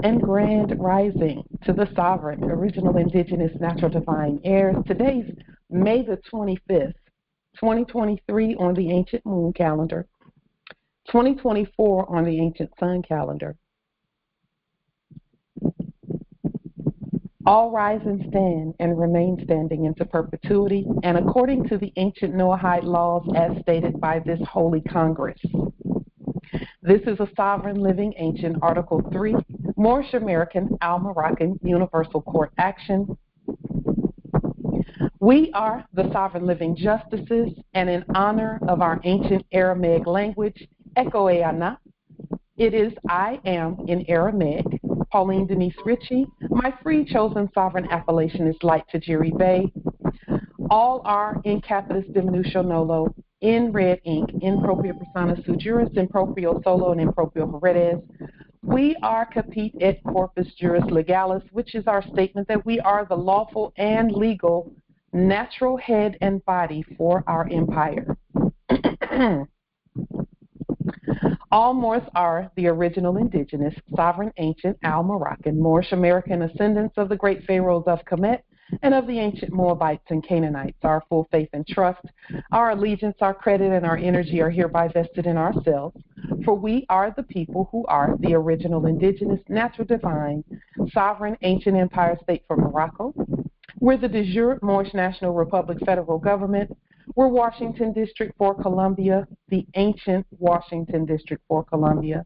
and grand rising to the sovereign, original, indigenous, natural, divine heirs. Today's May the 25th, 2023 on the ancient moon calendar, 2024 on the ancient sun calendar. All rise and stand and remain standing into perpetuity and according to the ancient Noahide laws as stated by this holy Congress. This is a sovereign living ancient Article 3, Moorish American Al-Moroccan Universal Court action. We are the sovereign living justices, and in honor of our ancient Aramaic language, Ekoe Ana, it is I am in Aramaic, Pauline Denise Ritchie. My free chosen sovereign appellation is Light Tajiri Bay. All are in capitis diminutio nolo, in red ink, in propria persona sui juris, in proprio solo, and in proprio heredes. We are capit et corpus juris legalis, which is our statement that we are the lawful and legal natural head and body for our empire. All Moors are the original indigenous, sovereign, ancient, Al-Moroccan, Moorish American ascendants of the great pharaohs of Kemet and of the ancient Moabites and Canaanites. Our full faith and trust, our allegiance, our credit, and our energy are hereby vested in ourselves, for we are the people who are the original indigenous, natural, divine, sovereign, ancient empire state for Morocco. We're the de jure Moorish National Republic federal government. We're Washington District for Columbia, the ancient Washington District for Columbia.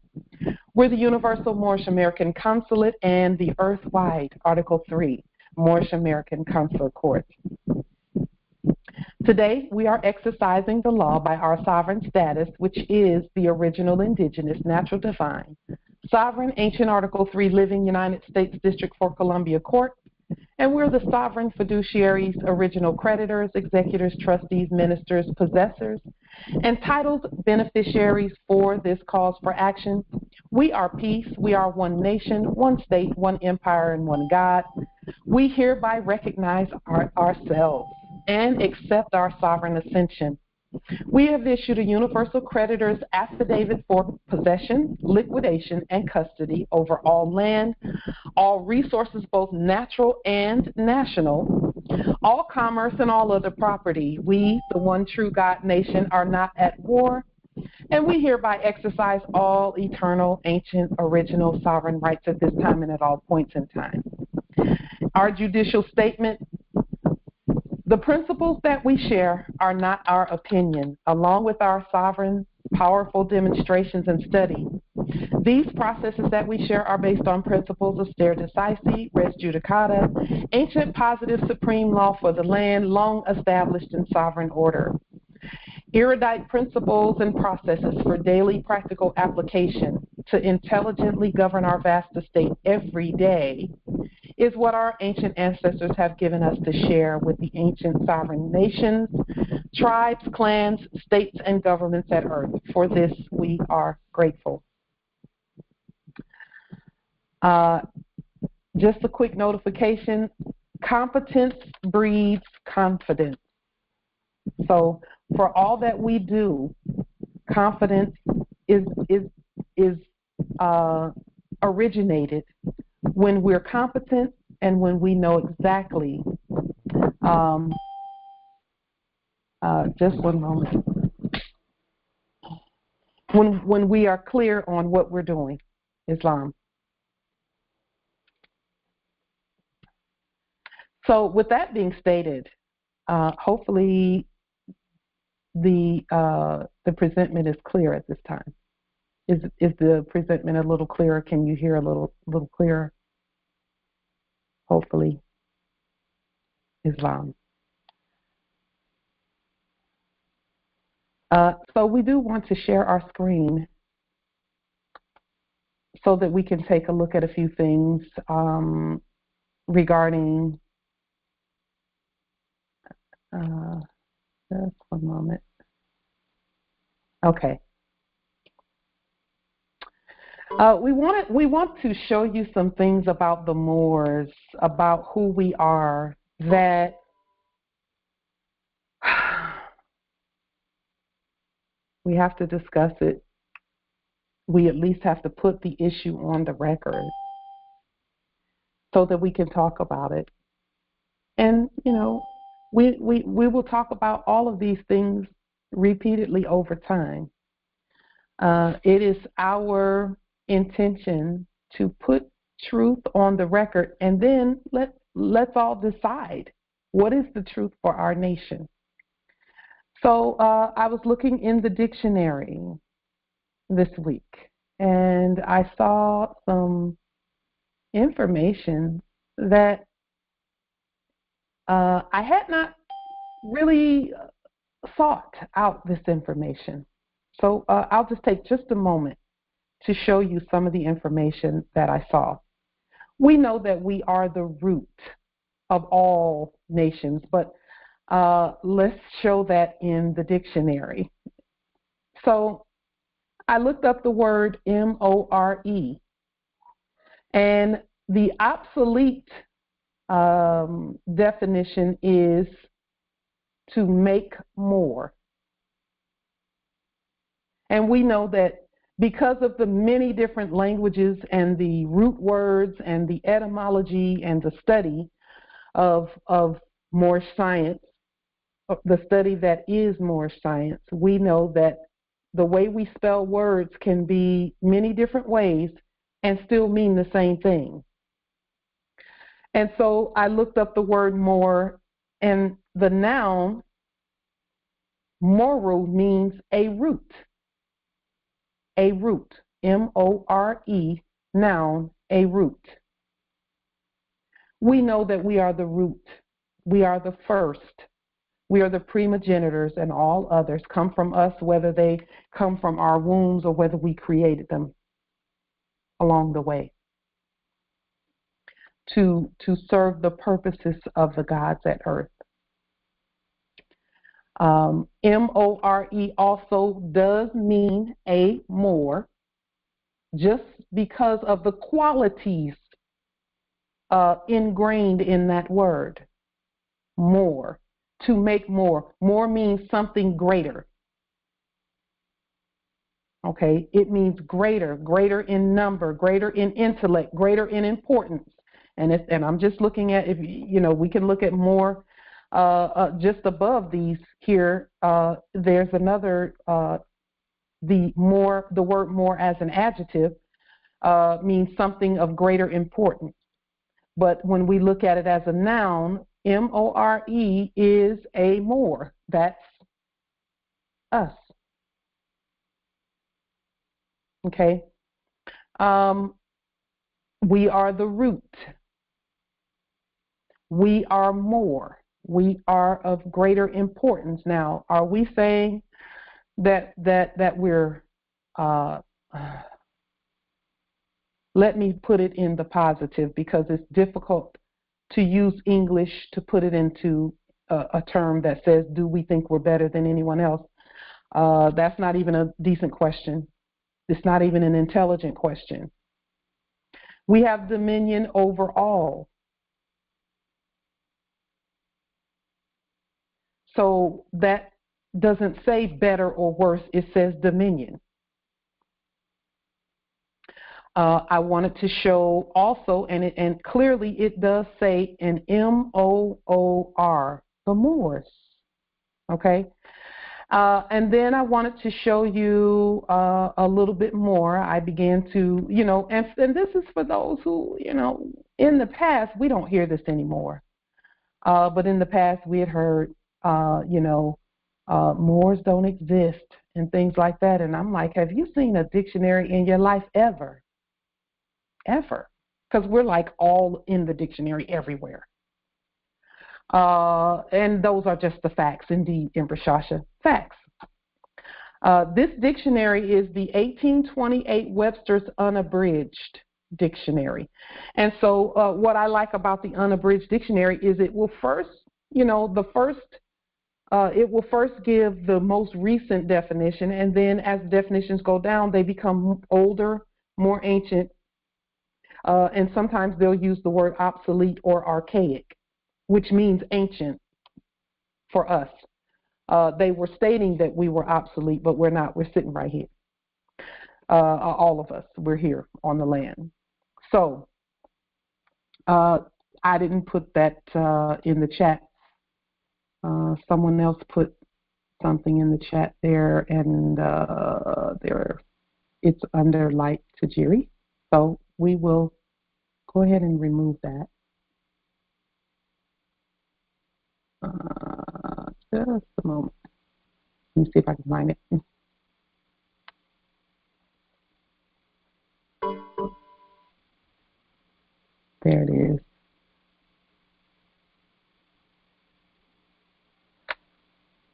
We're the Universal Moorish American Consulate and the Earth-wide Article 3 Moorish American Consular Court. Today, we are exercising the law by our sovereign status, which is the original indigenous, natural, divine, sovereign, ancient Article 3 living United States District for Columbia Court. And we're the sovereign fiduciaries, original creditors, executors, trustees, ministers, possessors, and titled beneficiaries for this cause for action. We are peace. We are one nation, one state, one empire, and one God. We hereby recognize ourselves and accept our sovereign ascension. We have issued a universal creditor's affidavit for possession, liquidation, and custody over all land, all resources, both natural and national, all commerce and all other property. We, the one true God nation, are not at war, and we hereby exercise all eternal, ancient, original sovereign rights at this time and at all points in time. Our judicial statement: the principles that we share are not our opinion, along with our sovereign, powerful demonstrations and study. These processes that we share are based on principles of stare decisis, res judicata, ancient positive supreme law for the land, long established in sovereign order. Erudite principles and processes for daily practical application to intelligently govern our vast estate every day is what our ancient ancestors have given us to share with the ancient sovereign nations, tribes, clans, states, and governments at earth. For this, we are grateful. Just a quick notification: competence breeds confidence. So for all that we do, confidence is originated when we're competent and when we know exactly, just one moment, when we are clear on what we're doing, Islam. So with that being stated, hopefully the presentment is clear at this time. Is the presentment a little clearer? Can you hear a little clearer? Hopefully, Islam. So we do want to share our screen so that we can take a look at a few things regarding. Just one moment. Okay. We want to show you some things about the Moors, about who we are, that we have to discuss it. We at least have to put the issue on the record. so that we can talk about it. And, we will talk about all of these things repeatedly over time. It is our intention to put truth on the record, and then let's all decide what is the truth for our nation. So I was looking in the dictionary this week, and I saw some information that I had not really sought out this information. So I'll just take just a moment to show you some of the information that I saw. We know that we are the root of all nations, but let's show that in the dictionary. So I looked up the word MORE, and the obsolete definition is to make more. And we know that because of the many different languages and the root words and the etymology and the study of Moorish science, the study that is Moorish science, we know that the way we spell words can be many different ways and still mean the same thing. And so I looked up the word more, and the noun moru means a root. A root, M-O-R-E, noun, a root. We know that we are the root. We are the first. We are the primogenitors, and all others come from us, whether they come from our wombs or whether we created them along the way to serve the purposes of the gods at earth. M-O-R-E also does mean a more, just because of the qualities ingrained in that word, more, to make more. More means something greater. Okay, it means greater, greater in number, greater in intellect, greater in importance. And I'm just looking at, if we can look at more just above these here. There's another, the word more as an adjective means something of greater importance. But when we look at it as a noun, M-O-R-E is a more. That's us. Okay? We are the root. We are more. We are of greater importance. Now, are we saying that we're, let me put it in the positive, because it's difficult to use English to put it into a term that says, do we think we're better than anyone else? That's not even a decent question. It's not even an intelligent question. We have dominion over all. So that doesn't say better or worse, it says dominion. I wanted to show also, and clearly it does say an M-O-O-R, the Moors. Okay? And then I wanted to show you a little bit more. I began to, and this is for those who, in the past, we don't hear this anymore. But in the past, we had heard, Moors don't exist and things like that. And I'm like, have you seen a dictionary in your life ever? Ever? Because we're like all in the dictionary everywhere. And those are just the facts, indeed, Empress Shasha, facts. This dictionary is the 1828 Webster's Unabridged Dictionary. And so what I like about the Unabridged Dictionary is it will first, it will first give the most recent definition, and then as definitions go down, they become older, more ancient, and sometimes they'll use the word obsolete or archaic, which means ancient for us. They were stating that we were obsolete, but we're not. We're sitting right here. All of us, we're here on the land. So I didn't put that in the chat. Someone else put something in the chat there, and it's under light tajiri. So we will go ahead and remove that. Just a moment. Let me see if I can find it. There it is.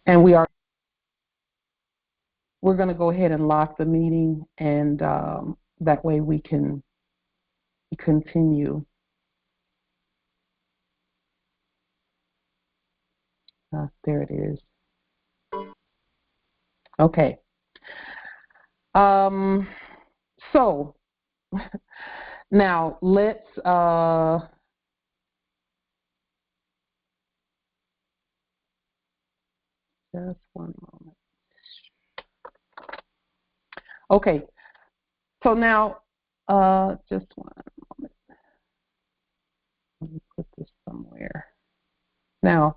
And we're going to go ahead and lock the meeting, and that way we can continue. There it is. Okay. So now let's just one moment. Okay. So now just one moment. Let me put this somewhere. Now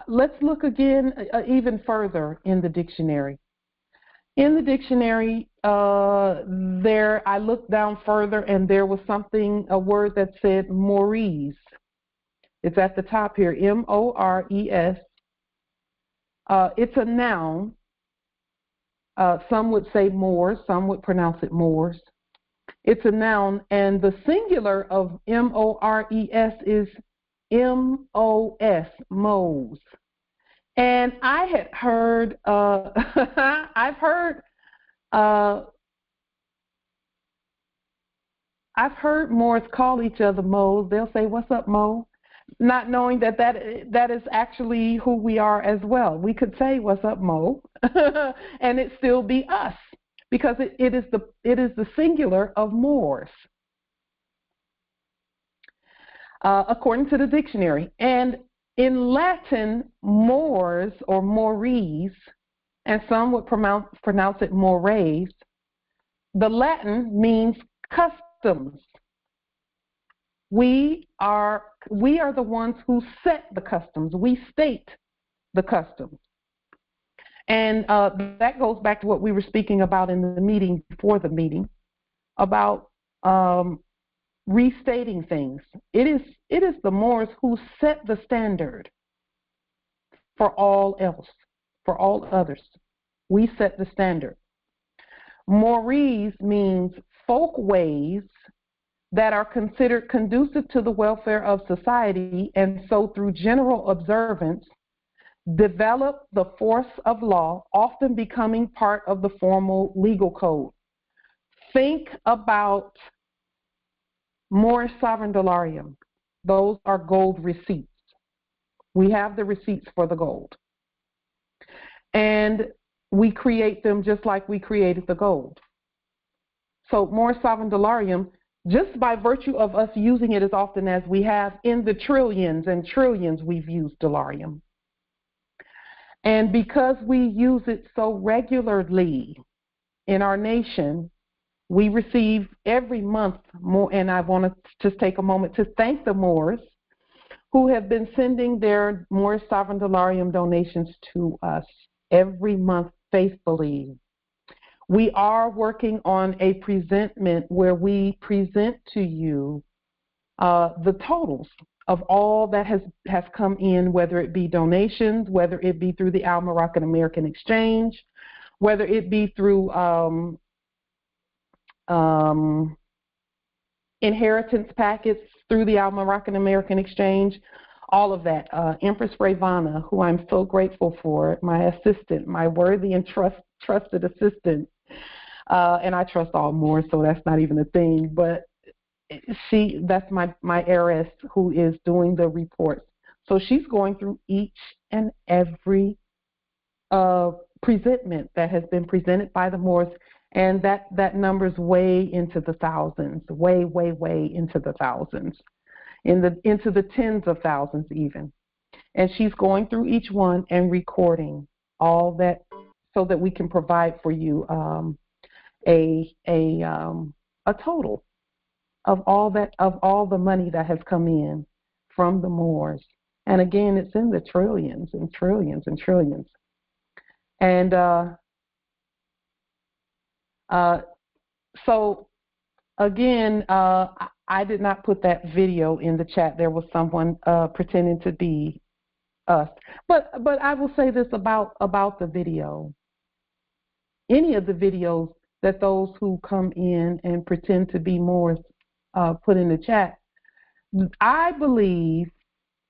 let's look again even further in the dictionary. In the dictionary, I looked down further, and there was a word that said mores. It's at the top here, M-O-R-E-S. It's a noun. Some would say Moors, some would pronounce it Moors. It's a noun, and the singular of M-O-R-E-S is M-O-S, Mose. And I had heard, I've heard Moors call each other Moes. They'll say, "What's up, Mo?" Not knowing that is actually who we are as well. We could say, "What's up, Mo?" and it still be us, because it is the singular of Moors, according to the dictionary. And in Latin, Moors or Mores, and some would pronounce it Mores, the Latin means customs. We are the ones who set the customs. We state the customs. And that goes back to what we were speaking about in the meeting before the meeting, about restating things. It is the Moors who set the standard for all else, for all others. We set the standard. Mores means folkways that are considered conducive to the welfare of society, and so through general observance develop the force of law, often becoming part of the formal legal code. Think about Moorish sovereign dolarium. Those are gold receipts. We have the receipts for the gold. And we create them just like we created the gold. So Moorish sovereign dolarium, just by virtue of us using it as often as we have, in the trillions and trillions we've used dolarium. And because we use it so regularly in our nation, we receive every month more, and I want to just take a moment to thank the Moors who have been sending their Moorish sovereign dolarium donations to us every month faithfully. We are working on a presentment where we present to you the totals of all that has come in, whether it be donations, whether it be through the Moroccan American Exchange, whether it be through inheritance packets through the Moroccan American Exchange, all of that. Empress Ravana, who I'm so grateful for, my assistant, my worthy and trusted assistant, and I trust all more, so that's not even a thing, but that's my heiress who is doing the reports. So she's going through each and every presentment that has been presented by the Moors, and that number's way into the thousands, way into the thousands, into the tens of thousands even. And she's going through each one and recording all that so that we can provide for you a total of all the money that has come in from the Moors. And again, it's in the trillions and trillions and trillions. And so again, I did not put that video in the chat. There was someone pretending to be us. But I will say this about the video. Any of the videos that those who come in and pretend to be Moors put in the chat, I believe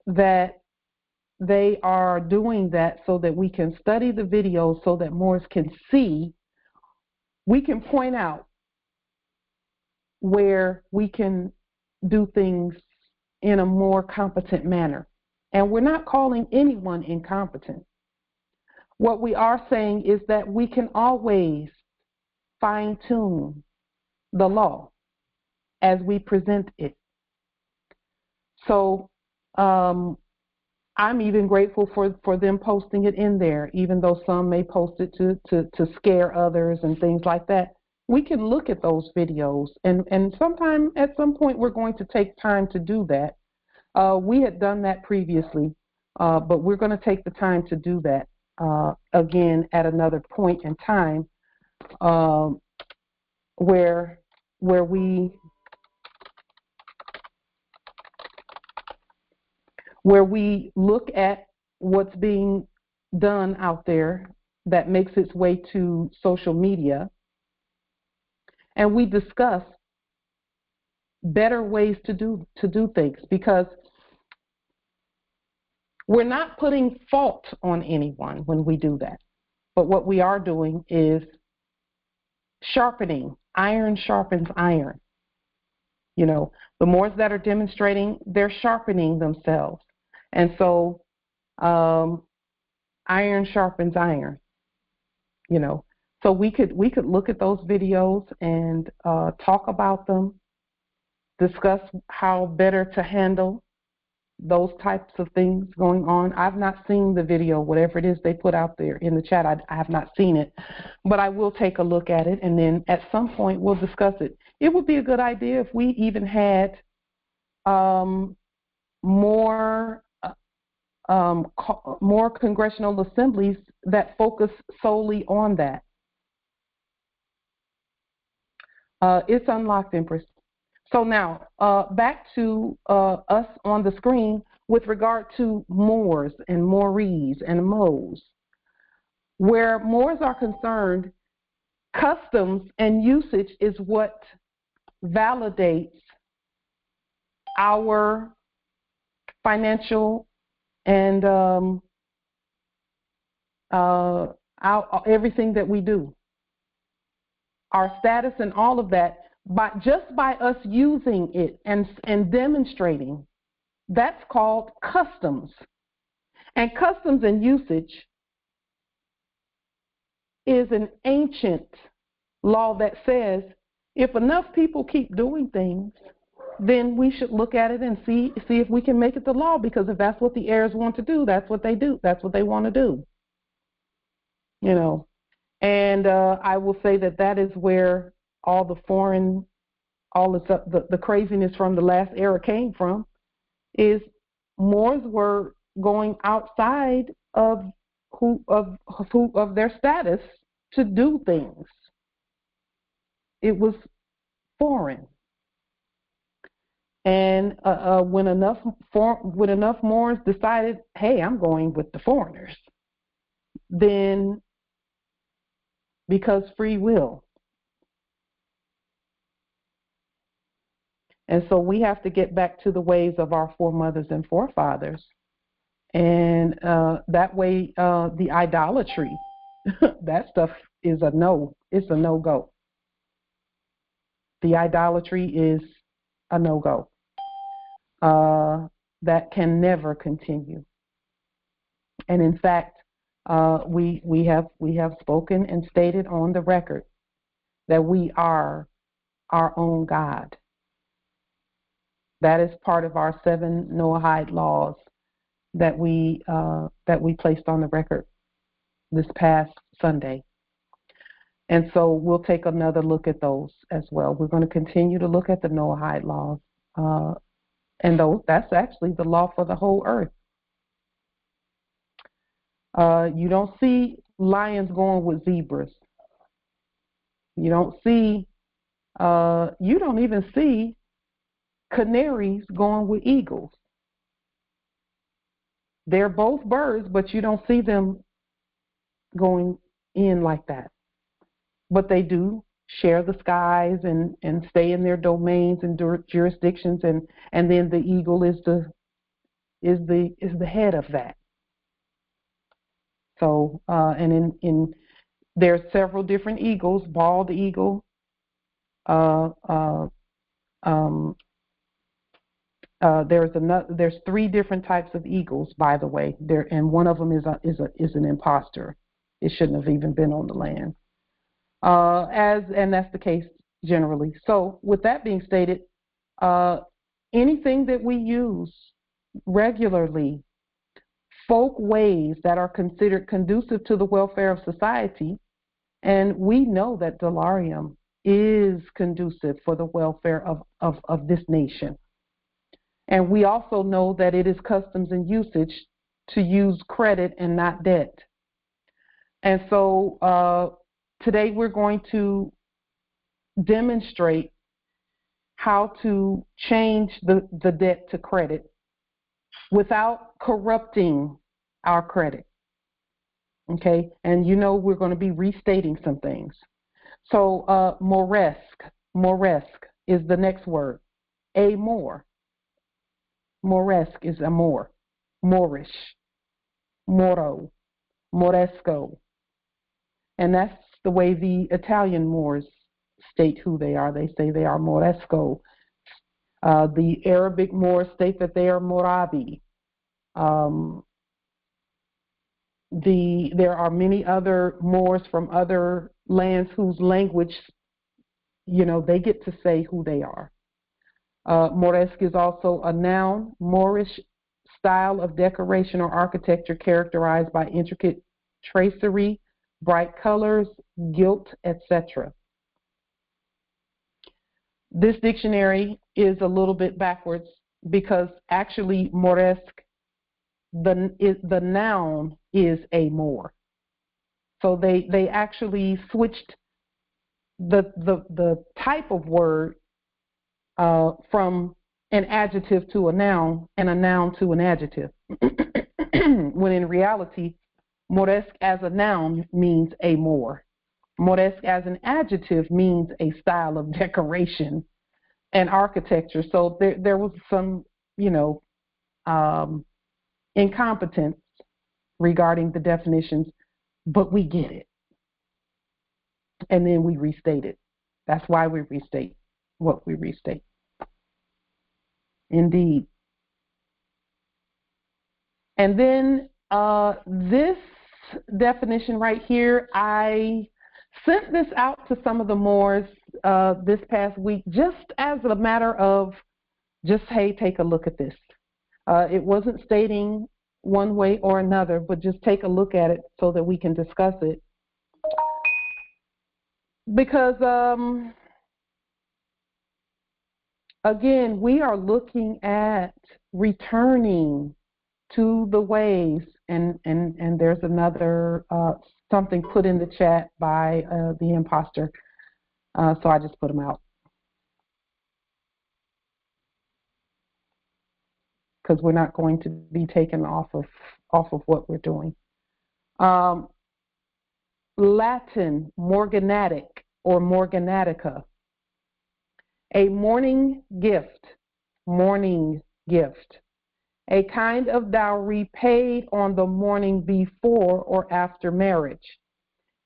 that they are doing that so that we can study the videos so that Moors can see. We can point out where we can do things in a more competent manner. And we're not calling anyone incompetent. What we are saying is that we can always fine-tune the law as we present it. So I'm even grateful for them posting it in there, even though some may post it to scare others and things like that. We can look at those videos, and at some point we're going to take time to do that. We had done that previously, but we're going to take the time to do that again at another point in time, where we look at what's being done out there that makes its way to social media, and we discuss better ways to do things, because we're not putting fault on anyone when we do that. But what we are doing is sharpening. Iron sharpens iron. You know, the Moors that are demonstrating, they're sharpening themselves. And so iron sharpens iron, you know. So we could look at those videos and talk about them, discuss how better to handle those types of things going on. I've not seen the video, whatever it is they put out there in the chat. I have not seen it, but I will take a look at it, and then at some point we'll discuss it. It would be a good idea if we even had more congressional assemblies that focus solely on that. It's unlocked, Empress. So now, back to us on the screen with regard to Moors and Moorese and Moes. Where Moors are concerned, customs and usage is what validates our financial and everything that we do. Our status and all of that, just by us using it and demonstrating, that's called customs. And customs and usage is an ancient law that says if enough people keep doing things, then we should look at it and see if we can make it the law, because if that's what the heirs want to do, that's what they do. That's what they want to do. You know, and I will say that is where all the foreign, all the craziness from the last era came from, is Moors were going outside of their status to do things. It was foreign. And when enough Moors decided, hey, I'm going with the foreigners, then because free will. And so we have to get back to the ways of our foremothers and forefathers. And that way, the idolatry, that stuff is a no. It's a no-go. The idolatry is a no-go. That can never continue. And in fact, we have spoken and stated on the record that we are our own God. That is part of our 7 Noahide laws that we placed on the record this past Sunday. And so we'll take another look at those as well. We're going to continue to look at the Noahide laws. And that's actually the law for the whole earth. You don't see lions going with zebras. You don't even see canaries going with eagles. They're both birds, but you don't see them going in like that. But they do share the skies and stay in their domains and jurisdictions, and then the eagle is the head of that. So and in there's several different eagles: bald eagle, there's 3 different types of eagles, by the way. And one of them is an imposter. It shouldn't have even been on the land. And that's the case generally. So with that being stated, anything that we use regularly, folk ways that are considered conducive to the welfare of society, and we know that Delarium is conducive for the welfare of this nation. And we also know that it is customs and usage to use credit and not debt. And so today we're going to demonstrate how to change the debt to credit without corrupting our credit. Okay? And we're going to be restating some things. So moresque is the next word. Moor. Moresque is amor, Moorish, Moro, Moresco. And that's the way the Italian Moors state who they are. They say they are Moresco. The Arabic Moors state that they are Morabi. There are many other Moors from other lands whose language, they get to say who they are. Moresque is also a noun, Moorish style of decoration or architecture characterized by intricate tracery, bright colors, gilt, etc. This dictionary is a little bit backwards because actually Moresque, the noun is a Moor. So they actually switched the type of word from an adjective to a noun and a noun to an adjective. When in reality, Moresque as a noun means a Moor. Moresque as an adjective means a style of decoration and architecture. So there was some, incompetence regarding the definitions, but we get it. And then we restate it. That's why we restate what we restate. Indeed. And then this definition right here, I sent this out to some of the Moors this past week just as a matter of hey, take a look at this. It wasn't stating one way or another, but just take a look at it so that we can discuss it. Because, again, we are looking at returning to the ways, and there's another something put in the chat by the imposter, so I just put them out because we're not going to be taken off of what we're doing. Latin, morganatic or morganatica, a morning gift, a kind of dowry paid on the morning before or after marriage.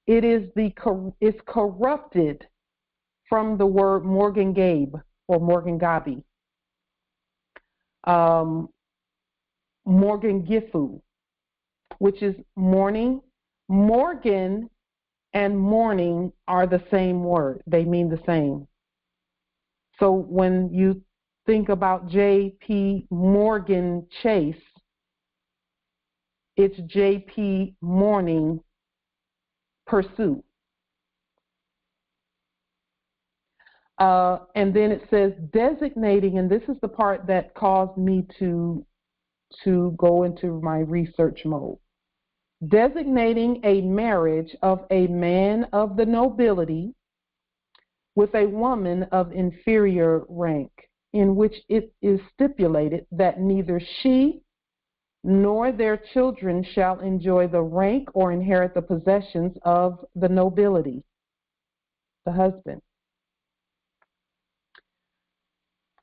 It is corrupted from the word morgangabe or morgangabi, morgangifu, which is morning. Morgan and morning are the same word. They mean the same. So when you think about J.P. Morgan Chase, it's J.P. Morning Pursuit. And then it says designating, and this is the part that caused me to go into my research mode. Designating a marriage of a man of the nobility with a woman of inferior rank, in which it is stipulated that neither she nor their children shall enjoy the rank or inherit the possessions of the nobility, the husband.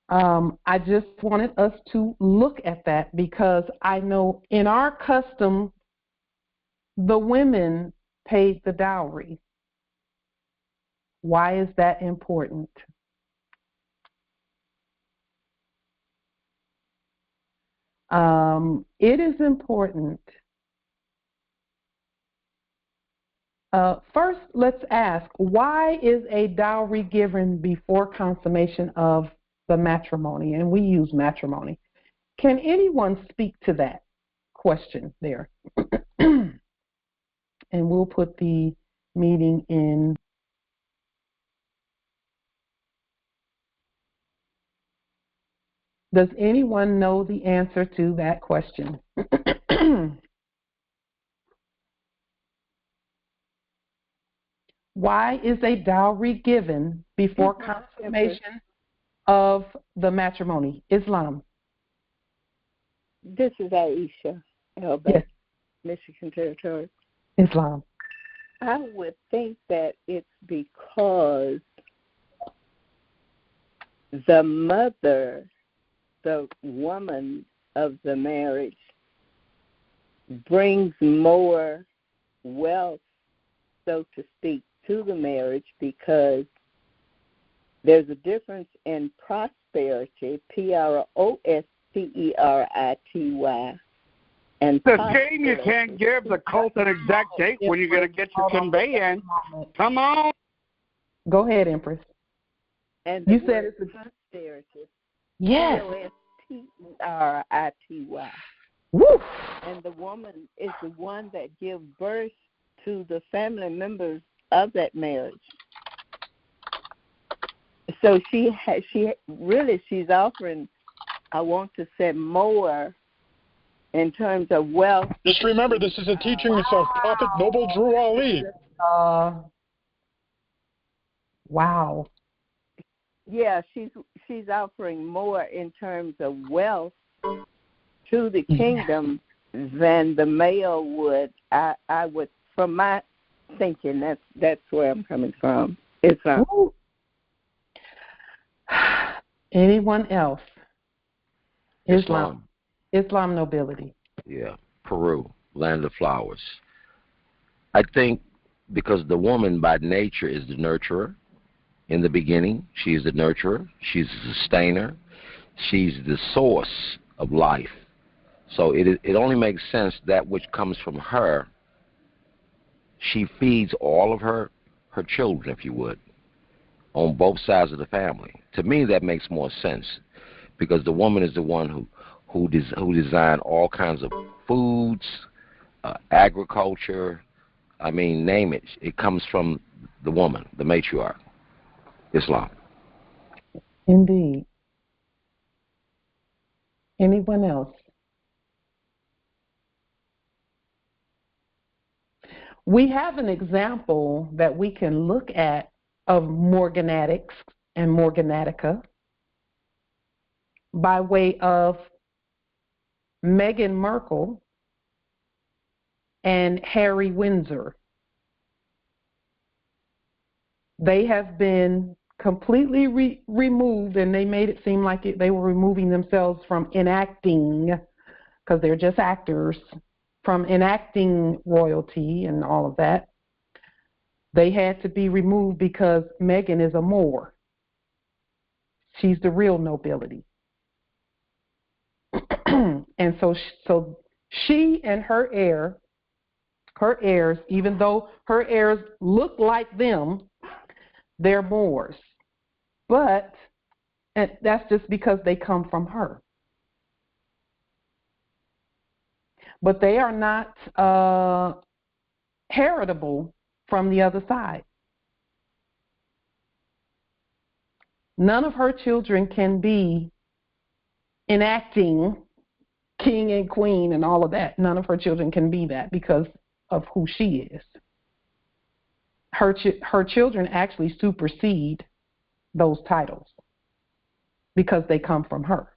I just wanted us to look at that because I know in our custom, the women paid the dowry. Why is that important? It is important. First, let's ask, why is a dowry given before consummation of the matrimony? And we use matrimony. Can anyone speak to that question there? And we'll put the meeting in. Does anyone know the answer to that question? Why is a dowry given before consummation of the matrimony? Islam. This is Aisha, Yes. Michigan Territory. Islam. I would think that it's because the mother, the woman of the marriage, brings more wealth, so to speak, to the marriage because there's a difference in prosperity, Prosperity, and the shame you can't give the cult an exact date when you're going to get your conveyance. Come on. Go ahead, Empress. And you said it's a prosperity. Yes. Prosperity. Woo. And the woman is the one that gives birth to the family members of that marriage. So she's offering, I want to say, more in terms of wealth. Just remember, this is a teaching of Prophet Noble Drew Ali. Wow. Yeah, she's offering more in terms of wealth to the kingdom than the male would. I would, from my thinking, that's where I'm coming from. Islam. Anyone else? Islam. Islam nobility. Yeah, Peru, land of flowers. I think because the woman by nature is the nurturer. In the beginning, she's the nurturer. She's the sustainer. She's the source of life. So it only makes sense that which comes from her, she feeds all of her children, if you would, on both sides of the family. To me, that makes more sense because the woman is the one who designed all kinds of foods, agriculture. I mean, name it. It comes from the woman, the matriarch. Islam. Indeed. Anyone else? We have an example that we can look at of morganatics and morganatica by way of Meghan Markle and Harry Windsor. They have been completely removed, and they made it seem like they were removing themselves from enacting, because they're just actors, from enacting royalty and all of that. They had to be removed because Meghan is a Moor. She's the real nobility. And so she and her heirs, even though her heirs look like them, they're Moors. But that's just because they come from her. But they are not heritable from the other side. none of her children can be enacting king and queen and all of that. None of her children can be that because of who she is. Her children actually supersede those titles because they come from her.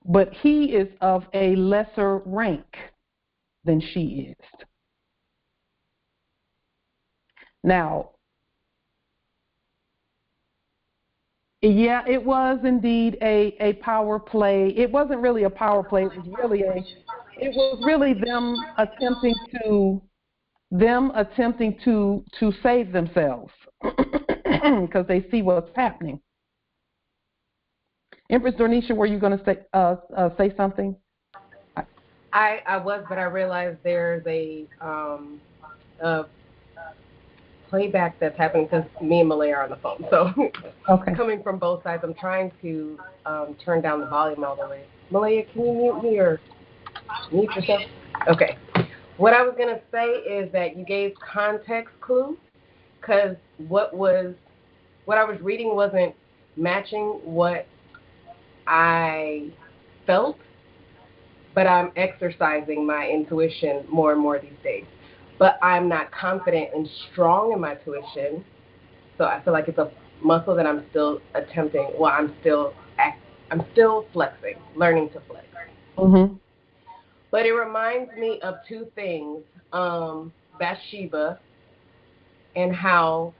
But he is of a lesser rank than she is. Now, yeah, it was indeed a power play. It wasn't really a power play. It was really them attempting to save themselves because they see what's happening. Empress Dornisha, were you going to say something? I was, but I realized there's a playback that's happening because me and Malaya are on the phone. So okay. Coming from both sides, I'm trying to turn down the volume all the way. Malaya, can you mute me or mute yourself? Okay. What I was going to say is that you gave context clue because what I was reading wasn't matching what I felt, but I'm exercising my intuition more and more these days. But I'm not confident and strong in my tuition, so I feel like it's a muscle that I'm still attempting. Well, I'm still flexing, learning to flex. Mm-hmm. But it reminds me of two things: Bathsheba and how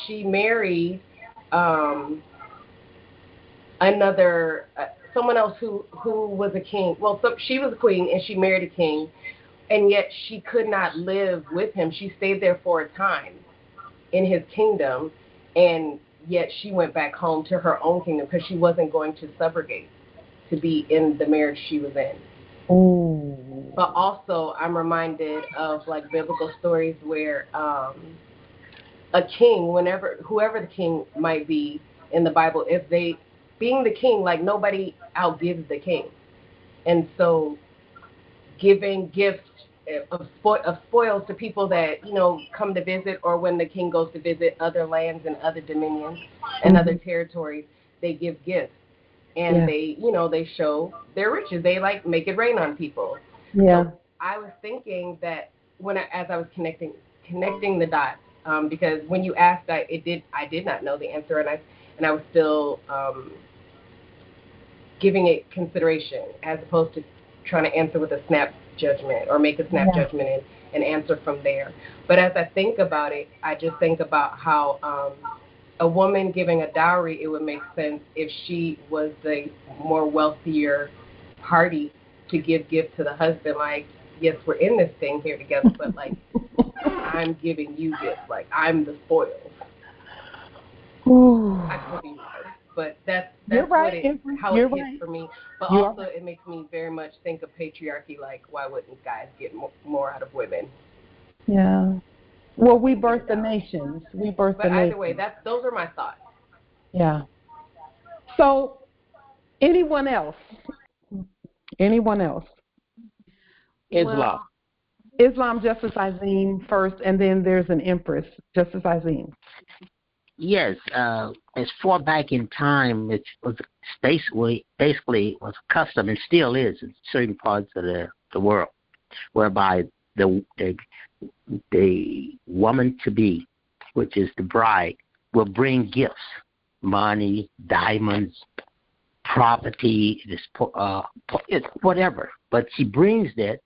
she married someone else who was a king. Well, she was a queen and she married a king, and yet she could not live with him. She stayed there for a time in his kingdom, and yet she went back home to her own kingdom because she wasn't going to subrogate to be in the marriage she was in. Ooh. But also, I'm reminded of like biblical stories where a king, whoever the king might be in the Bible, if they being the king, like nobody outgives the king, and so giving gifts of spoils to people that come to visit, or when the king goes to visit other lands and other dominions and other territories, they give gifts and they show their riches. They like make it rain on people. Yeah. So I was thinking that as I was connecting the dots, because when you asked, I did not know the answer, and I was still giving it consideration as opposed to trying to answer with a snap judgment or make a snap judgment and answer from there. But as I think about it, I just think about how a woman giving a dowry, it would make sense if she was the more wealthier party to give gift to the husband, like, yes, we're in this thing here together, but like I'm giving you gifts, like I'm the spoils. I could be wrong, but that's right, how it hits for me. But also it makes me very much think of patriarchy, like why wouldn't guys get more out of women? Yeah. Well, we birth the nations. But either way, those are my thoughts. Yeah. So, anyone else? Islam. Islam, Justice Azim first, and then there's an Empress, Justice Azim. Yes, as far back in time, it was basically was a custom, and still is in certain parts of the world, whereby the woman to be, which is the bride, will bring gifts, money, diamonds, property, it's whatever, but she brings that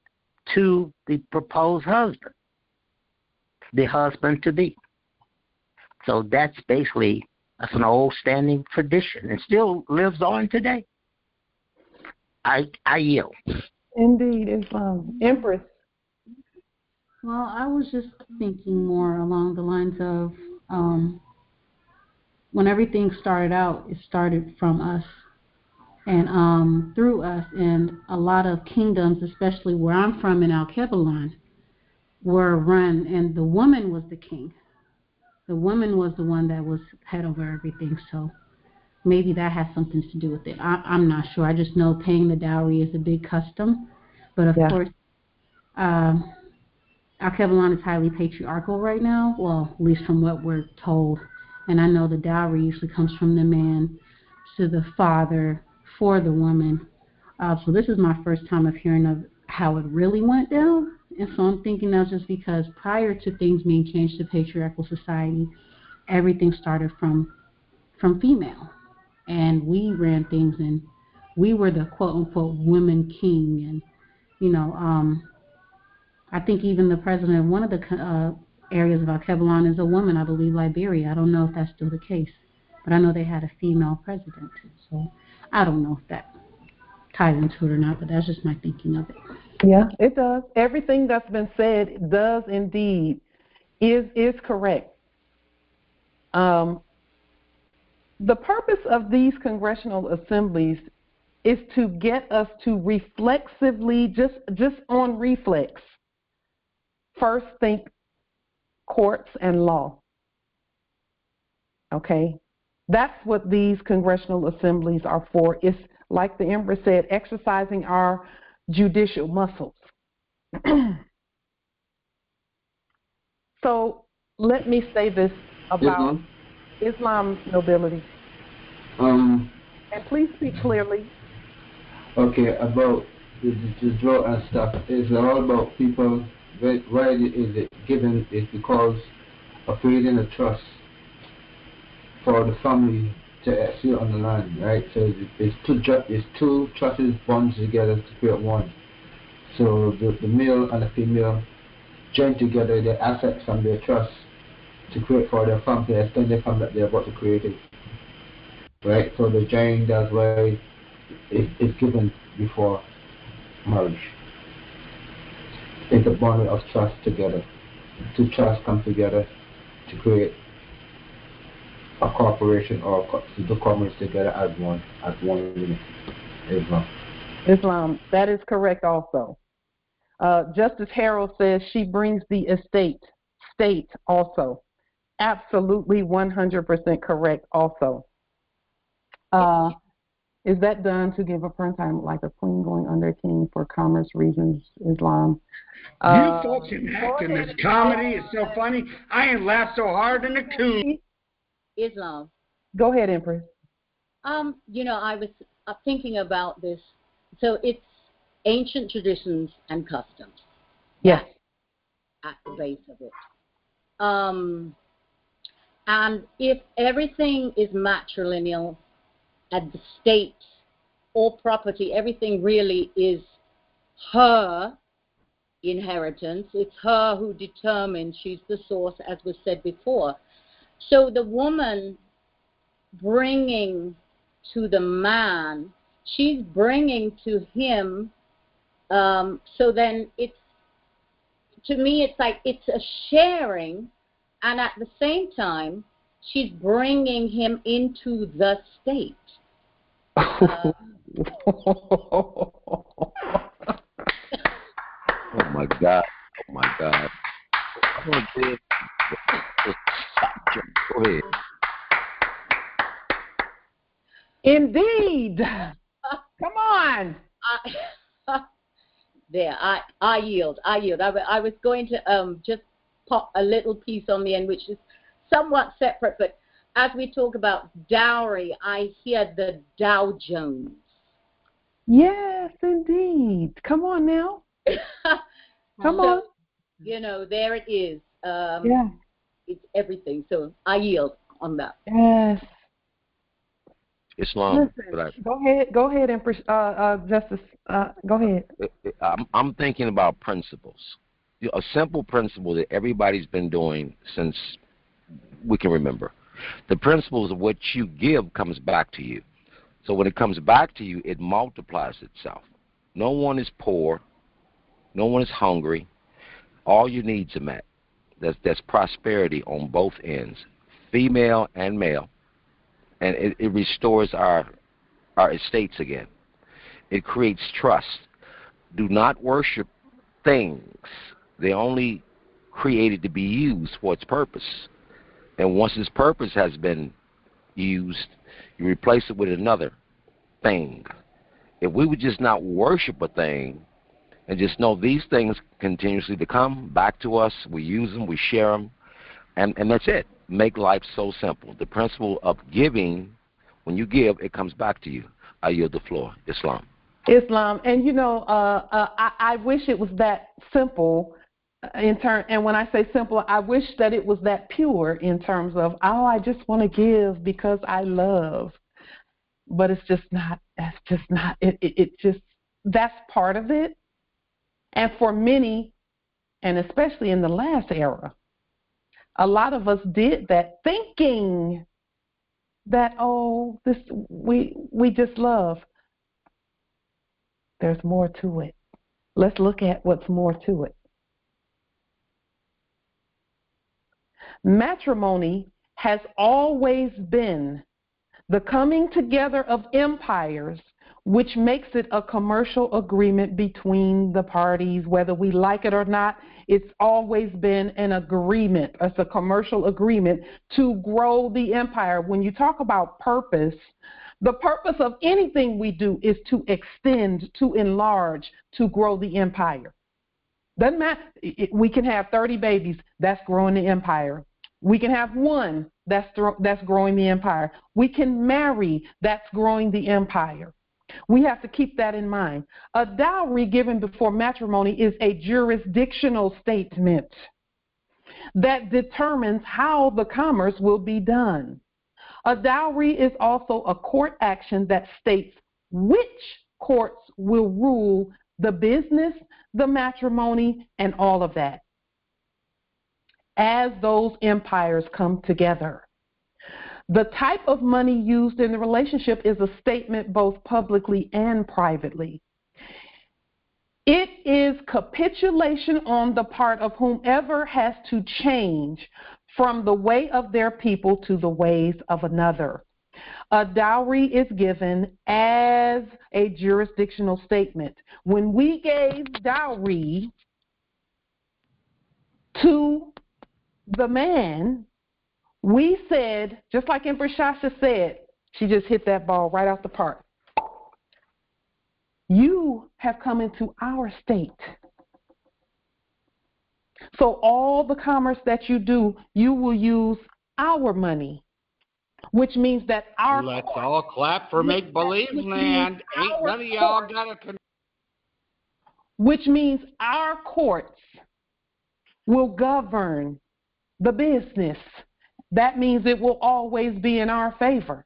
to the proposed husband, the husband to be. So that's an old standing tradition and still lives on today. I yield. Indeed, Islam. Empress. Well, I was just thinking more along the lines of when everything started out, it started from us and through us, and a lot of kingdoms, especially where I'm from in Al-Kebalan, were run, and the woman was the king. The woman was the one that was head over everything, so maybe that has something to do with it. I'm not sure. I just know paying the dowry is a big custom, but of course, Al-Kebalan is highly patriarchal right now, well, at least from what we're told, And I know the dowry usually comes from the man to the father for the woman. So this is my first time of hearing of how it really went down. And so I'm thinking that's just because prior to things being changed to patriarchal society, everything started from female. And we ran things, and we were the quote-unquote women king. And, I think even the president of one of the areas of Alkebulan is a woman, I believe Liberia. I don't know if that's still the case, but I know they had a female president. So I don't know if that ties into it or not, but that's just my thinking of it. Yeah, it does. Everything that's been said does indeed is correct. The purpose of these congressional assemblies is to get us to reflexively, just on reflex, first think courts and law. Okay? That's what these congressional assemblies are for. It's like the Empress said, exercising our judicial muscles. So let me say this about Islam nobility. And please speak clearly. Okay, about the draw and stuff. It's all about people. Why is it given? Is because of creating a trust for the family to execute on the land, right? So it's two trusts bond together to create one. So the male and the female join together their assets and their trust to create for their family, the extended family that they're about to create it. Right? So the joining, that's why it's given before marriage. It's a bond of trust together. Two trusts come together to create a corporation or to do commerce together as one unit. Islam, that is correct also. Justice Harrell says she brings the state also. Absolutely 100% correct also. Is that done to give a friend time like a queen going under a king for commerce reasons, Islam? You folks enact in this comedy is so funny. I ain't laughed so hard in a coon. Islam. Go ahead, Empress. I was thinking about this. So it's ancient traditions and customs. Yes. At the base of it. And if everything is matrilineal at the state or property, everything really is her inheritance. It's her who determines. She's the source, as was said before. So the woman bringing to the man, she's bringing to him. So then to me, it's like it's a sharing, and at the same time, she's bringing him into the state. Oh my God! Oh my God! Go ahead. Indeed. Come on. There, I yield. I was going to just pop a little piece on the end, which is somewhat separate, but as we talk about dowry, I hear the Dow Jones. Yes, indeed. Come on now. Come on. There it is. Yeah. It's everything. So I yield on that. Yes. Islam. Listen, go ahead, Empress, Justice. Go ahead. I'm thinking about principles. A simple principle that everybody's been doing since we can remember. The principles of what you give comes back to you. So when it comes back to you, it multiplies itself. No one is poor. No one is hungry. All your needs are met. There's prosperity on both ends, female and male. And it restores our estates again. It creates trust. Do not worship things. They're only created to be used for its purpose. And once its purpose has been used, you replace it with another thing. If we would just not worship a thing and just know these things continuously to come back to us, we use them, we share them, and that's it. make life so simple. The principle of giving, when you give, it comes back to you. I yield the floor. Islam. Islam, and I wish it was that simple. And when I say simple, I wish that it was that pure in terms of, oh, I just want to give because I love. But it's just not. That's just not. It just, that's part of it. And for many, and especially in the last era, a lot of us did that thinking that, oh, this we just love. There's more to it. Let's look at what's more to it. Matrimony has always been the coming together of empires, which makes it a commercial agreement between the parties, whether we like it or not. It's always been an agreement. It's a commercial agreement to grow the empire. When you talk about purpose, the purpose of anything we do is to extend, to enlarge, to grow the empire. Doesn't matter. We can have 30 babies. That's growing the empire. We can have one. That's growing the empire. We can marry. That's growing the empire. We have to keep that in mind. A dowry given before matrimony is a jurisdictional statement that determines how the commerce will be done. A dowry is also a court action that states which courts will rule the business, the matrimony, and all of that as those empires come together. The type of money used in the relationship is a statement both publicly and privately. It is capitulation on the part of whomever has to change from the way of their people to the ways of another. A dowry is given as a jurisdictional statement. When we gave dowry to the man, we said, just like Empress Shasha said, she just hit that ball right off the park. You have come into our state. So all the commerce that you do, you will use our money, which means that our... Let's all clap for make-believe land. Ain't none of y'all got a... Which means our courts will govern the business. That means it will always be in our favor.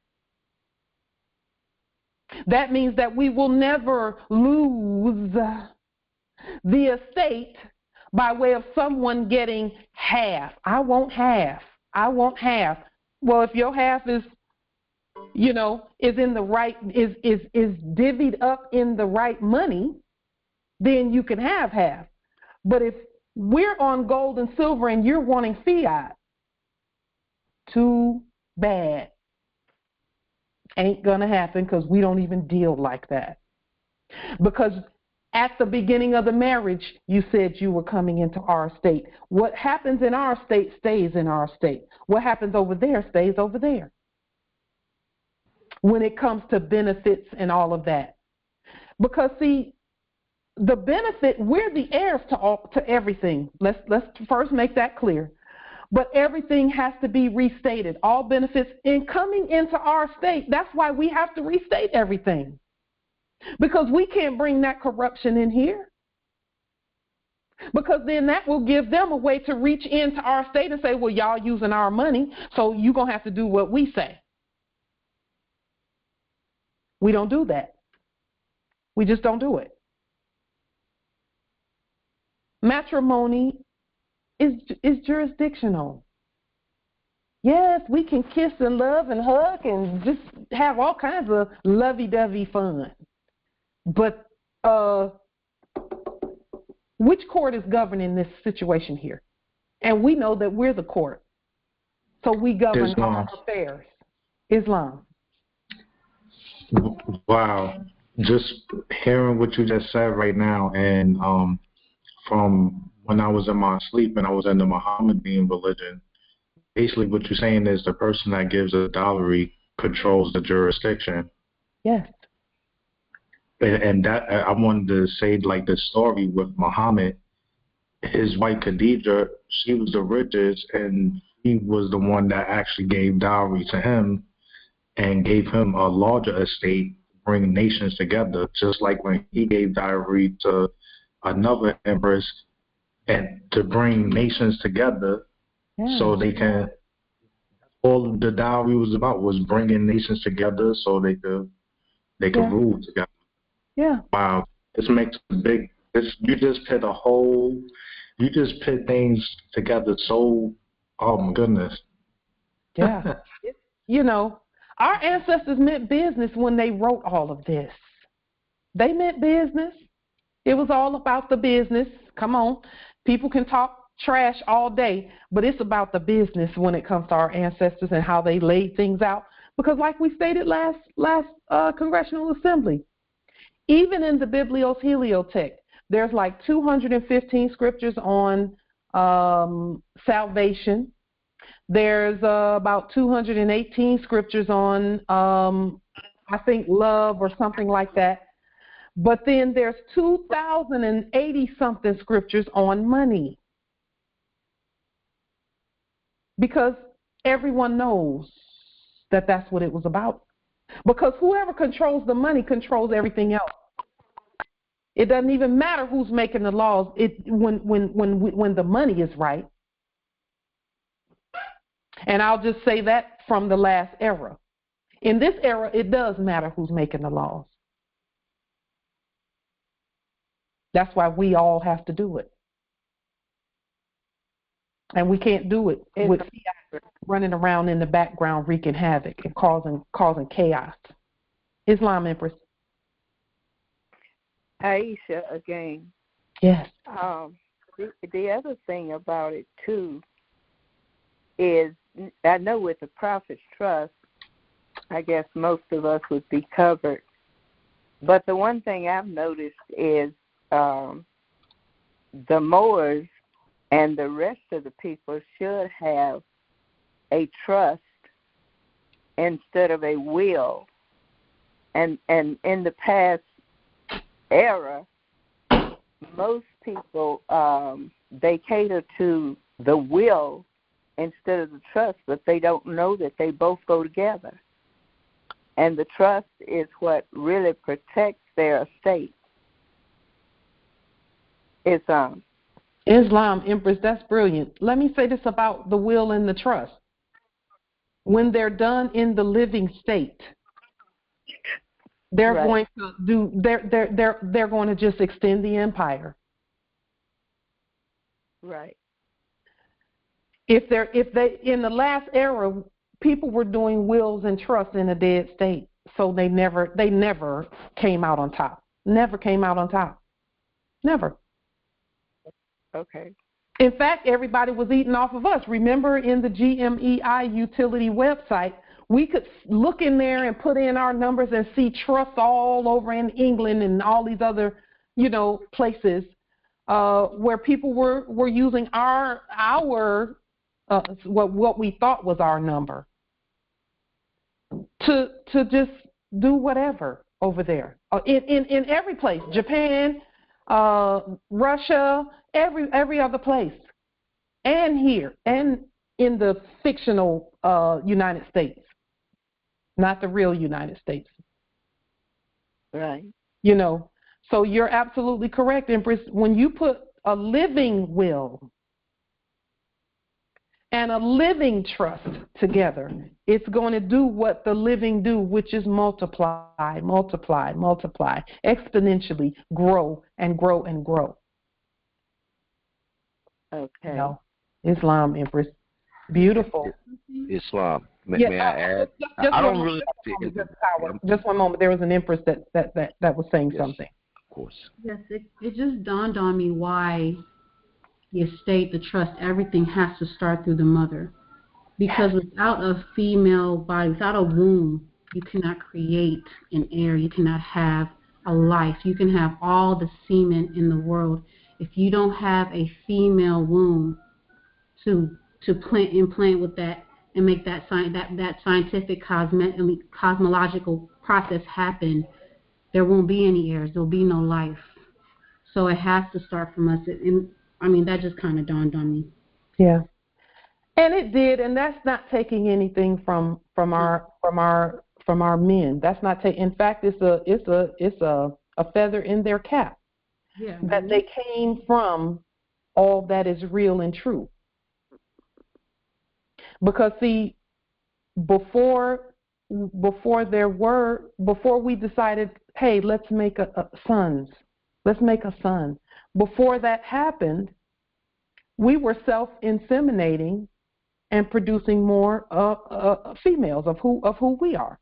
That means that we will never lose the estate by way of someone getting half. I want half. I want half. Well, if your half is, is in the right, is divvied up in the right money, then you can have half. But if we're on gold and silver and you're wanting fiat, too bad. Ain't gonna happen, because we don't even deal like that. Because at the beginning of the marriage, you said you were coming into our state. What happens in our state stays in our state. What happens over there stays over there. When it comes to benefits and all of that. Because see, the benefit, we're the heirs to everything. Let's first make that clear. But everything has to be restated. All benefits in coming into our state. That's why we have to restate everything. Because we can't bring that corruption in here. Because then that will give them a way to reach into our state and say, well, y'all using our money, so you're going to have to do what we say. We don't do that. We just don't do it. Matrimony is jurisdictional. Yes, we can kiss and love and hug and just have all kinds of lovey-dovey fun. But which court is governing this situation here? And we know that we're the court. So we govern our affairs. Islam. Wow. Just hearing what you just said right now, and from when I was in my sleep and I was in the Mohammedan religion, basically what you're saying is the person that gives a dowry controls the jurisdiction. Yes. And that I wanted to say, like, the story with Muhammad, his wife Khadija, she was the richest, and he was the one that actually gave dowry to him and gave him a larger estate, bring nations together, just like when he gave dowry to another empress and to bring nations together so they can, all the dowry was about was bringing nations together so they could rule together. Yeah. Wow. This makes a big, you just put things together so, oh my goodness. Yeah. You know, our ancestors meant business when they wrote all of this. They meant business. It was all about the business. Come on. People can talk trash all day, but it's about the business when it comes to our ancestors and how they laid things out. Because like we stated last Congressional Assembly, even in the Biblios Heliotext, there's like 215 scriptures on salvation. There's about 218 scriptures on, I think, love or something like that. But then there's 2,080-something scriptures on money. Because everyone knows that that's what it was about. Because whoever controls the money controls everything else. It doesn't even matter who's making the laws when the money is right. And I'll just say that from the last era. In this era, it does matter who's making the laws. That's why we all have to do it. And we can't do it with running around in the background wreaking havoc and causing chaos. Islam, Empress. Aisha, again. Yes. The other thing about it, too, is I know with the Prophet's Trust, I guess most of us would be covered. But the one thing I've noticed is the Moors and the rest of the people should have a trust instead of a will. And in the past era, most people, they cater to the will instead of the trust, but they don't know that they both go together. And the trust is what really protects their estate. Islam, Empress, that's brilliant. Let me say this about the will and the trust. When they're done in the living state, they're going to do. They're going to just extend the empire. Right. If they in the last era, people were doing wills and trusts in a dead state, so they never came out on top. Never came out on top. Never. Okay. In fact, everybody was eating off of us. Remember, in the GMEI utility website, we could look in there and put in our numbers and see trusts all over in England and all these other, places where people were using our what we thought was our number to just do whatever over there in every place. Japan, Russia, every other place, and here, and in the fictional United States, not the real United States. Right. So you're absolutely correct, Empress. When you put a living will and a living trust together, it's going to do what the living do, which is multiply, multiply, multiply, exponentially grow and grow and grow. Okay. Islam, Empress. Beautiful. Islam. May I add? I don't really have to. Just one moment. There was an Empress that was saying something. Of course. Yes, it just dawned on me why the estate, the trust, everything has to start through the mother. Because without a female body, without a womb, you cannot create an heir. You cannot have a life. You can have all the semen in the world. If you don't have a female womb to implant with that and make that scientific cosmological process happen, there won't be any heirs. There'll be no life. So it has to start from us. And that just kind of dawned on me. Yeah. And it did, and that's not taking anything from our men. That's not taking. In fact, it's a feather in their cap that they came from all that is real and true. Because see, before we decided, hey, let's make sons. Let's make a son. Before that happened, we were self-inseminating and producing more females of who we are.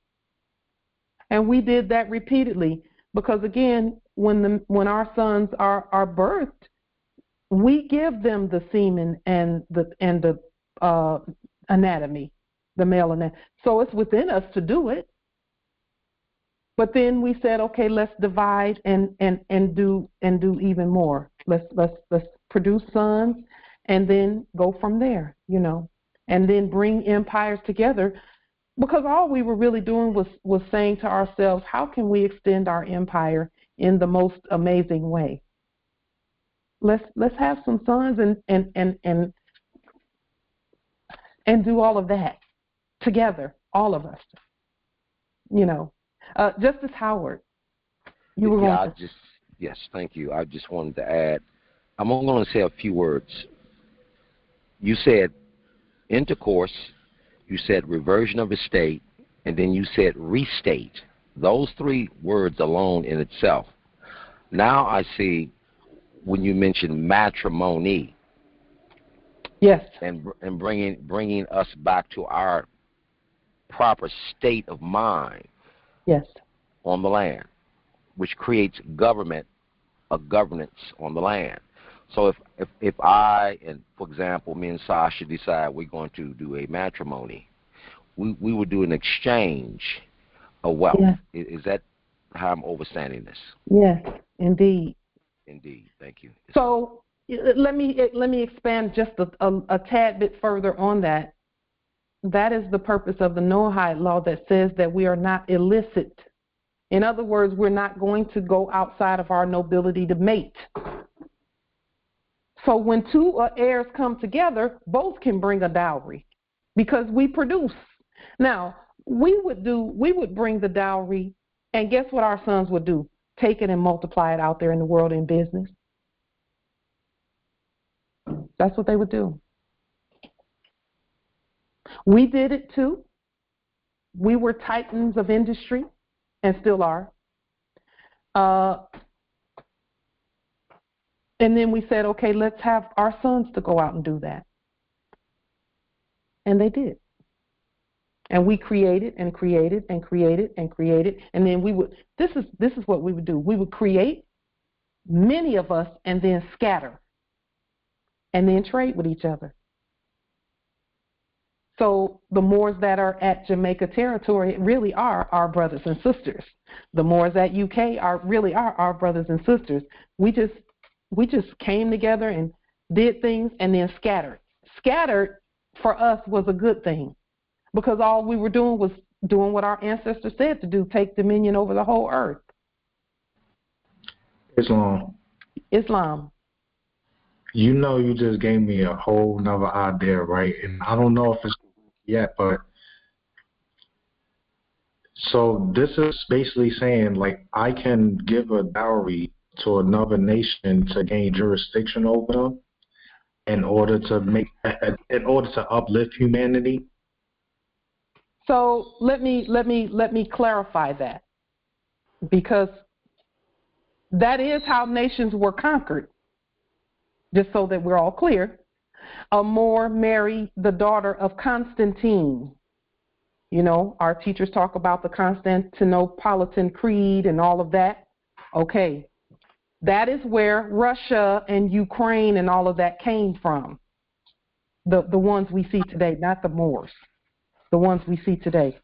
And we did that repeatedly because, again, when our sons are birthed, we give them the semen and the anatomy, the male anatomy. So it's within us to do it. But then we said, okay, let's divide and do even more. Let's produce sons and then go from there, and then bring empires together, because all we were really doing was saying to ourselves, how can we extend our empire in the most amazing way? Let's have some sons and do all of that together, all of us. Justice Howard, you were going to... Yes, thank you. I just wanted to add, I'm only going to say a few words. You said intercourse, you said reversion of estate, and then you said restate. Those three words alone in itself. Now I see when you mentioned matrimony. Yes. And bringing us back to our proper state of mind. Yes. On the land, which creates governance on the land. So if I, and for example, me and Sasha decide we're going to do a matrimony, we would do an exchange of wealth. Yes. Is that how I'm understanding this? Yes, indeed. Indeed. Thank you. So let me expand just a tad bit further on that. That is the purpose of the Noahide law that says that we are not illicit. In other words, we're not going to go outside of our nobility to mate. So when two heirs come together, both can bring a dowry because we produce. Now, we would bring the dowry, and guess what our sons would do? Take it and multiply it out there in the world in business. That's what they would do. We did it too. We were titans of industry and still are. And then we said, okay, let's have our sons to go out and do that. And they did. And we created and created and created and created. And then we would, this is what we would do. We would create, many of us, and then scatter. And then trade with each other. So the Moors that are at Jamaica territory really are our brothers and sisters. The Moors at UK really are our brothers and sisters. We just came together and did things and then scattered. Scattered for us was a good thing because all we were doing was doing what our ancestors said to do, take dominion over the whole earth. Islam. You just gave me a whole nother idea, right? And I don't know if it's yet, but so this is basically saying, like, I can give a dowry to another nation to gain jurisdiction over them in order to uplift humanity. So let me clarify that, because that is how nations were conquered. Just so that we're all clear, a Moor married the daughter of Constantine. Our teachers talk about the Constantinopolitan Creed and all of that. Okay, that is where Russia and Ukraine and all of that came from. The ones we see today, not the Moors. The ones we see today.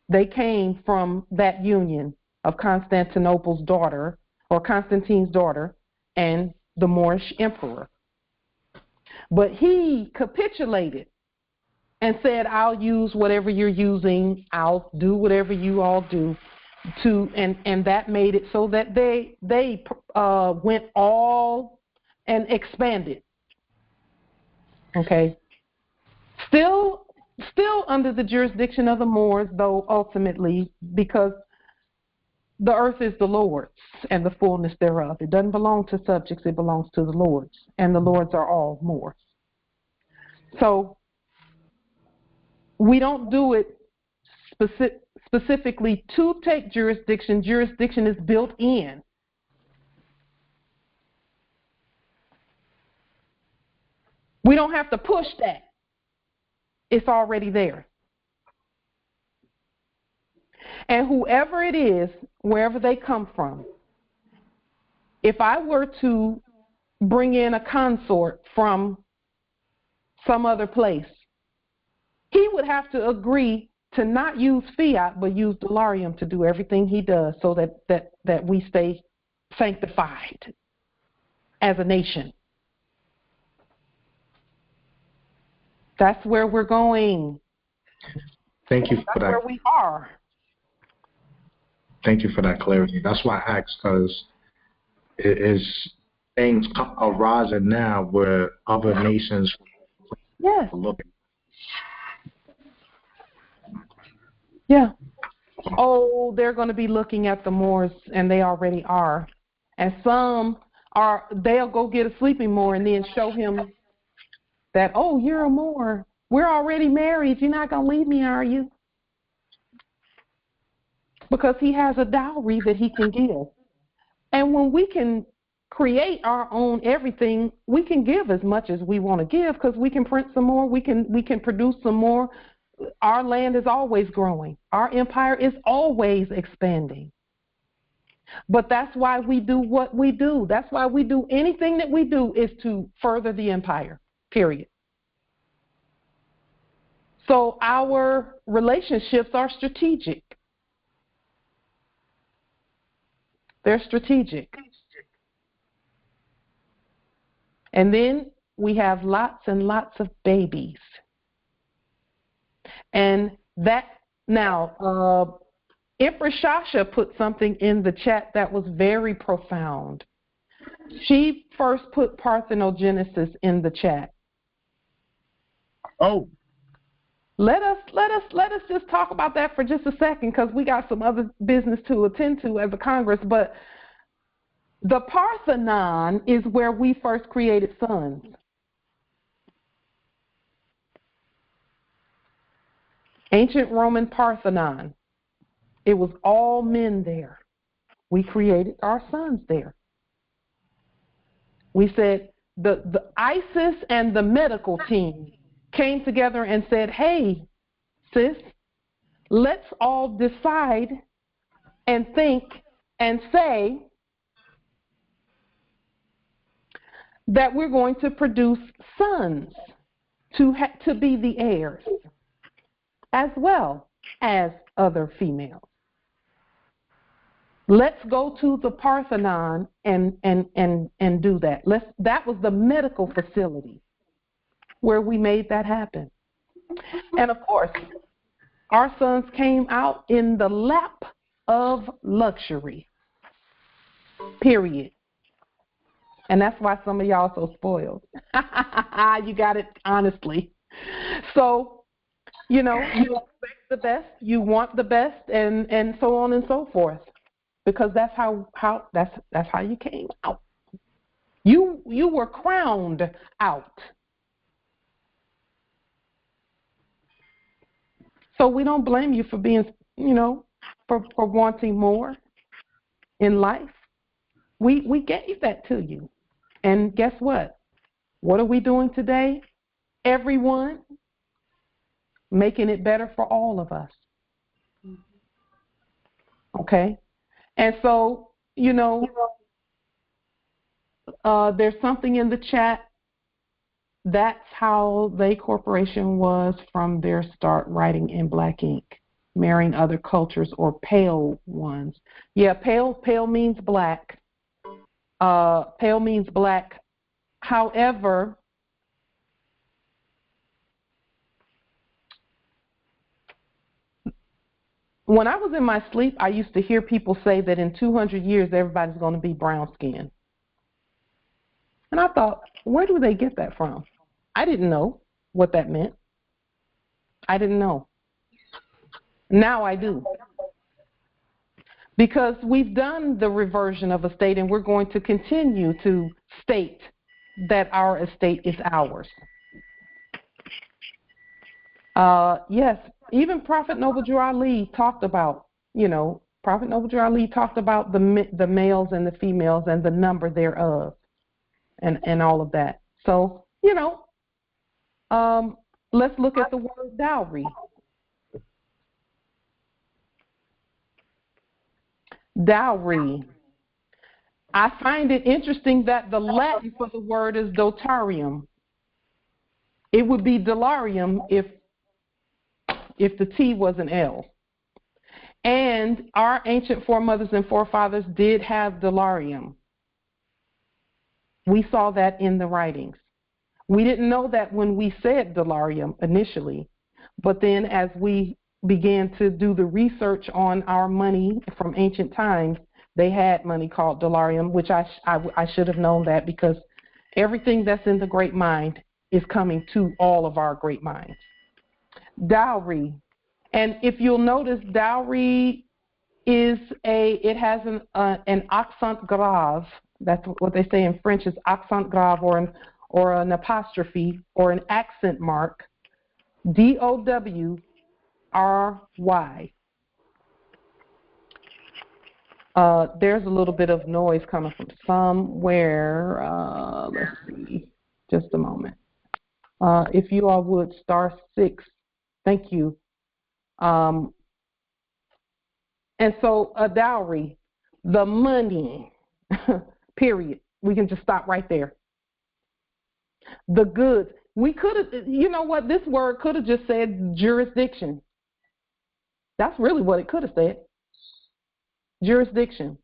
They came from that union of Constantinople's daughter, or Constantine's daughter, and the Moorish emperor. But he capitulated and said, I'll use whatever you're using, I'll do whatever you all do, and that made it so that they went all and expanded. Okay. Still under the jurisdiction of the Moors, though ultimately, because the earth is the Lord's and the fullness thereof. It doesn't belong to subjects, it belongs to the Lord's, and the Lord's are all Moors. So we don't do it specifically to take jurisdiction. Jurisdiction is built in. We don't have to push that. It's already there. And whoever it is, wherever they come from, if I were to bring in a consort from some other place, he would have to agree to not use fiat but use dollarium to do everything he does so that we stay sanctified as a nation. That's where we're going. Thank you for that. That's where we are. Thank you for that clarity. That's why I asked, because it is things arising now where other nations yes. are looking. Yeah. Oh, they're going to be looking at the Moors, and they already are. And some are, they'll go get a sleeping Moor and then show him that, oh, you're a Moor. We're already married. You're not going to leave me, are you? Because he has a dowry that he can give. And when we can create our own everything, we can give as much as we want to give because we can print some more. We can produce some more. Our land is always growing. Our empire is always expanding. But that's why we do what we do. That's why we do anything that we do is to further the empire, period. So our relationships are strategic. They're strategic. And then we have lots and lots of babies. And that, now, Empress Shasha put something in the chat that was very profound. She first put Parthenogenesis in the chat. Oh. Let us just talk about that for just a second because we got some other business to attend to as a Congress. But the Parthenon is where we first created sons. Ancient Roman Parthenon. It was all men there. We created our sons there. We said the ISIS and the medical team came together and said, hey, sis, let's all decide and think and say that we're going to produce sons to be the heirs as well as other females. Let's go to the Parthenon and do that. That was the medical facility where we made that happen. And of course, our sons came out in the lap of luxury, period. And that's why some of y'all so spoiled. You got it honestly. So, you expect the best, you want the best, and so on and so forth. Because that's how you came out. You were crowned out. So we don't blame you for being, for wanting more in life. We gave that to you. And guess what? What are we doing today? Everyone making it better for all of us. Okay? And so, there's something in the chat. That's how they corporation was from their start, writing in black ink, marrying other cultures or pale ones. Yeah, pale means black. Pale means black. However, when I was in my sleep, I used to hear people say that in 200 years, everybody's going to be brown skinned. And I thought, where do they get that from? I didn't know what that meant. I didn't know. Now I do. Because we've done the reversion of estate, and we're going to continue to state that our estate is ours. Yes, even Prophet Noble Drew Ali talked about, Prophet Noble Drew Ali talked about the males and the females and the number thereof, and all of that. So, let's look at the word dowry. Dowry. I find it interesting that the Latin for the word is dotarium. It would be dolarium if the T was an L. And our ancient foremothers and forefathers did have dolarium. We saw that in the writings. We didn't know that when we said dolarium initially, but then as we began to do the research on our money from ancient times, they had money called dolarium, which I should have known that, because everything that's in the great mind is coming to all of our great minds. Dowry. And if you'll notice, dowry it has an accent grave. That's what they say in French, is accent grave, or an apostrophe or an accent mark. D-O-W-R-Y. There's a little bit of noise coming from somewhere. Let's see. Just a moment. If you all would, *6. Thank you. And so a dowry, the money, period. We can just stop right there. The goods. We could have, this word could have just said jurisdiction. That's really what it could have said. Jurisdiction.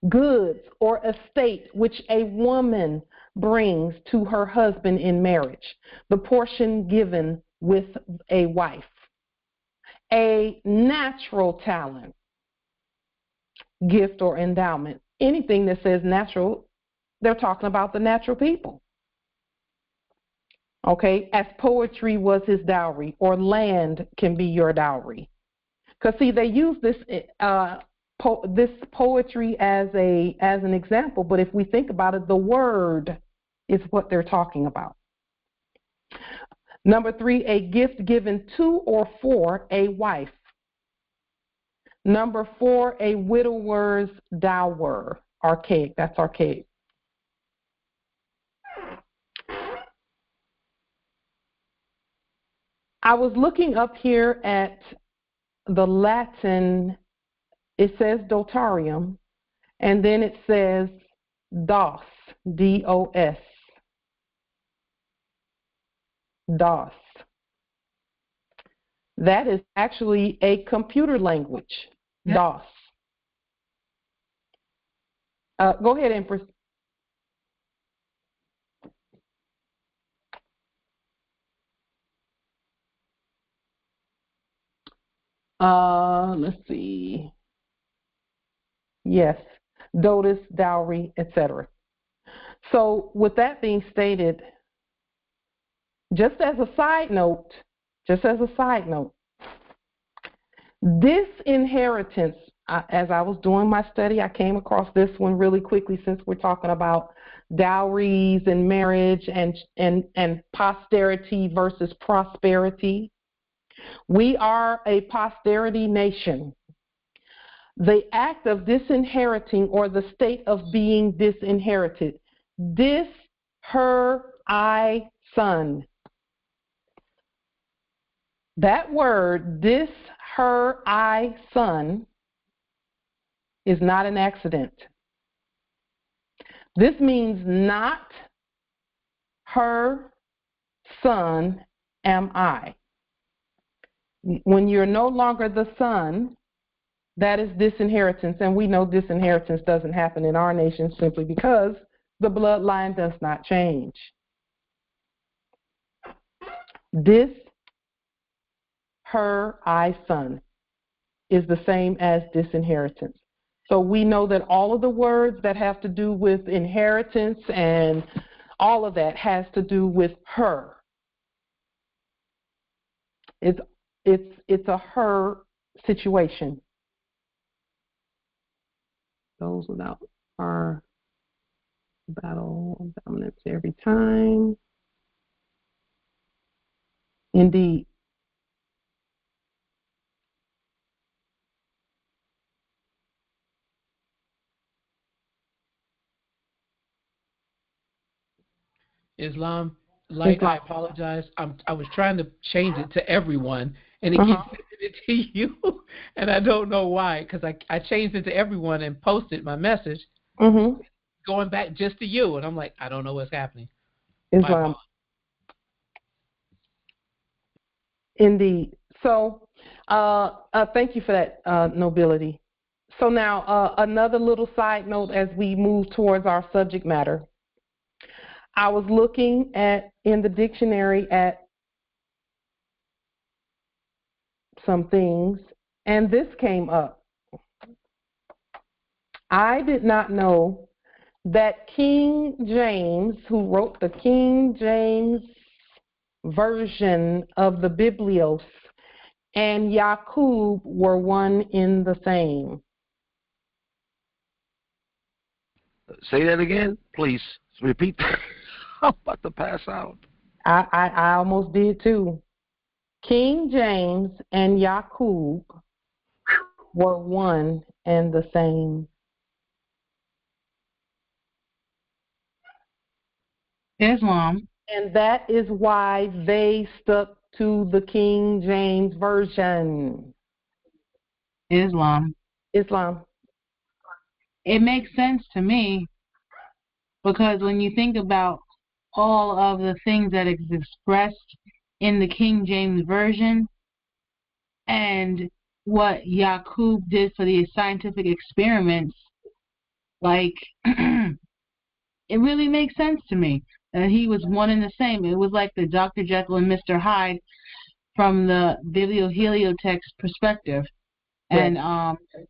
Goods or estate which a woman brings to her husband in marriage. The portion given with a wife. A natural talent, gift, or endowment. Anything that says natural, they're talking about the natural people. Okay, as poetry was his dowry, or land can be your dowry. Because see, they use this poetry as an example, but if we think about it, the word is what they're talking about. Number 3, a gift given to or for a wife. Number 4, a widower's dower. Archaic, that's archaic. I was looking up here at the Latin. It says dotarium, and then it says dos, D-O-S. DOS. That is actually a computer language, DOS. Go ahead, Empress. Let's see. Yes, dotus, dowry, etc. So with that being stated, just as a side note, this inheritance, as I was doing my study, I came across this one really quickly, since we're talking about dowries and marriage and posterity versus prosperity. We are a posterity nation. The act of disinheriting, or the state of being disinherited, this, her, I, son. That word, this, her, I, son, is not an accident. This means not her, son, am I. When you're no longer the son, that is disinheritance, and we know disinheritance doesn't happen in our nation simply because the bloodline does not change. This, her, I, son is the same as disinheritance. So we know that all of the words that have to do with inheritance and all of that has to do with her. It's a her situation. Those without are battle dominance every time. Indeed. Islam, Light, I apologize. I was trying to change it to everyone, and it keeps sending it to you, and I don't know why, because I changed it to everyone and posted my message, going back just to you, and I'm like, I don't know what's happening. Islam. Indeed. So, thank you for that, nobility. So now, another little side note as we move towards our subject matter. I was looking in the dictionary at some things, and this came up. I did not know that King James, who wrote the King James version of the Biblios, and Yaqub were one in the same. Say that again, please. Repeat that. I'm about to pass out. I almost did too. King James and Yaqub were one and the same. Islam. And that is why they stuck to the King James Version. Islam. Islam. It makes sense to me because when you think about all of the things that is expressed in the King James Version and what Yaqub did for the scientific experiments, like, it really makes sense to me that he was one and the same. It was like the Dr. Jekyll and Mr. Hyde from the biblioheliotext perspective. And,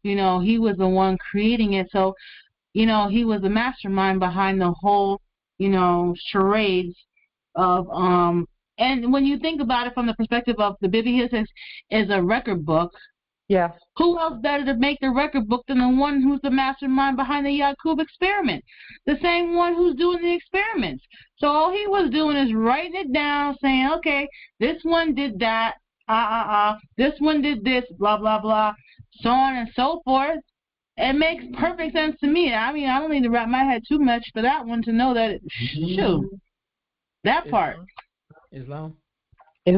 he was the one creating it. So, he was the mastermind behind the whole, charades of, and when you think about it from the perspective of the bibliotext is a record book. Yeah. Who else better to make the record book than the one who's the mastermind behind the Yaqub experiment? The same one who's doing the experiments. So all he was doing is writing it down, saying, okay, this one did that, this one did this, blah, blah, blah, so on and so forth. It makes perfect sense to me. I mean, I don't need to wrap my head too much for that one to know that, that part. Islam. I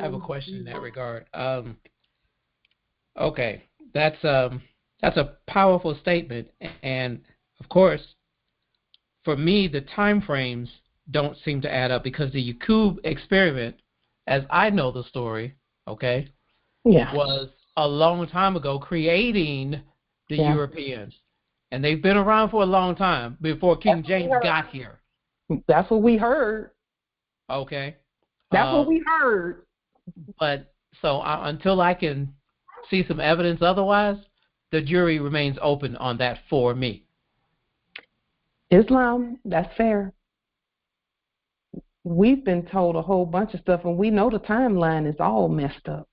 have a question in that regard. Okay, that's a powerful statement, and of course, for me, the time frames don't seem to add up because the Yaqub experiment, as I know the story, was a long time ago, creating the Europeans, and they've been around for a long time before King James got here. That's what we heard. Okay, that's what we heard. But so until I can see some evidence otherwise, the jury remains open on that for me. Islam, that's fair. We've been told a whole bunch of stuff, and we know the timeline is all messed up.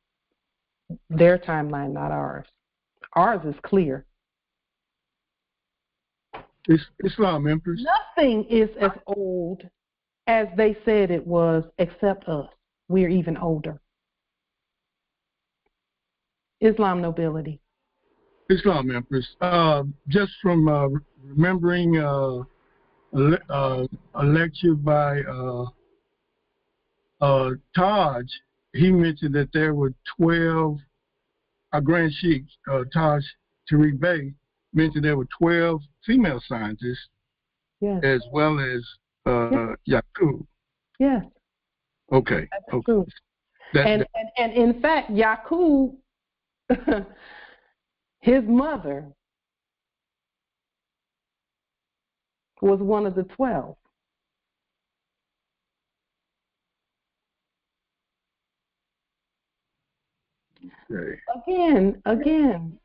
Their timeline, not ours. Ours is clear. Islam, Empress. Nothing is as old as they said it was, except us. We're even older. Islam, nobility. Islam, Empress. Just from remembering a lecture by Taj, he mentioned that there were 12, our Grand Sheikh, Taj Tariq Bey, mentioned there were 12 female scientists, as well as Yaqub. Yes. Okay. That's true. And in fact, Yaqub, his mother was one of the 12. Okay. Again.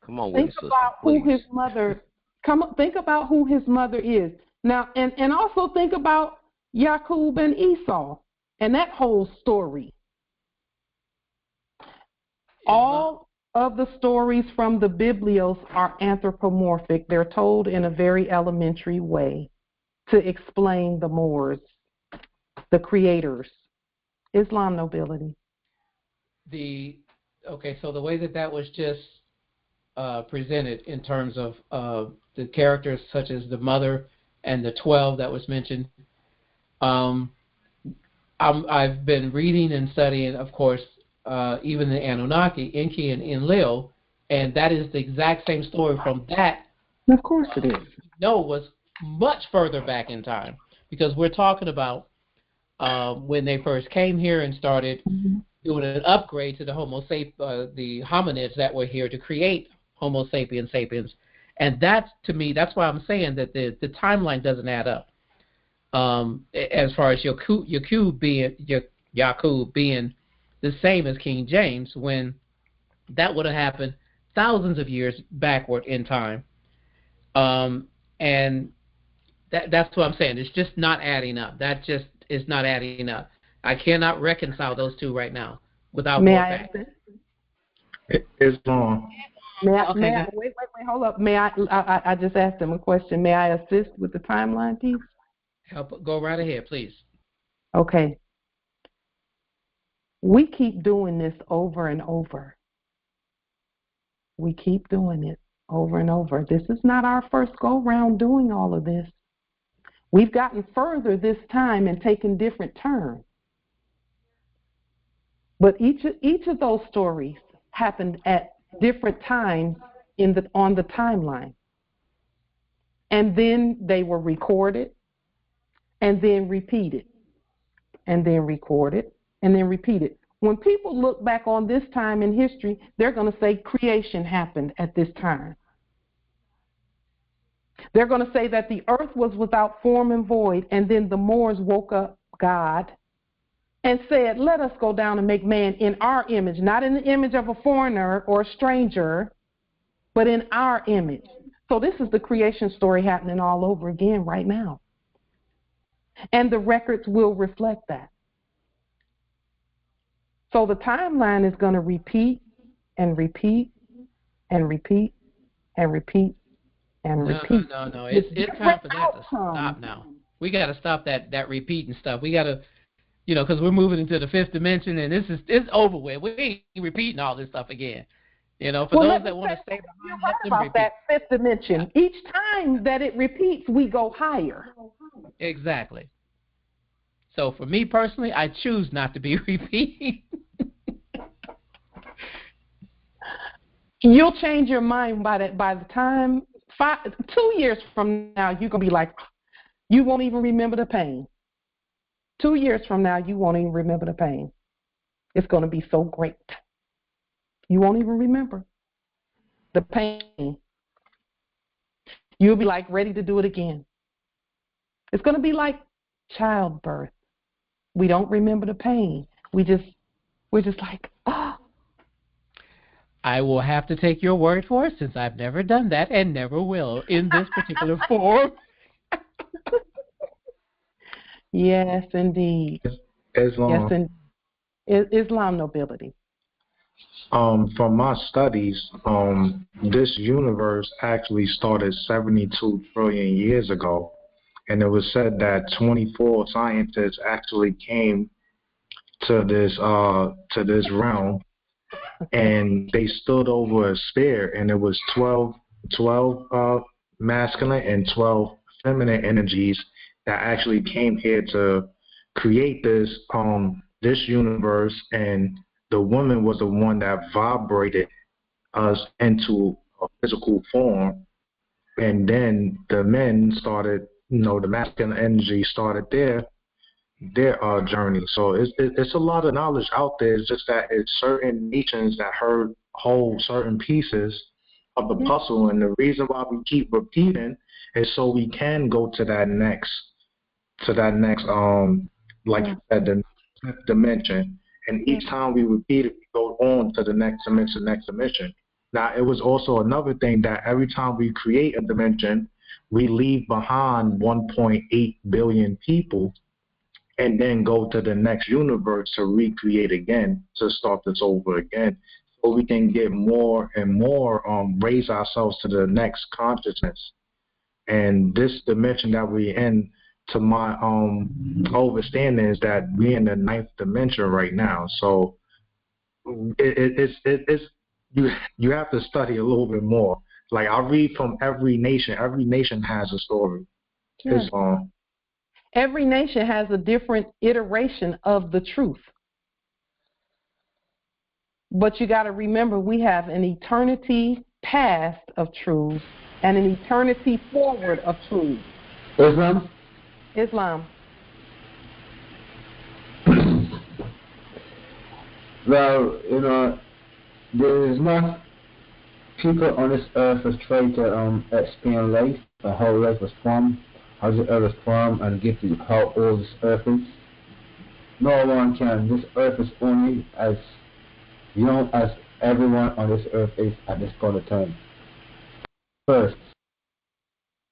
Come on, think about who his mother. Think about who his mother is. Now, and also think about Jacob and Esau and that whole story. All of the stories from the Biblios are anthropomorphic. They're told in a very elementary way to explain the Moors, the creators, Islam nobility. So the way that was just presented in terms of the characters such as the mother and the 12 that was mentioned, I've been reading and studying, of course, even the Anunnaki, Enki, and Enlil, and that is the exact same story from that. Of course it is. No, was much further back in time, because we're talking about when they first came here and started doing an upgrade to the Homo sapiens, the hominids that were here to create Homo sapiens sapiens, and that's, to me, that's why I'm saying that the timeline doesn't add up. As far as Yakub being the same as King James, when that would have happened thousands of years backward in time, and that's what I'm saying. It's just not adding up. That just is not adding up. I cannot reconcile those two right now without more facts. It's wrong. Wait, hold up. I just asked him a question. May I assist with the timeline piece? Go right ahead, please. Okay. We keep doing this over and over. We keep doing it over and over. This is not our first go-round doing all of this. We've gotten further this time and taken different turns. But each of those stories happened at different times on the timeline. And then they were recorded, and then repeated, and then recorded, and then repeated. When people look back on this time in history, they're going to say creation happened at this time. They're going to say that the earth was without form and void, and then the Moors woke up God and said, let us go down and make man in our image, not in the image of a foreigner or a stranger, but in our image. So this is the creation story happening all over again right now. And the records will reflect that. So the timeline is going to repeat and repeat and repeat and repeat and repeat. No. It's time for that to stop now. We got to stop that repeating stuff. We got to, because we're moving into the fifth dimension, and it's over with. We ain't repeating all this stuff again. For those that want to stay behind, let them repeat. That fifth dimension. Yeah. Each time that it repeats, we go higher. Exactly. So for me personally, I choose not to be repeating. You'll change your mind by the time 2 years from now, you're gonna be like, you won't even remember the pain. 2 years from now, you won't even remember the pain. It's gonna be so great. You won't even remember the pain. You'll be like ready to do it again. It's gonna be like childbirth. We don't remember the pain. We're just like, oh. I will have to take your word for it, since I've never done that and never will in this particular form. Yes, indeed. Islam. Yes, Islam nobility. From my studies, this universe actually started 72 trillion years ago. And it was said that 24 scientists actually came to this realm, and they stood over a sphere, and it was 12 masculine and 12 feminine energies that actually came here to create this universe, and the woman was the one that vibrated us into a physical form, and then the men started. The masculine energy started their journey. So it's a lot of knowledge out there. It's just that it's certain nations that hold certain pieces of the puzzle, and the reason why we keep repeating is so we can go to that next you said, the next dimension. And each time we repeat it, we go on to the next dimension. Now, it was also another thing that every time we create a dimension, we leave behind 1.8 billion people and then go to the next universe to recreate again, to start this over again, so we can get more and more, raise ourselves to the next consciousness. And this dimension that we're in, to my understanding, is that we're in the 9th dimension right now. So it's you have to study a little bit more. Like, I read from every nation. Every nation has a story. Sure. Every nation has a different iteration of the truth. But you got to remember, we have an eternity past of truth and an eternity forward of truth. Islam? Islam. Well, you know, there is not people on this earth that try to explain life, or how life was formed, how the earth was formed, and give you how old this earth is. No one can. This earth is only as young as everyone on this earth is at this point of time. First.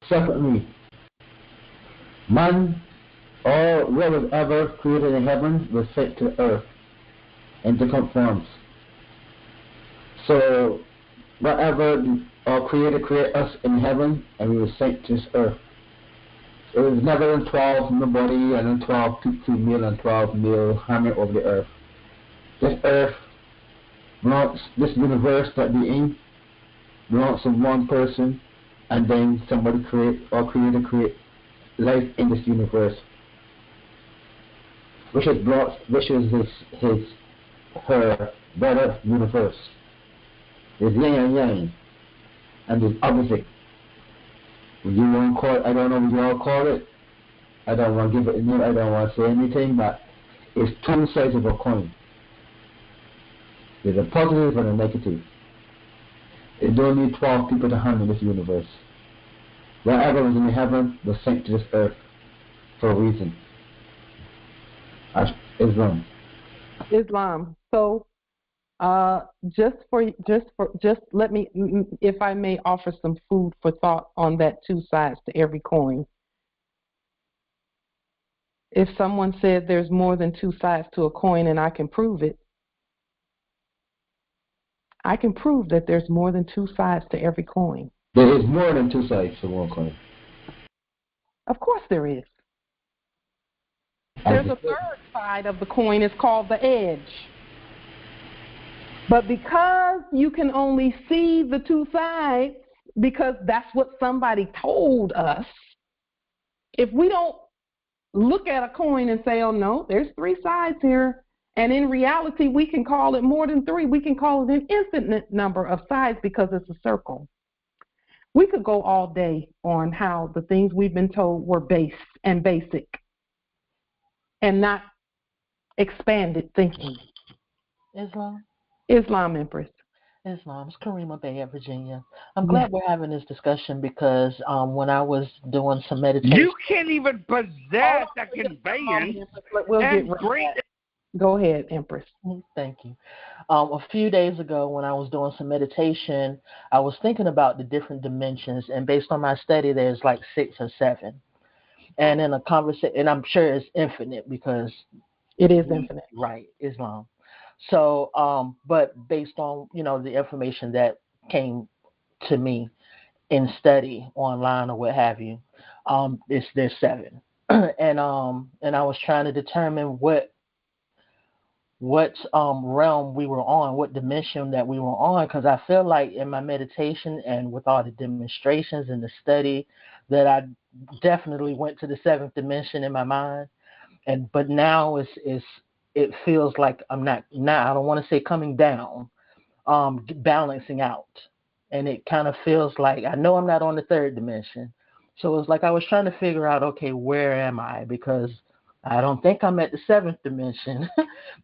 Secondly, man, or what was ever created in heaven was sent to earth in different forms. So, whatever our Creator created us in heaven, and we were sent to this earth. It was never in 12 nobody, and then 12 female and 12 male hanging over the earth. This earth, this universe that we in, belongs to one person, and then somebody create life in this universe, which is her better universe. There's yin and yang, and there's opposite. You want to call it, I don't know what you all call it. I don't want to give it a name. I don't want to say anything, but it's two sides of a coin. There's a positive and a negative. It don't need 12 people to handle this universe. Whatever was in heaven was sent to this earth for a reason. Islam. So, just let me, if I may, offer some food for thought on that two sides to every coin. If someone said there's more than two sides to a coin and I can prove it, I can prove that there's more than two sides to every coin. There is more than two sides to one coin. Of course there is. There's a third side of the coin. It's called the edge. But because you can only see the two sides, because that's what somebody told us, if we don't look at a coin and say, oh no, there's three sides here, and in reality we can call it more than three, we can call it an infinite number of sides because it's a circle. We could go all day on how the things we've been told were base and basic and not expanded thinking. Islam, Empress. Islam. It's Karima Bay at Virginia. I'm glad we're having this discussion because when I was doing some meditation... You can't even possess a conveyance. Go ahead, Empress. Thank you. A few days ago when I was doing some meditation, I was thinking about the different dimensions, and based on my study, there's like 6 or 7. And in a conversation, and I'm sure it's infinite because... It is infinite. Right, Islam. So, but based on, the information that came to me in study online or what have you, there's 7. and I was trying to determine what realm we were on, what dimension that we were on, because I feel like in my meditation and with all the demonstrations and the study that I definitely went to the 7th dimension in my mind, but now it feels like I'm not, I don't want to say coming down, balancing out. And it kind of feels like, I know I'm not on the 3rd dimension. So it's like I was trying to figure out, okay, where am I? Because I don't think I'm at the 7th dimension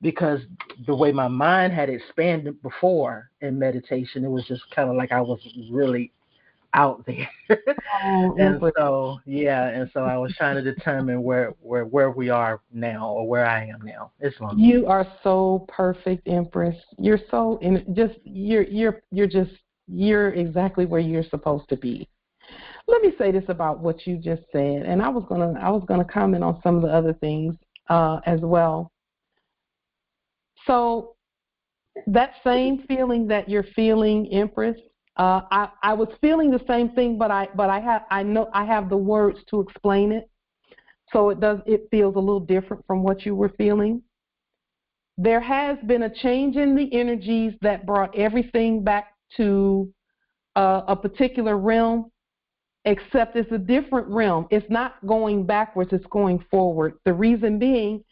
because the way my mind had expanded before in meditation, it was just kind of like I was really out there. And so I was trying to determine where we are now, or where I am now. Islam. You are so perfect, Empress. You're so you're exactly where you're supposed to be. Let me say this about what you just said, and I was gonna comment on some of the other things as well. So that same feeling that you're feeling, Empress, I was feeling the same thing, but I know I have the words to explain it, so it feels a little different from what you were feeling. There has been a change in the energies that brought everything back to a particular realm, except it's a different realm. It's not going backwards, it's going forward. The reason being,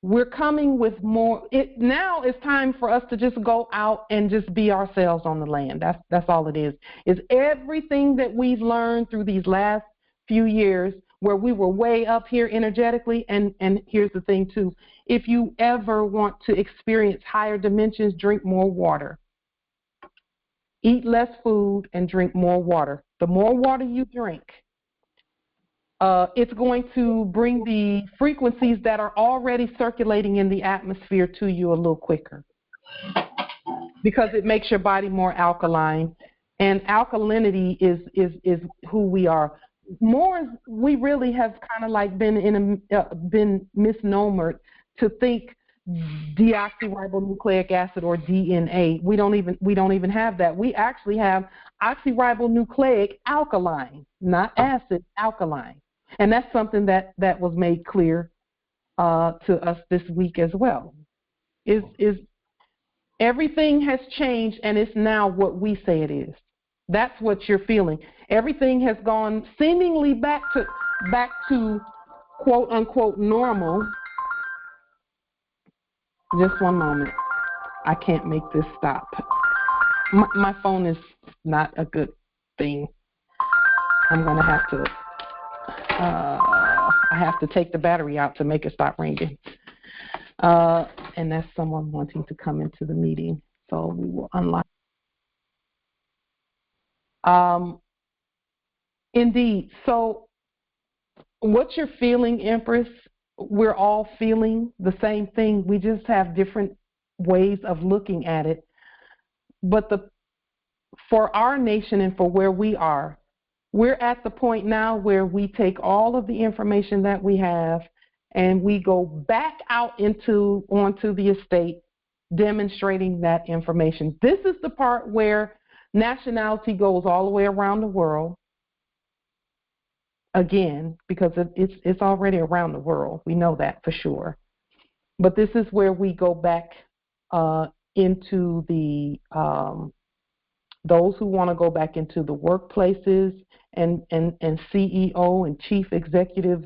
we're coming with more. Now it's time for us to just go out and just be ourselves on the land. That's all it is. Is everything that we've learned through these last few years where we were way up here energetically. And here's the thing too. If you ever want to experience higher dimensions, drink more water. Eat less food and drink more water. The more water you drink, it's going to bring the frequencies that are already circulating in the atmosphere to you a little quicker, because it makes your body more alkaline, and alkalinity is who we are. More, we really have kind of like been misnomered to think deoxyribonucleic acid or DNA. We don't even have that. We actually have oxyribonucleic alkaline, not acid, alkaline. And that's something that was made clear to us this week as well. Is everything has changed, and it's now what we say it is. That's what you're feeling. Everything has gone seemingly back to quote unquote normal. Just one moment. I can't make this stop. My phone is not a good thing. I'm gonna have to. I have to take the battery out to make it stop ringing. And that's someone wanting to come into the meeting. So we will unlock. Indeed. So what you're feeling, Empress, we're all feeling the same thing. We just have different ways of looking at it. But for our nation and for where we are, we're at the point now where we take all of the information that we have and we go back out onto the estate, demonstrating that information. This is the part where nationality goes all the way around the world. Again, because it's already around the world. We know that for sure. But this is where we go back into the those who want to go back into the workplaces and CEO and chief executive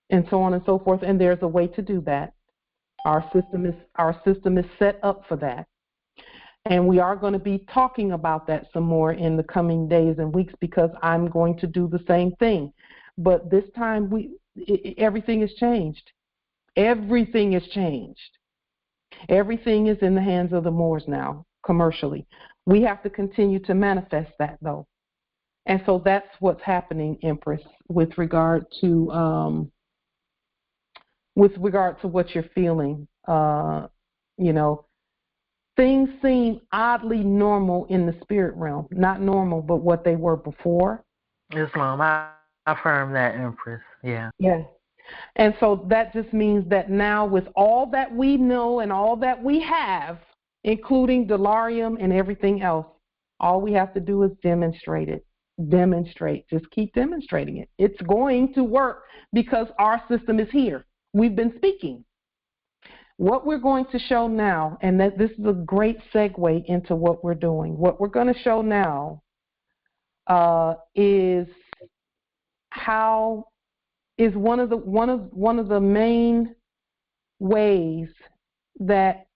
and so on and so forth. And there's a way to do that. Our system is set up for that. And we are going to be talking about that some more in the coming days and weeks, because I'm going to do the same thing. But this time everything has changed. Everything has changed. Everything is in the hands of the Moors now, commercially. We have to continue to manifest that, though. And so that's what's happening, Empress, with regard to what you're feeling. Things seem oddly normal in the spirit realm. Not normal, but what they were before. Islam, I affirm that, Empress. Yeah. Yeah. And so that just means that now, with all that we know and all that we have, including delirium and everything else, all we have to do is demonstrate it. Demonstrate. Just keep demonstrating it. It's going to work because our system is here. We've been speaking. What we're going to show now, and that this is a great segue into what we're doing. What we're going to show now is how is one of the main ways that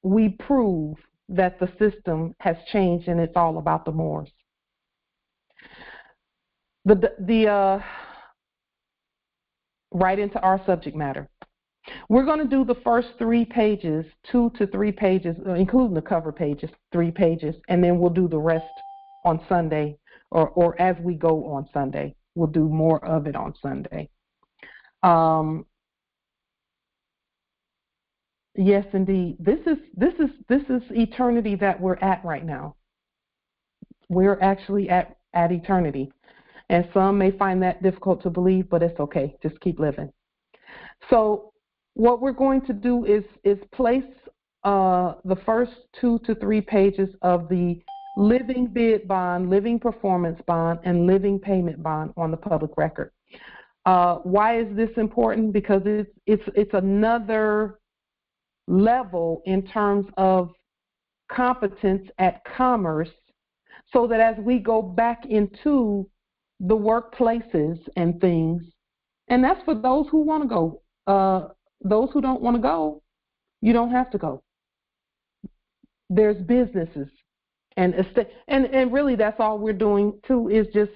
we prove that the system has changed, and it's all about the Moors. Right into our subject matter. We're going to do the first 3 pages, 2 to 3 pages, including the cover pages, 3 pages, and then we'll do the rest on Sunday, or as we go on Sunday. We'll do more of it on Sunday. Yes, indeed. This is eternity that we're at right now. We're actually at eternity. And some may find that difficult to believe, but it's okay. Just keep living. So what we're going to do is place the first 2 to 3 pages of the living bid bond, living performance bond, and living payment bond on the public record. Why is this important? Because it's another level in terms of competence at commerce, so that as we go back into the workplaces and things, and that's for those who want to go. Those who don't want to go, you don't have to go. There's businesses and really that's all we're doing too, is just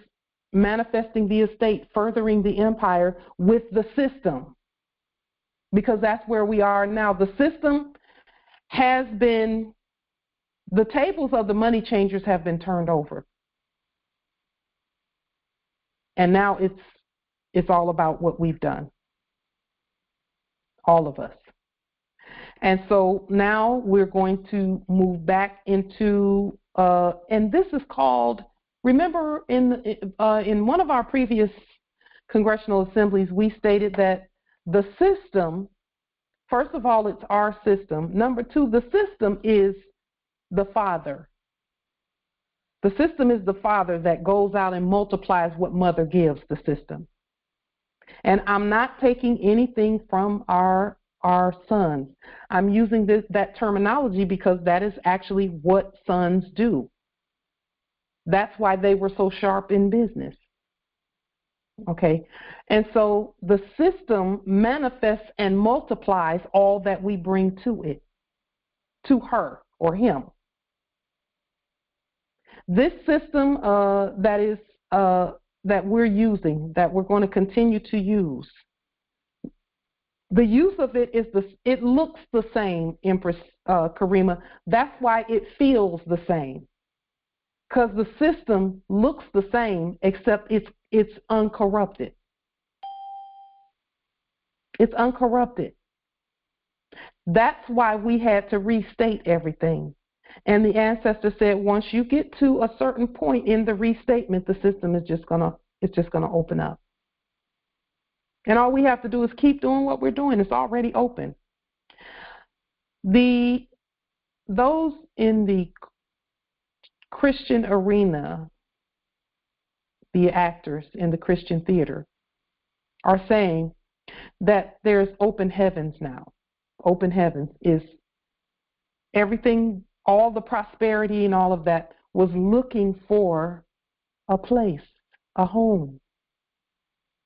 manifesting the estate, furthering the empire with the system, because that's where we are now. The system has been, the tables of the money changers have been turned over. And now it's all about what we've done, all of us. And so now we're going to move back into, and this is called, remember in one of our previous congressional assemblies, we stated that the system, first of all, it's our system. Number 2, the system is the father. The system is the father that goes out and multiplies what mother gives the system. And I'm not taking anything from our sons. I'm using that terminology because that is actually what sons do. That's why they were so sharp in business. Okay? And so the system manifests and multiplies all that we bring to it, to her or him. This system that we're using, that we're going to continue to use, the use of it it looks the same, Empress Karima. That's why it feels the same, because the system looks the same, except it's uncorrupted. It's uncorrupted. That's why we had to restate everything. And the ancestor said, once you get to a certain point in the restatement, the system is just gonna open up. And all we have to do is keep doing what we're doing. It's already open. Those in the Christian arena, the actors in the Christian theater, are saying that there's open heavens now. Open heavens is everything, all the prosperity and all of that was looking for a place, a home.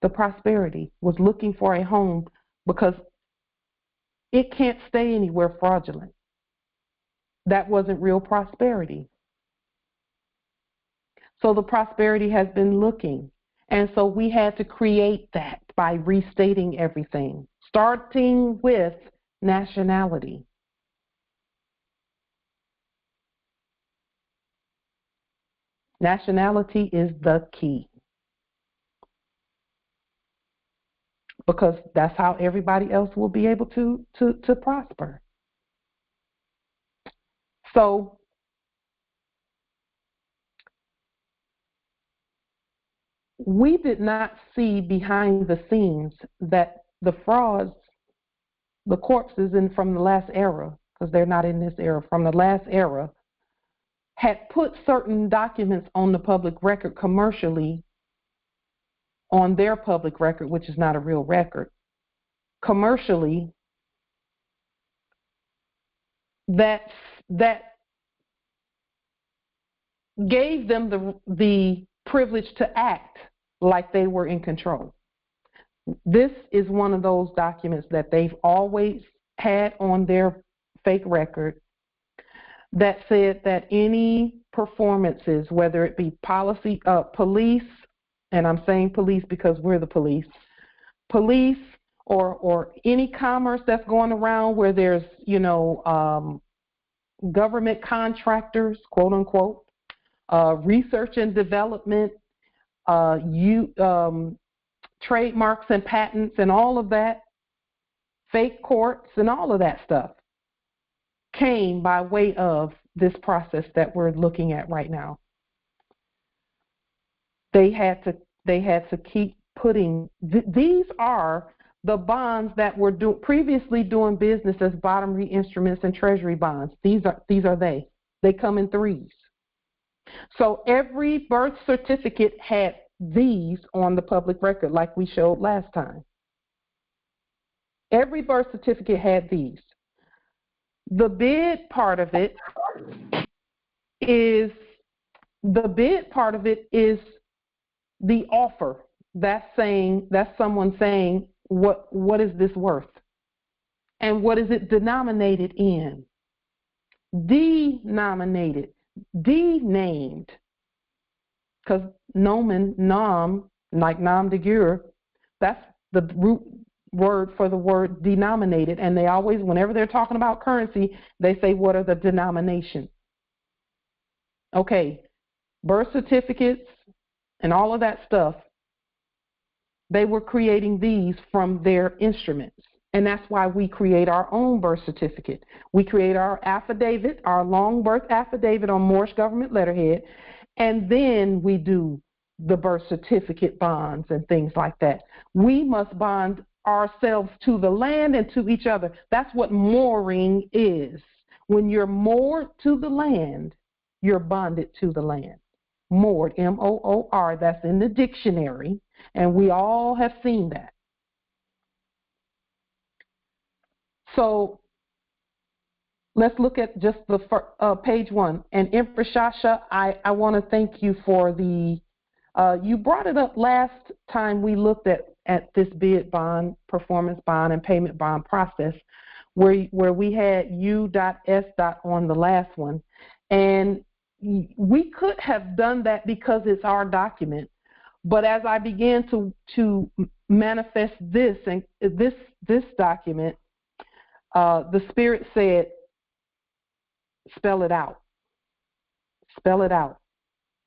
The prosperity was looking for a home because it can't stay anywhere fraudulent. That wasn't real prosperity. So the prosperity has been looking. And so we had to create that by restating everything, starting with nationality. Nationality is the key, because that's how everybody else will be able to prosper. So we did not see behind the scenes that the frauds, the corpses from the last era, because they're not in this era, from the last era, had put certain documents on the public record commercially, on their public record, which is not a real record, commercially, that gave them the privilege to act like they were in control. This is one of those documents that they've always had on their fake record that said that any performances, whether it be police, and I'm saying police because we're the police or any commerce that's going around where there's, government contractors, quote unquote, research and development, trademarks and patents and all of that, fake courts and all of that stuff came by way of this process that we're looking at right now. They had to they had to keep putting, these are the bonds that were previously doing business as bottom instruments and treasury bonds. These are they. They come in threes. So every birth certificate had these on the public record, like we showed last time. Every birth certificate had these. The bid part of it is the offer. That's someone saying, what is this worth? And what is it denominated in? Denominated, denamed. Because nomen, nom, like nom de guerre, that's the root word for the word denominated. And they always, whenever they're talking about currency, they say, what are the denominations? Okay, birth certificates and all of that stuff, they were creating these from their instruments. And that's why we create our own birth certificate. We create our affidavit, our long birth affidavit on Moorish government letterhead, and then we do the birth certificate bonds and things like that. We must bond ourselves to the land and to each other. That's what mooring is. When you're moored to the land, you're bonded to the land. Moored, M-O-O-R, that's in the dictionary, and we all have seen that. So let's look at just the page one. And Infrashasha, I want to thank you for the, you brought it up last time we looked at this bid bond, performance bond, and payment bond process, where we had U.S. on the last one. And we could have done that because it's our document. But as I began to manifest this and this document, the Spirit said, spell it out. Spell it out.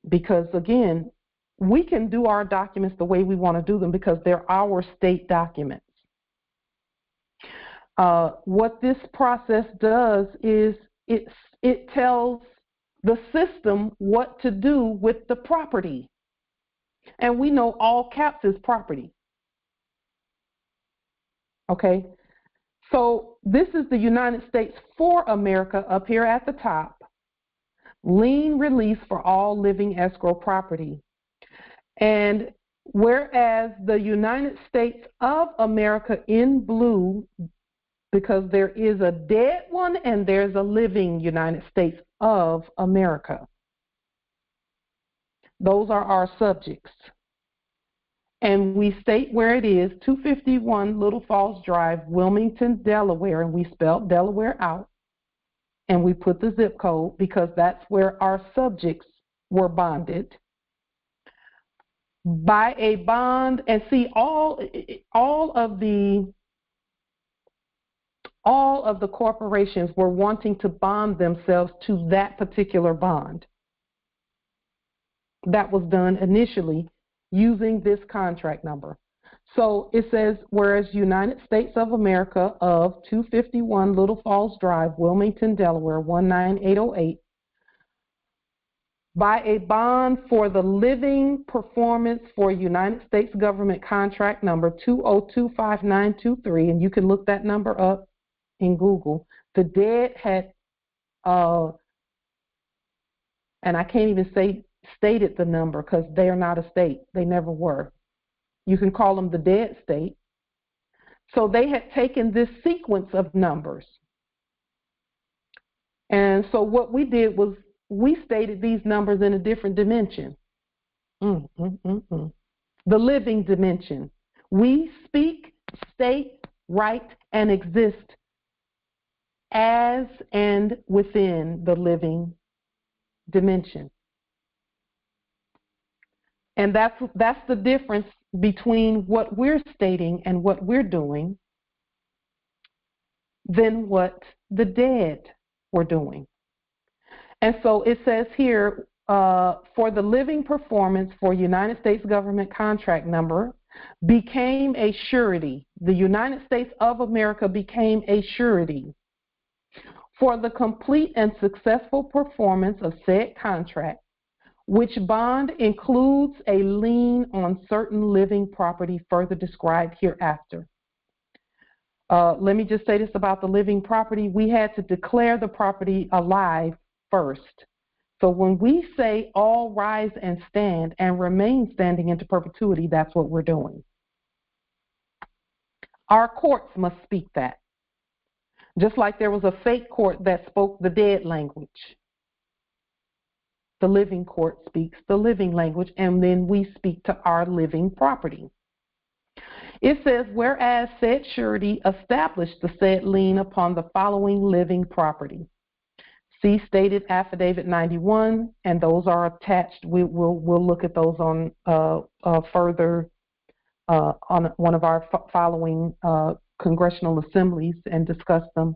Because, again, we can do our documents the way we want to do them because they're our state documents. What this process does is it tells the system what to do with the property. And we know all caps is property. Okay? So this is the United States for America up here at the top. Lien release for all living escrow property. And whereas the United States of America in blue, because there is a dead one and there's a living United States of America. Those are our subjects. And we state where it is, 251 Little Falls Drive, Wilmington, Delaware, and we spelled Delaware out. And we put the zip code because that's where our subjects were bonded. By a bond, and see, all of the corporations were wanting to bond themselves to that particular bond. That was done initially using this contract number. So it says, whereas United States of America of 251 Little Falls Drive, Wilmington, Delaware, 19808, by a bond for the living performance for United States government contract number 2025923, and you can look that number up in Google. The dead had, and I can't even stated the number because they are not a state. They never were. You can call them the dead state. So they had taken this sequence of numbers. And so what we did was we stated these numbers in a different dimension. The living dimension. We speak, state, write, and exist as and within the living dimension. And that's the difference between what we're stating and what we're doing than what the dead were doing. And so it says here, for the living performance for United States government contract number became a surety. The United States of America became a surety for the complete and successful performance of said contract which bond includes a lien on certain living property further described hereafter. Let me just say this about the living property. We had to declare the property alive first. So when we say all rise and stand and remain standing into perpetuity, that's what we're doing. Our courts must speak that. Just like there was a fake court that spoke the dead language. The living court speaks the living language, and then we speak to our living property. It says, whereas said surety established the said lien upon the following living property. See stated affidavit 91, and those are attached. We'll look at those on further on one of our following congressional assemblies and discuss them.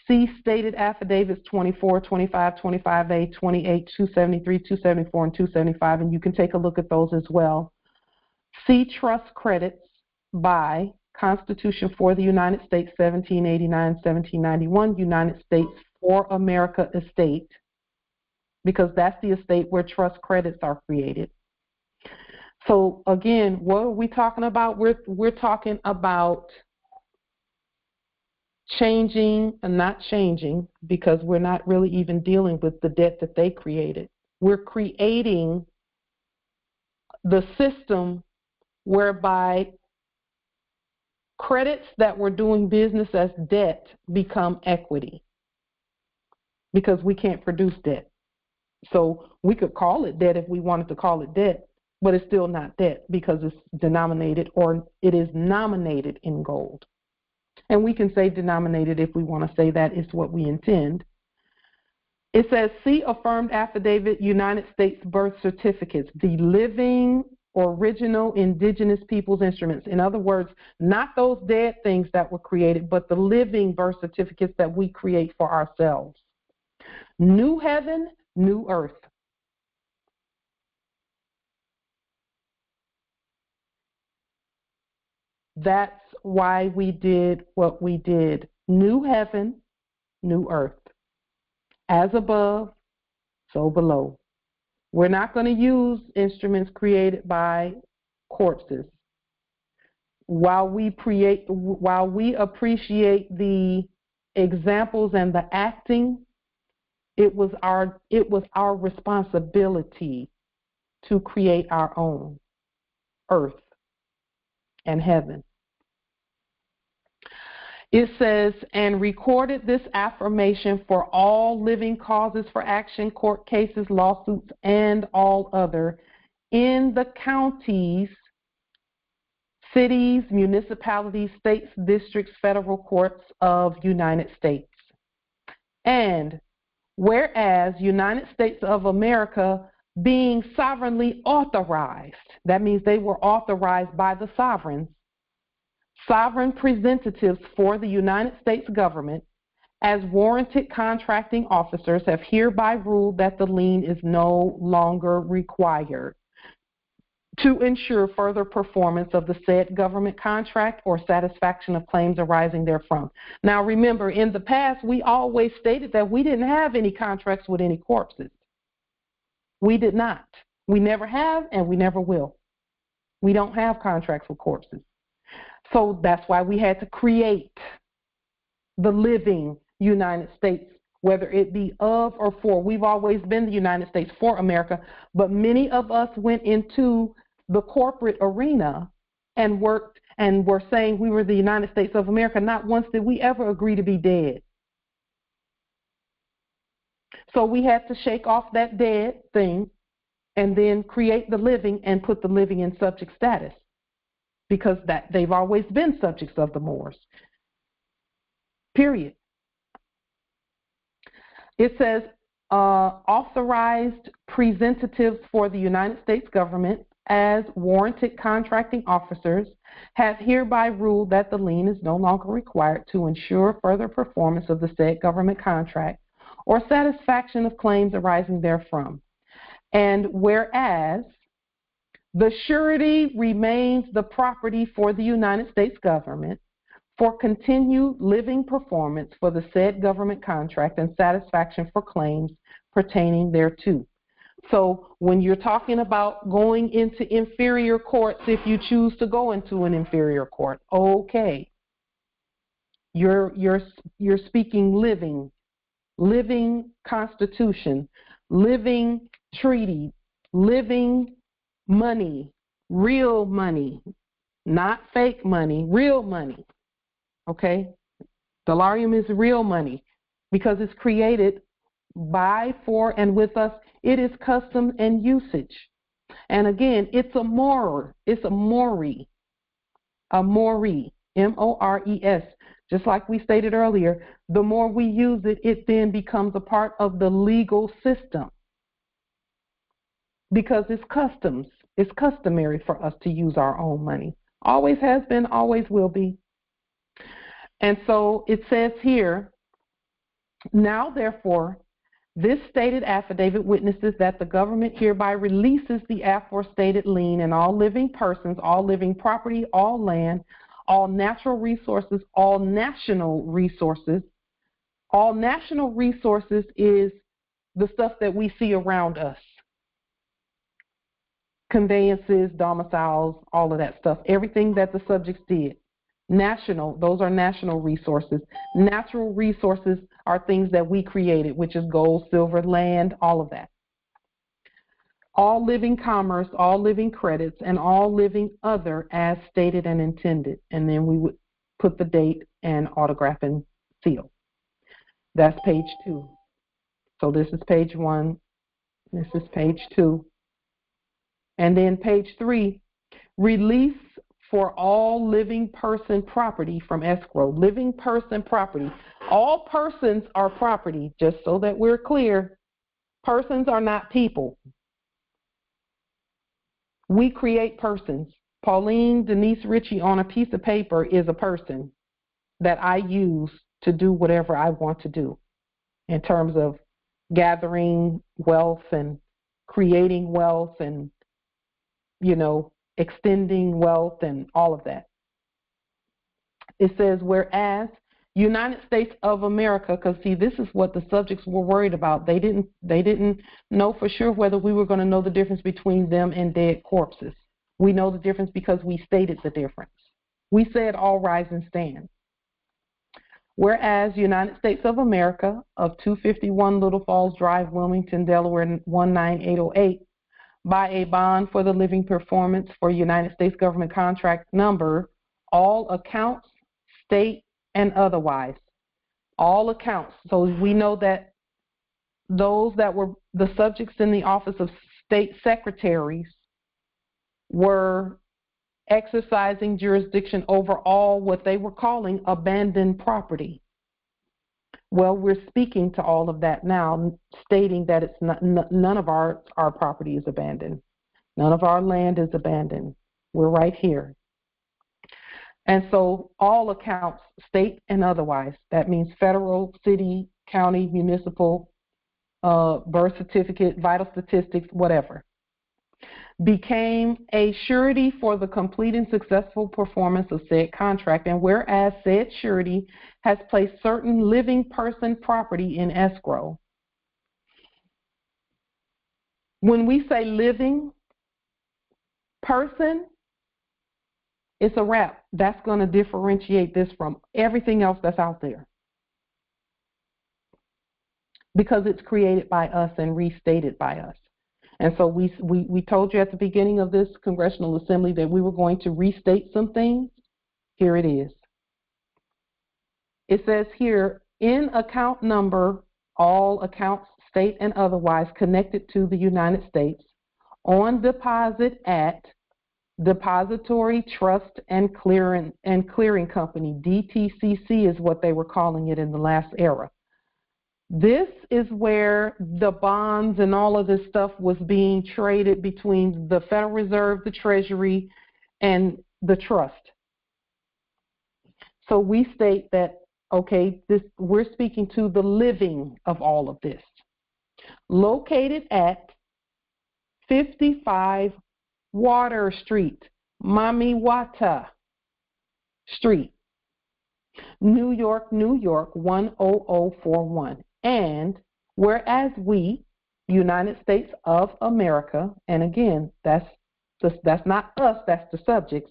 See stated affidavits 24, 25, 25A, 28, 273, 274, and 275, and you can take a look at those as well. See trust credits by Constitution for the United States, 1789, 1791, United States for America estate, because that's the estate where trust credits are created. So again, what are we talking about? We're talking about changing and not changing, because we're not really even dealing with the debt that they created. We're creating the system whereby credits that were doing business as debt become equity, because we can't produce debt. So we could call it debt if we wanted to call it debt, but it's still not debt because it's denominated, or it is nominated in gold. And we can say denominated if we want to say that is what we intend. It says, see affirmed affidavit, United States birth certificates, the living original indigenous people's instruments. In other words, not those dead things that were created, but the living birth certificates that we create for ourselves. New heaven, new earth. That's why we did what we did. New heaven, new earth. As above, so below. We're not going to use instruments created by corpses. While we appreciate the examples and the acting, it was our responsibility to create our own earth and heaven. It says, and recorded this affirmation for all living causes for action, court cases, lawsuits, and all other in the counties, cities, municipalities, states, districts, federal courts of United States. And whereas United States of America being sovereignly authorized, that means they were authorized by the sovereigns, sovereign representatives for the United States government as warranted contracting officers have hereby ruled that the lien is no longer required to ensure further performance of the said government contract or satisfaction of claims arising therefrom. Now remember, in the past, we always stated that we didn't have any contracts with any corpses. We did not. We never have, and we never will. We don't have contracts with corpses. So that's why we had to create the living United States, whether it be of or for. We've always been the United States for America, but many of us went into the corporate arena and worked and were saying we were the United States of America. Not once did we ever agree to be dead. So we had to shake off that dead thing and then create the living and put the living in subject status, because that they've always been subjects of the Moors. Period. It says, authorized representatives for the United States government as warranted contracting officers have hereby ruled that the lien is no longer required to ensure further performance of the said government contract or satisfaction of claims arising therefrom. And whereas the surety remains the property for the United States government for continued living performance for the said government contract and satisfaction for claims pertaining thereto. So when you're talking about going into inferior courts, if you choose to go into an inferior court, okay. You're speaking living constitution, living treaty, living money, real money, not fake money, real money. Okay? Dollarium is real money because it's created by, for, and with us. It is custom and usage. And again, it's a mores, it's a mori, M-O-R-E-S. Just like we stated earlier, the more we use it, it then becomes a part of the legal system because it's customs. It's customary for us to use our own money. Always has been, always will be. And so it says here, now therefore, this stated affidavit witnesses that the government hereby releases the aforestated lien in all living persons, all living property, all land, all natural resources, all national resources. All national resources is the stuff that we see around us. Conveyances, domiciles, all of that stuff. Everything that the subjects did. National, those are national resources. Natural resources are things that we created, which is gold, silver, land, all of that. All living commerce, all living credits, and all living other as stated and intended. And then we would put the date and autograph and seal. That's page 2. So this is page 1. This is page 2. And then page 3, release for all living person property from escrow. Living person property. All persons are property, just so that we're clear. Persons are not people. We create persons. Pauline Denise Ritchie on a piece of paper is a person that I use to do whatever I want to do in terms of gathering wealth and creating wealth and, extending wealth and all of that. It says, whereas United States of America, because see, this is what the subjects were worried about. They didn't know for sure whether we were going to know the difference between them and dead corpses. We know the difference because we stated the difference. We said all rise and stand. Whereas United States of America of 251 Little Falls Drive, Wilmington, Delaware 19808, by a bond for the living performance for United States government contract number, all accounts, state and otherwise. All accounts. So we know that those that were the subjects in the office of state secretaries were exercising jurisdiction over all what they were calling abandoned property. Well, we're speaking to all of that now, stating that it's not, none of our property is abandoned. None of our land is abandoned. We're right here. And so all accounts, state and otherwise, that means federal, city, county, municipal, birth certificate, vital statistics, whatever, became a surety for the complete and successful performance of said contract, and whereas said surety has placed certain living person property in escrow. When we say living person, it's a wrap. That's going to differentiate this from everything else that's out there, because it's created by us and restated by us. And so we told you at the beginning of this Congressional Assembly that we were going to restate some things. Here it is. It says here, in account number, all accounts, state and otherwise, connected to the United States, on deposit at Depository, Trust, and Clearing Company. DTCC is what they were calling it in the last era. This is where the bonds and all of this stuff was being traded between the Federal Reserve, the Treasury, and the trust. So we state that, okay, we're speaking to the living of all of this. Located at 55 Water Street, Mamiwata Street, New York, 10041. And whereas we, United States of America, and again, that's not us, that's the subjects,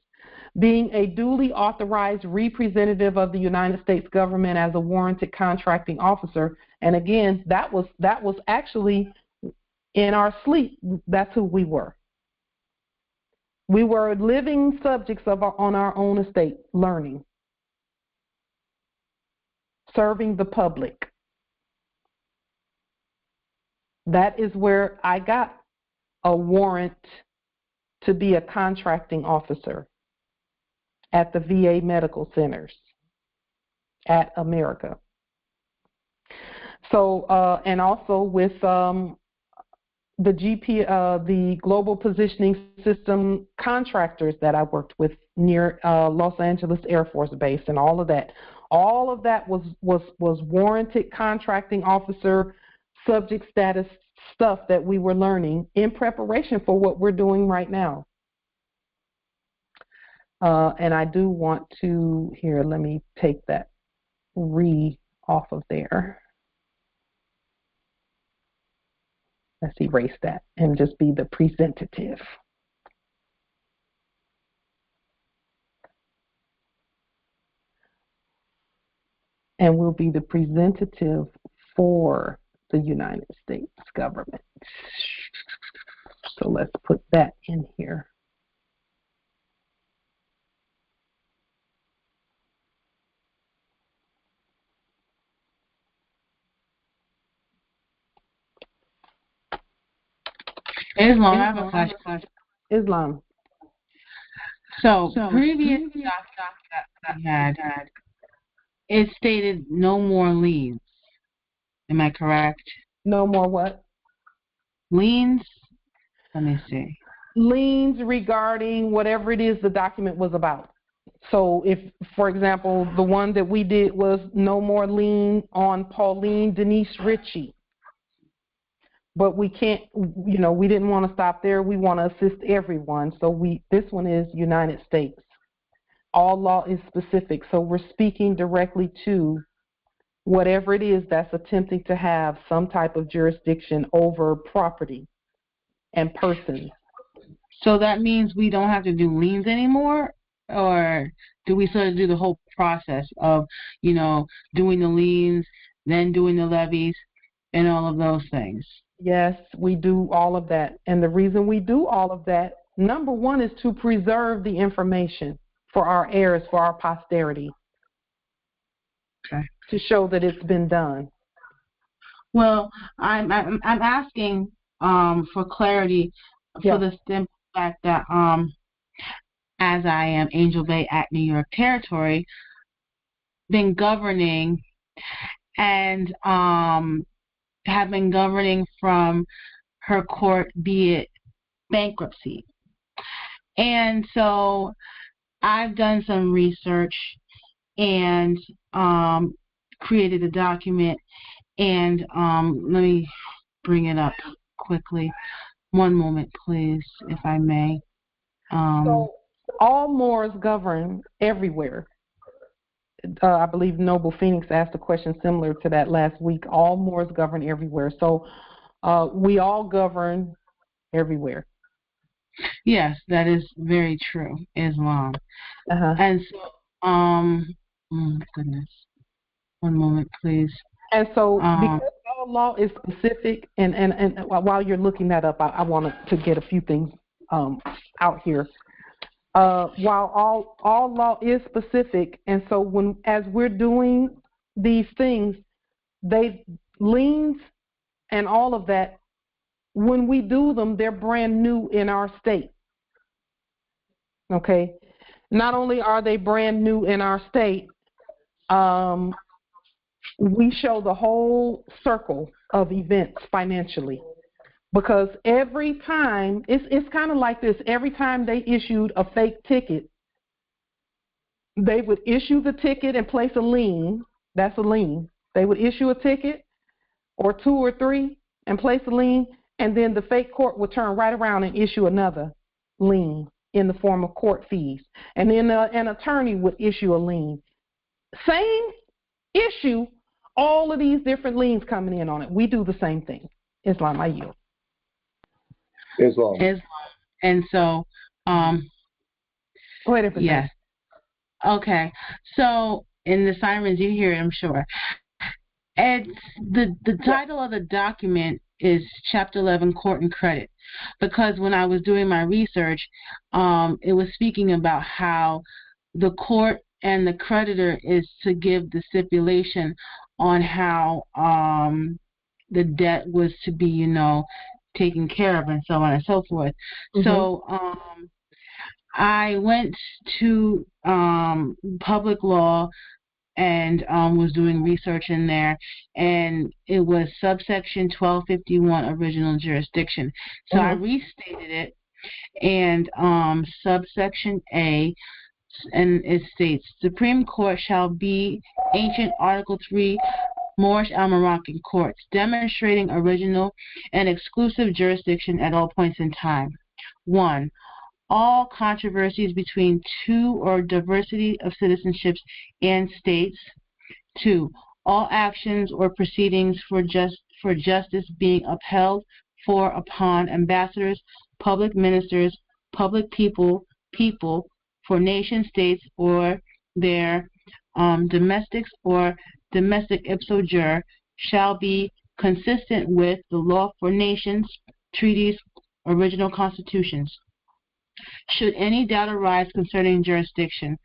being a duly authorized representative of the United States government as a warranted contracting officer. And again, that was actually in our sleep. That's who we were. We were living subjects on our own estate, learning, serving the public. That is where I got a warrant to be a contracting officer at the VA medical centers at America. So, and also with the Global Positioning System contractors that I worked with near Los Angeles Air Force Base, and all of that. All of that was warranted contracting officer subject status stuff that we were learning in preparation for what we're doing right now. And I do want to, here, let me take that off of there. Let's erase that and just be the presentative. And we'll be the presentative for the United States government. So let's put that in here. Islam, I have a question. Islam. So previous document that we had, it stated no more liens. Am I correct? No more what? Liens? Let me see. Liens regarding whatever it is the document was about. So if, for example, the one that we did was no more lien on Pauline Denise Ritchie. But we can't, we didn't want to stop there. We want to assist everyone. So this one is United States. All law is specific. So we're speaking directly to whatever it is that's attempting to have some type of jurisdiction over property and persons. So that means we don't have to do liens anymore? Or do we sort of do the whole process of, doing the liens, then doing the levies, and all of those things? Yes, we do all of that. And the reason we do all of that, number one, is to preserve the information for our heirs, for our posterity. Okay. To show that it's been done. Well, I'm asking for clarity for the simple fact that as I am Angel Bay at New York Territory, been governing and have been governing from her court, be it bankruptcy. And so I've done some research and created a document, and let me bring it up quickly. One moment, please, if I may. So all Moors govern everywhere. I believe Noble Phoenix asked a question similar to that last week. All Moors govern everywhere. So we all govern everywhere. Yes, that is very true. Islam. And so, oh my goodness. One moment, please. And so, because all law is specific, and while you're looking that up, I wanted to get a few things out here. While all law is specific, and so as we're doing these things, liens and all of that, when we do them, they're brand new in our state. Okay? Not only are they brand new in our state, we show the whole circle of events financially. Because every time, it's kind of like this, every time they issued a fake ticket, they would issue the ticket and place a lien. That's a lien. They would issue a ticket or two or three and place a lien, and then the fake court would turn right around and issue another lien in the form of court fees. And then an attorney would issue a lien. Same issue, all of these different liens coming in on it. We do the same thing. Islam, I yield. Islam. And so, go ahead, yes. Okay. So in the sirens, you hear it, I'm sure. And the title of the document is Chapter 11, Court and Credit, because when I was doing my research, it was speaking about how the court and the creditor is to give the stipulation on how the debt was to be, taken care of, and so on and so forth. Mm-hmm. So I went to public law and was doing research in there, and it was subsection 1251, original jurisdiction. So I restated it, and subsection A, and it states, Supreme Court shall be ancient Article 3 Moorish Al-Moroccan courts, demonstrating original and exclusive jurisdiction at all points in time. 1. All controversies between two or diversity of citizenships and states. 2. All actions or proceedings for justice being upheld for upon ambassadors, public ministers, public people, for nation states or their domestics or domestic ipso jure, shall be consistent with the law for nations, treaties, original constitutions. Should any doubt arise concerning jurisdiction,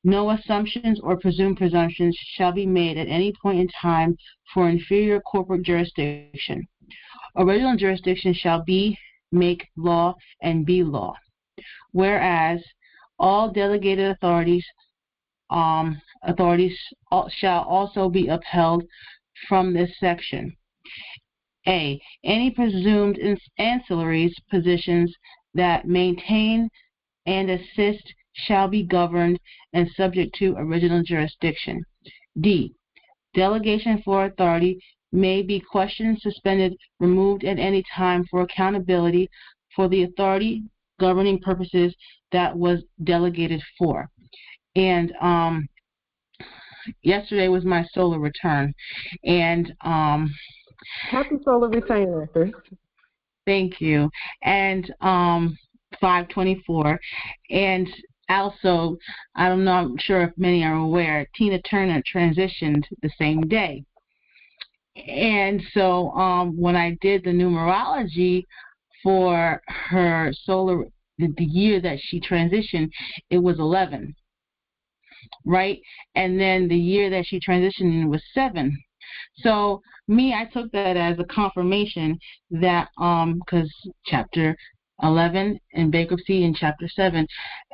no assumptions or presumed presumptions shall be made at any point in time for inferior corporate jurisdiction. Original jurisdiction shall be, make law, and be law. Whereas all delegated authorities shall also be upheld from this section. A. Any presumed ancillaries positions that maintain and assist shall be governed and subject to original jurisdiction. D. Delegation for authority may be questioned, suspended, removed at any time for accountability for the authority governing purposes that was delegated for. And yesterday was my solar return, and happy solar return, Arthur. Thank you. And 524, and also, I don't know, I'm sure if many are aware, Tina Turner transitioned the same day. And so when I did the numerology for her solar, the year that she transitioned, it was 11, right? And then the year that she transitioned was 7. So I took that as a confirmation that because chapter 11 in bankruptcy and chapter 7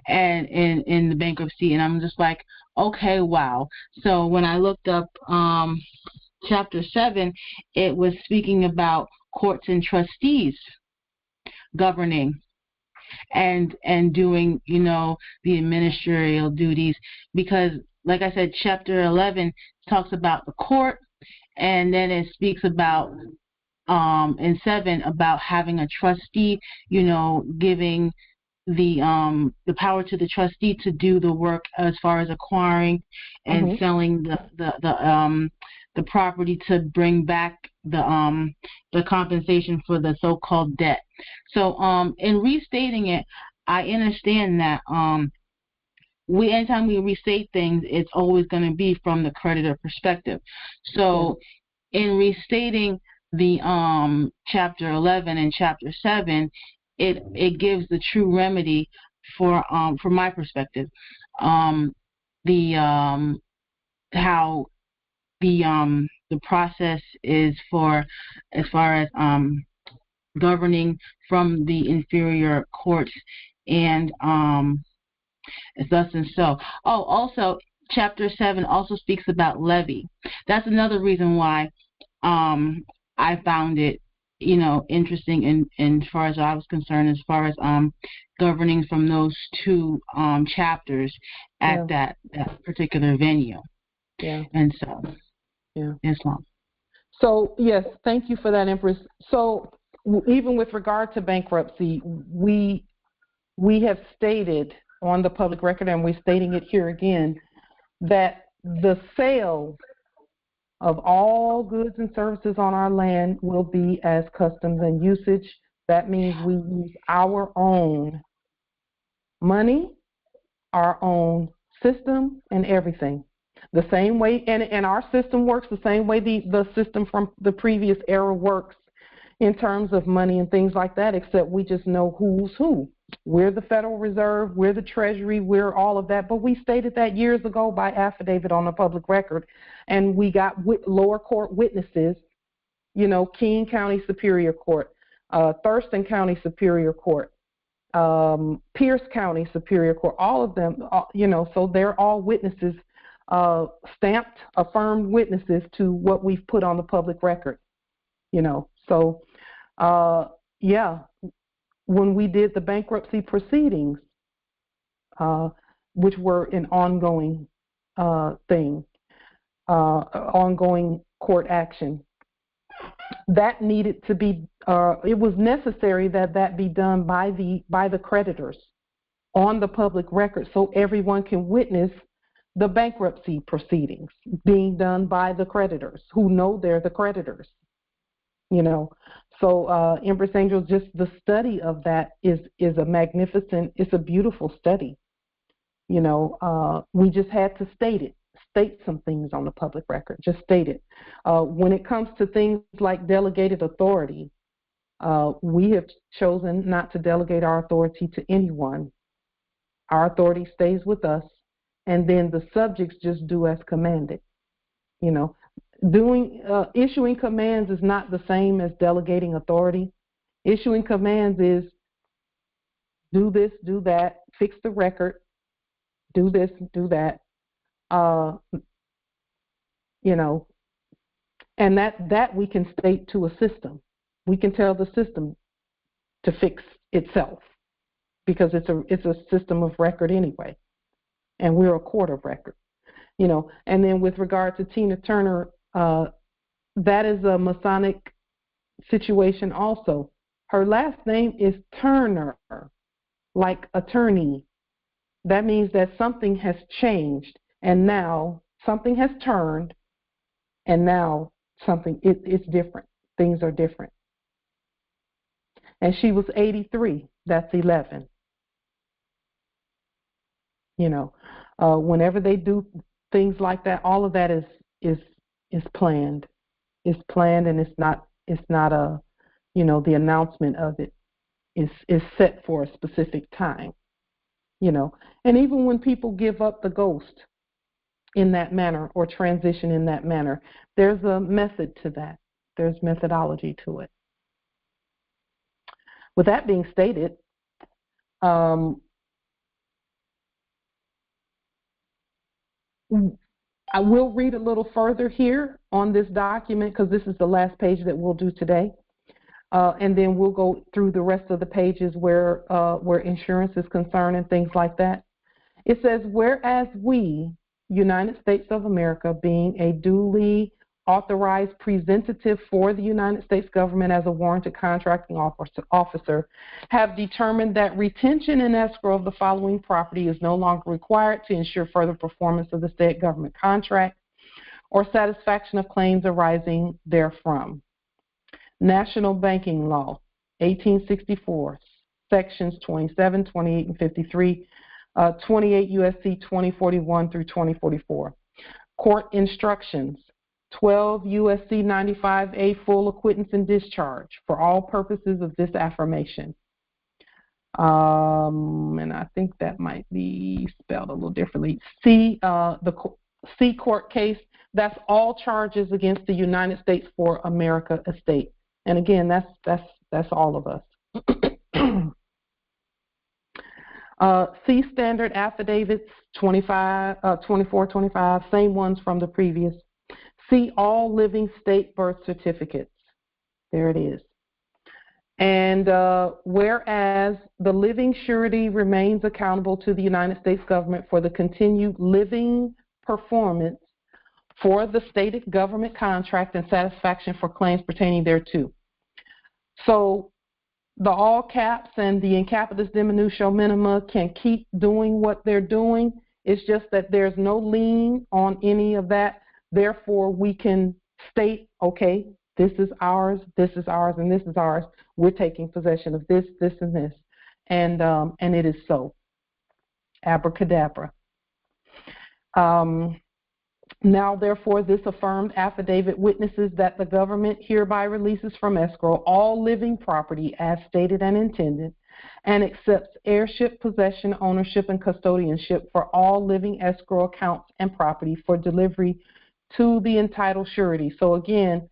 and in the bankruptcy, and I'm just like, okay, wow. So when I looked up chapter 7, it was speaking about courts and trustees governing and doing, the administrative duties, because like I said, chapter 11 talks about the court, and then it speaks about in 7 about having a trustee, giving the power to the trustee to do the work as far as acquiring and selling the property to bring back the compensation for the so-called debt. So in restating it, I understand that anytime we restate things, it's always going to be from the creditor perspective. So in restating the chapter 11 and chapter 7, it gives the true remedy for from my perspective, how the process is for as far as governing from the inferior courts, and thus and so. Oh, also chapter 7 also speaks about levy. That's another reason why I found it, interesting in as far as I was concerned, as far as governing from those 2 chapters at that particular venue. Yeah. And so, Islam. So yes, thank you for that, Empress. So even with regard to bankruptcy, we have stated on the public record, and we're stating it here again, that the sale of all goods and services on our land will be as customs and usage. That means we use our own money, our own system, and everything. The same way, and our system works the same way the system from the previous era works in terms of money and things like that, except we just know who's who. We're the Federal Reserve, we're the Treasury, we're all of that, but we stated that years ago by affidavit on the public record, and we got lower court witnesses, King County Superior Court, Thurston County Superior Court, Pierce County Superior Court, all of them, so they're all witnesses, stamped, affirmed witnesses to what we've put on the public record, So, when we did the bankruptcy proceedings, which were an ongoing thing, ongoing court action, that needed to be, it was necessary that be done by the creditors on the public record so everyone can witness the bankruptcy proceedings being done by the creditors who know they're the creditors. So Empress Angel, just the study of that is a magnificent, it's a beautiful study. We just had to state some things on the public record, just state it. When it comes to things like delegated authority, we have chosen not to delegate our authority to anyone. Our authority stays with us, and then the subjects just do as commanded. Issuing commands is not the same as delegating authority. Issuing commands is do this, do that, fix the record, do this, do that, and that we can state to a system. We can tell the system to fix itself because it's a system of record anyway, and we're a court of record. And then with regard to Tina Turner, that is a Masonic situation also. Her last name is Turner, like attorney. That means that something has changed, and now something has turned, and now it's different. Things are different. And she was 83. That's 11. Whenever they do things like that, all of that is planned. It's planned, and it's not a, the announcement of it is set for a specific time. And even when people give up the ghost in that manner or transition in that manner, there's a method to that. There's methodology to it. With that being stated, I will read a little further here on this document because this is the last page that we'll do today. And then we'll go through the rest of the pages where insurance is concerned and things like that. It says, whereas we, United States of America, being a duly authorized representative for the United States government as a warranted contracting officer, have determined that retention and escrow of the following property is no longer required to ensure further performance of the state government contract or satisfaction of claims arising therefrom. National Banking Law, 1864, Sections 27, 28, and 53, 28 U.S.C. 2041 through 2044. Court Instructions, 12 U.S.C. 95A, full acquittance and discharge for all purposes of this affirmation. And I think that might be spelled a little differently. The C court case, that's all charges against the United States for America estate. And again, that's all of us. C standard affidavits, 24, 25, same ones from the previous. C all living state birth certificates. There it is. And whereas the living surety remains accountable to the United States government for the continued living performance for the stated government contract and satisfaction for claims pertaining thereto. So the all caps and the in capitis diminutio minima can keep doing what they're doing. It's just that there's no lien on any of that. Therefore, we can state, okay, this is ours, and this is ours. We're taking possession of this, this, and this. And it is so. Abracadabra. Now, therefore, this affirmed affidavit witnesses that the government hereby releases from escrow all living property as stated and intended, and accepts heirship, possession, ownership, and custodianship for all living escrow accounts and property for delivery to the entitled surety. So again,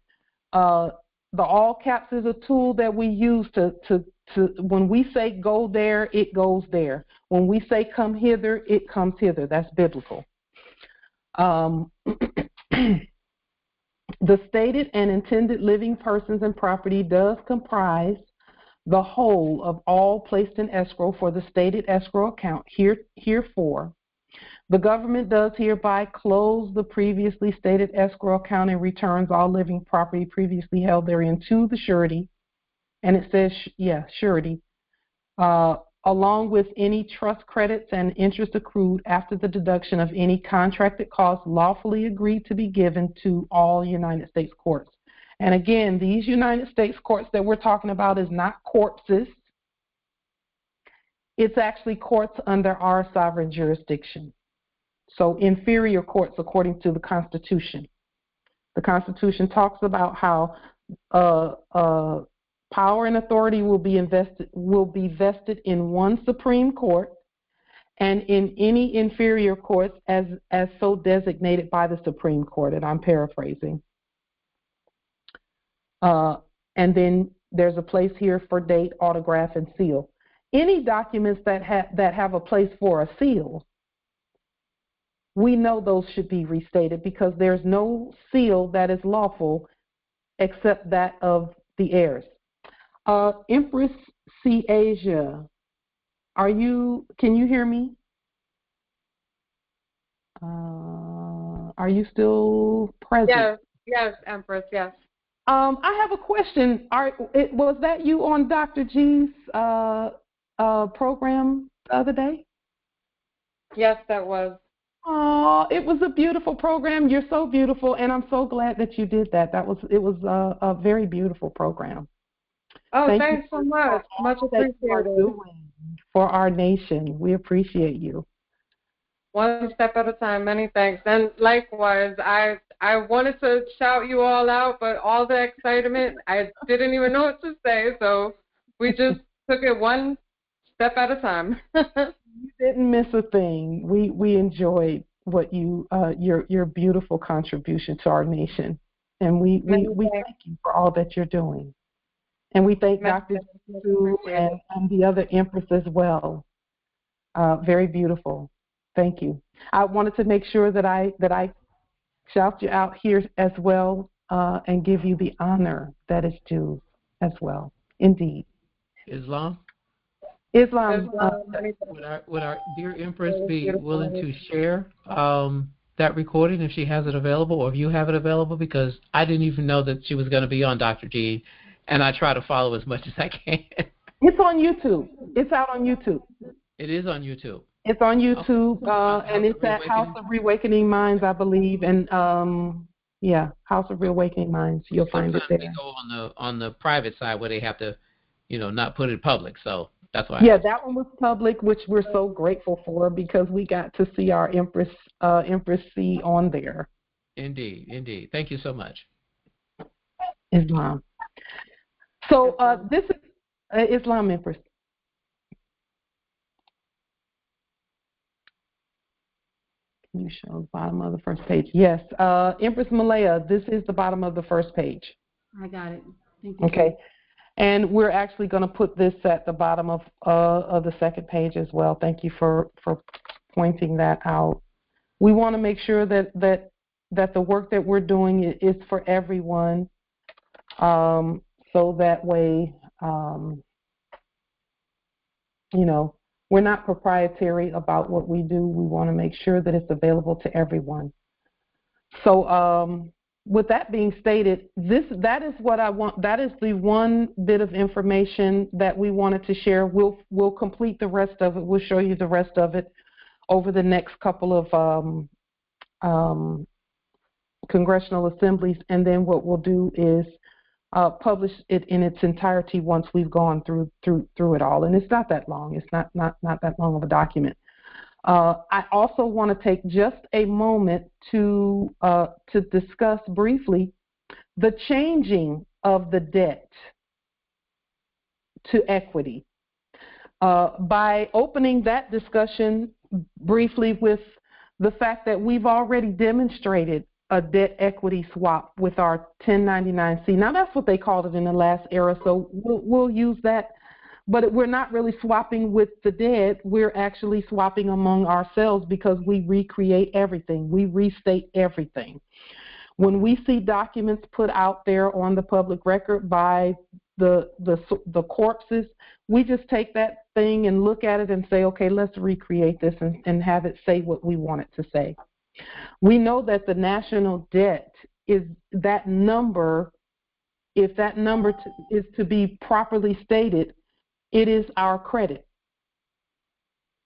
the all caps is a tool that we use to when we say go there, it goes there. When we say come hither, it comes hither. That's biblical. The stated and intended living persons and property does comprise the whole of all placed in escrow for the stated escrow account herefore. The government does hereby close the previously stated escrow account and returns all living property previously held therein to the surety, and it says, surety, along with any trust credits and interest accrued after the deduction of any contracted costs lawfully agreed to be given to all United States courts. And again, these United States courts that we're talking about is not corpses. It's actually courts under our sovereign jurisdiction. So inferior courts according to the Constitution. The Constitution talks about how power and authority will be vested in one Supreme Court and in any inferior courts as so designated by the Supreme Court, and I'm paraphrasing. And then there's a place here for date, autograph, and seal. Any documents that have a place for a seal, we know those should be restated because there's no seal that is lawful except that of the heirs. Empress C. Asia, can you hear me? Are you still present? Yes, Empress, yes. I have a question. Was that you on Dr. G's program the other day? Yes, that was. Oh, it was a beautiful program. You're so beautiful, and I'm so glad that you did that. It was a very beautiful program. Oh, thanks so much. Much appreciated. For our nation, we appreciate you. One step at a time. Many thanks. And likewise, I wanted to shout you all out, but all the excitement, I didn't even know what to say. So we just took it one step at a time. You didn't miss a thing. We enjoyed what your beautiful contribution to our nation, and we thank you for all that you're doing, and we thank Dr. Sue and the other Empress as well. Very beautiful. Thank you. I wanted to make sure that I shout you out here as well and give you the honor that is due as well. Indeed. Islam. Would our dear Empress be willing to share that recording if she has it available, or if you have it available? Because I didn't even know that she was going to be on Dr. G, and I try to follow as much as I can. It's on YouTube. It's out on YouTube. It is on YouTube. It's on YouTube, and it's at House of Reawakening Minds, I believe, and House of Reawakening Minds. You'll find it there. They go on the private side where they have to, not put it public. So that's why. Yeah, that one was public, which we're so grateful for because we got to see our Empress C on there. Indeed. Thank you so much. Islam. So this is Islam Empress. Can you show the bottom of the first page? Yes. Empress Malaya, this is the bottom of the first page. I got it. Thank you. Okay. And we're actually going to put this at the bottom of the second page as well. Thank you for pointing that out. We want to make sure that the work that we're doing is for everyone, so that way, we're not proprietary about what we do. We want to make sure that it's available to everyone. So with that being stated, that is what I want. That is the one bit of information that we wanted to share. We'll complete the rest of it. We'll show you the rest of it over the next couple of congressional assemblies, and then what we'll do is publish it in its entirety once we've gone through it all. And it's not that long. It's not that long of a document. I also want to take just a moment to discuss briefly the changing of the debt to equity. By opening that discussion briefly with the fact that we've already demonstrated a debt equity swap with our 1099-C. Now, that's what they called it in the last era, so we'll use that. But we're not really swapping with the dead. We're actually swapping among ourselves because we recreate everything. We restate everything. When we see documents put out there on the public record by the corpses, we just take that thing and look at it and say, okay, let's recreate this and have it say what we want it to say. We know that the national debt is that number. If that number is to be properly stated, it is our credit.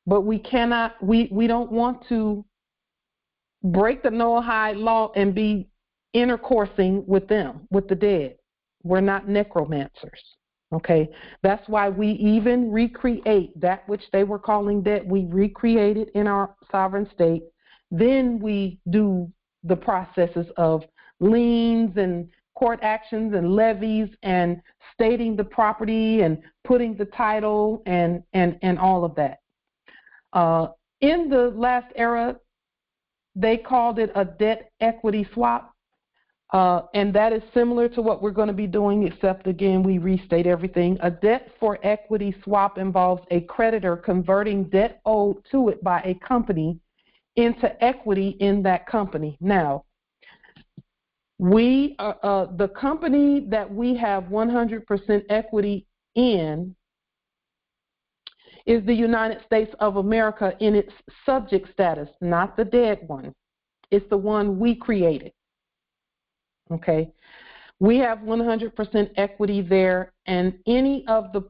But we cannot, we don't want to break the Noahide law and be intercoursing with them, with the dead. We're not necromancers, okay? That's why we even recreate that which they were calling debt. We recreate it in our sovereign state. Then we do the processes of liens and court actions and levies and stating the property and putting the title and all of that. In the last era, they called it a debt equity swap, and that is similar to what we're going to be doing, except again we restate everything. A debt for equity swap involves a creditor converting debt owed to it by a company into equity in that company. Now, we the company that we have 100% equity in is the United States of America in its subject status, not the dead one. It's the one we created. Okay, we have 100% equity there, and any of the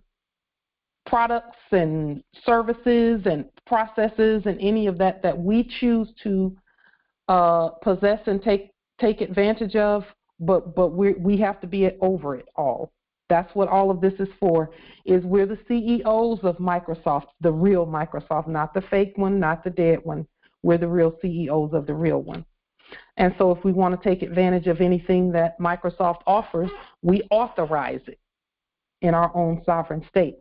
products and services and processes and any of that we choose to possess and take advantage of, but we have to be over it all. That's what all of this is for, is we're the CEOs of Microsoft, the real Microsoft, not the fake one, not the dead one. We're the real CEOs of the real one. And so if we want to take advantage of anything that Microsoft offers, we authorize it in our own sovereign state.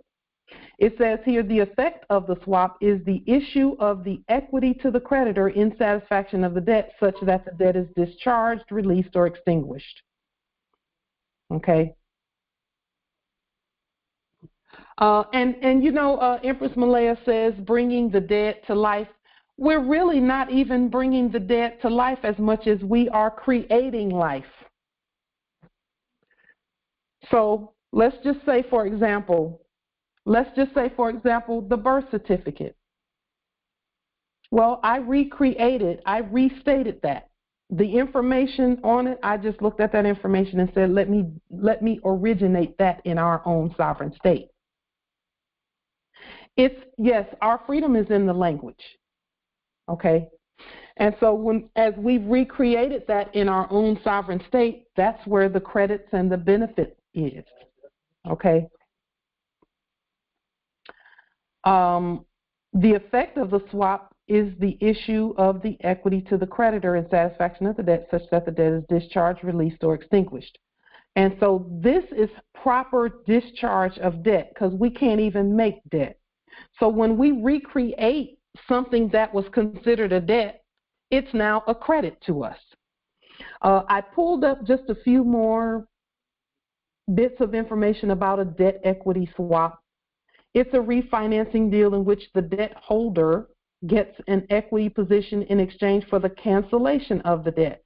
It says here, the effect of the swap is the issue of the equity to the creditor in satisfaction of the debt such that the debt is discharged, released, or extinguished. Okay? And you know, Empress Malaya says bringing the dead to life. We're really not even bringing the dead to life as much as we are creating life. So let's just say, for example, the birth certificate. Well, I restated that. The information on it, I just looked at that information and said, let me originate that in our own sovereign state. Yes, our freedom is in the language. Okay? And so as we've recreated that in our own sovereign state, that's where the credits and the benefit is. Okay? The effect of the swap is the issue of the equity to the creditor in satisfaction of the debt such that the debt is discharged, released, or extinguished. And so this is proper discharge of debt because we can't even make debt. So when we recreate something that was considered a debt, it's now a credit to us. I pulled up just a few more bits of information about a debt equity swap. It's a refinancing deal in which the debt holder gets an equity position in exchange for the cancellation of the debt.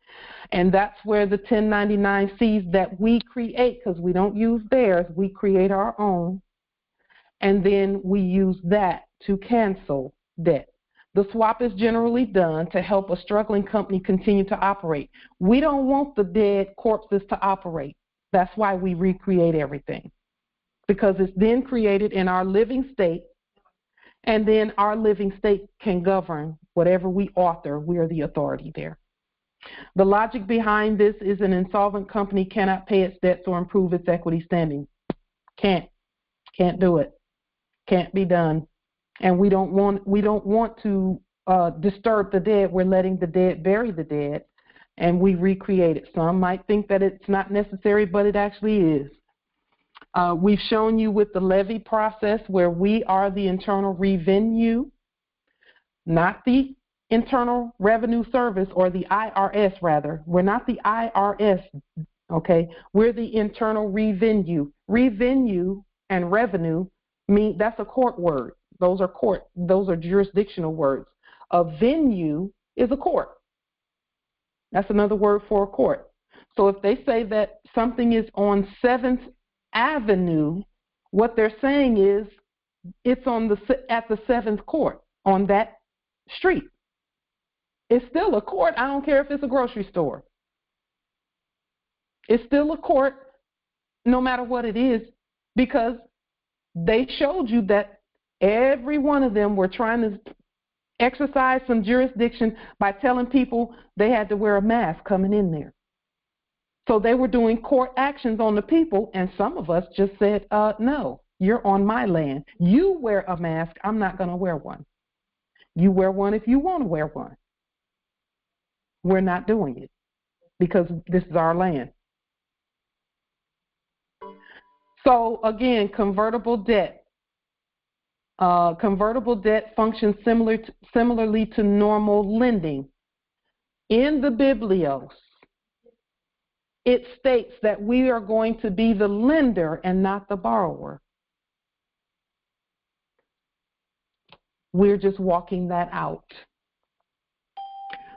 And that's where the 1099-Cs that we create, because we don't use theirs, we create our own, and then we use that to cancel debt. The swap is generally done to help a struggling company continue to operate. We don't want the dead corpses to operate. That's why we recreate everything, because it's then created in our living state, and then our living state can govern whatever we author. We are the authority there. The logic behind this is an insolvent company cannot pay its debts or improve its equity standing. Can't do it. Can't be done. And we don't want to disturb the dead. We're letting the dead bury the dead, and we recreate it. Some might think that it's not necessary, but it actually is. We've shown you with the levy process where we are the internal revenue, not the Internal Revenue Service, or the IRS rather. We're not the IRS, okay? We're the internal revenue. Revenue and revenue mean that's a court word. Those are jurisdictional words. A venue is a court. That's another word for a court. So if they say that something is on 7th Avenue, what they're saying is it's at the 7th court on that street. It's still a court. I don't care if it's a grocery store. It's still a court no matter what it is, because they showed you that every one of them were trying to exercise some jurisdiction by telling people they had to wear a mask coming in there. So they were doing court actions on the people, and some of us just said, no, you're on my land. You wear a mask. I'm not going to wear one. You wear one if you want to wear one. We're not doing it because this is our land. So again, convertible debt. Convertible debt functions similarly to normal lending. In the Biblios, it states that we are going to be the lender and not the borrower. We're just walking that out.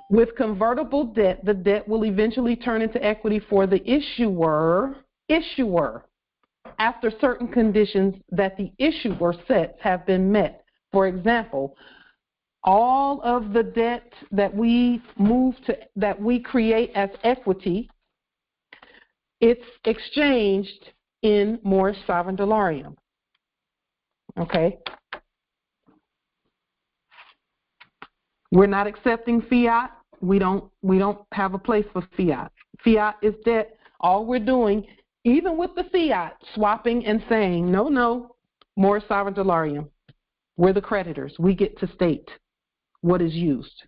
With convertible debt, the debt will eventually turn into equity for the issuer after certain conditions that the issuer sets have been met. For example, all of the debt that we create as equity, it's exchanged in Moorish sovereign dollarium. Okay? We're not accepting fiat. We don't have a place for fiat. Fiat is debt. All we're doing, even with the fiat, swapping and saying, no, Moorish sovereign dollarium. We're the creditors. We get to state what is used.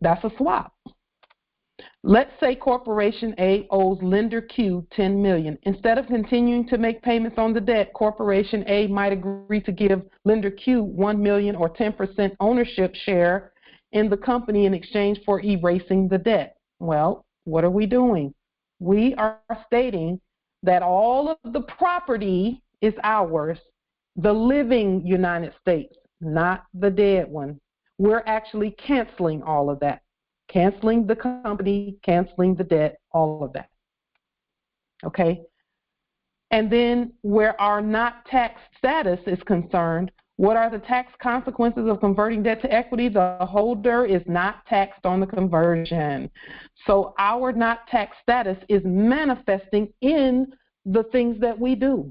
That's a swap. Let's say Corporation A owes lender Q $10 million. Instead of continuing to make payments on the debt, Corporation A might agree to give lender Q $1 million or 10% ownership share in the company in exchange for erasing the debt. Well, what are we doing? We are stating that all of the property is ours, the living United States, not the dead one. We're actually canceling all of that. Canceling the company, canceling the debt, all of that. Okay? And then where our not tax status is concerned, what are the tax consequences of converting debt to equity? The holder is not taxed on the conversion. So our not tax status is manifesting in the things that we do.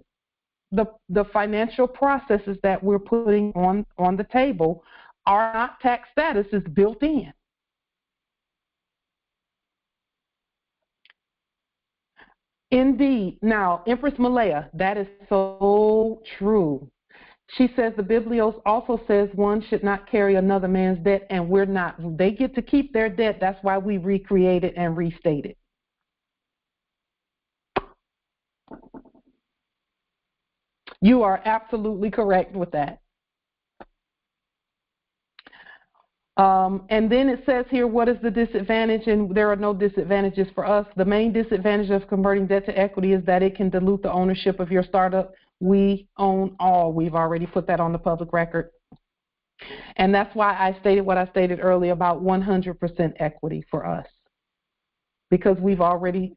The financial processes that we're putting on the table, our not tax status is built in. Indeed. Now, Empress Malaya, that is so true. She says the Biblios also says one should not carry another man's debt, and we're not. They get to keep their debt. That's why we recreate it and restate it. You are absolutely correct with that. And then it says here, what is the disadvantage? And there are no disadvantages for us. The main disadvantage of converting debt to equity is that it can dilute the ownership of your startup. We own all. We've already put that on the public record. And that's why I stated what I stated earlier about 100% equity for us. Because we already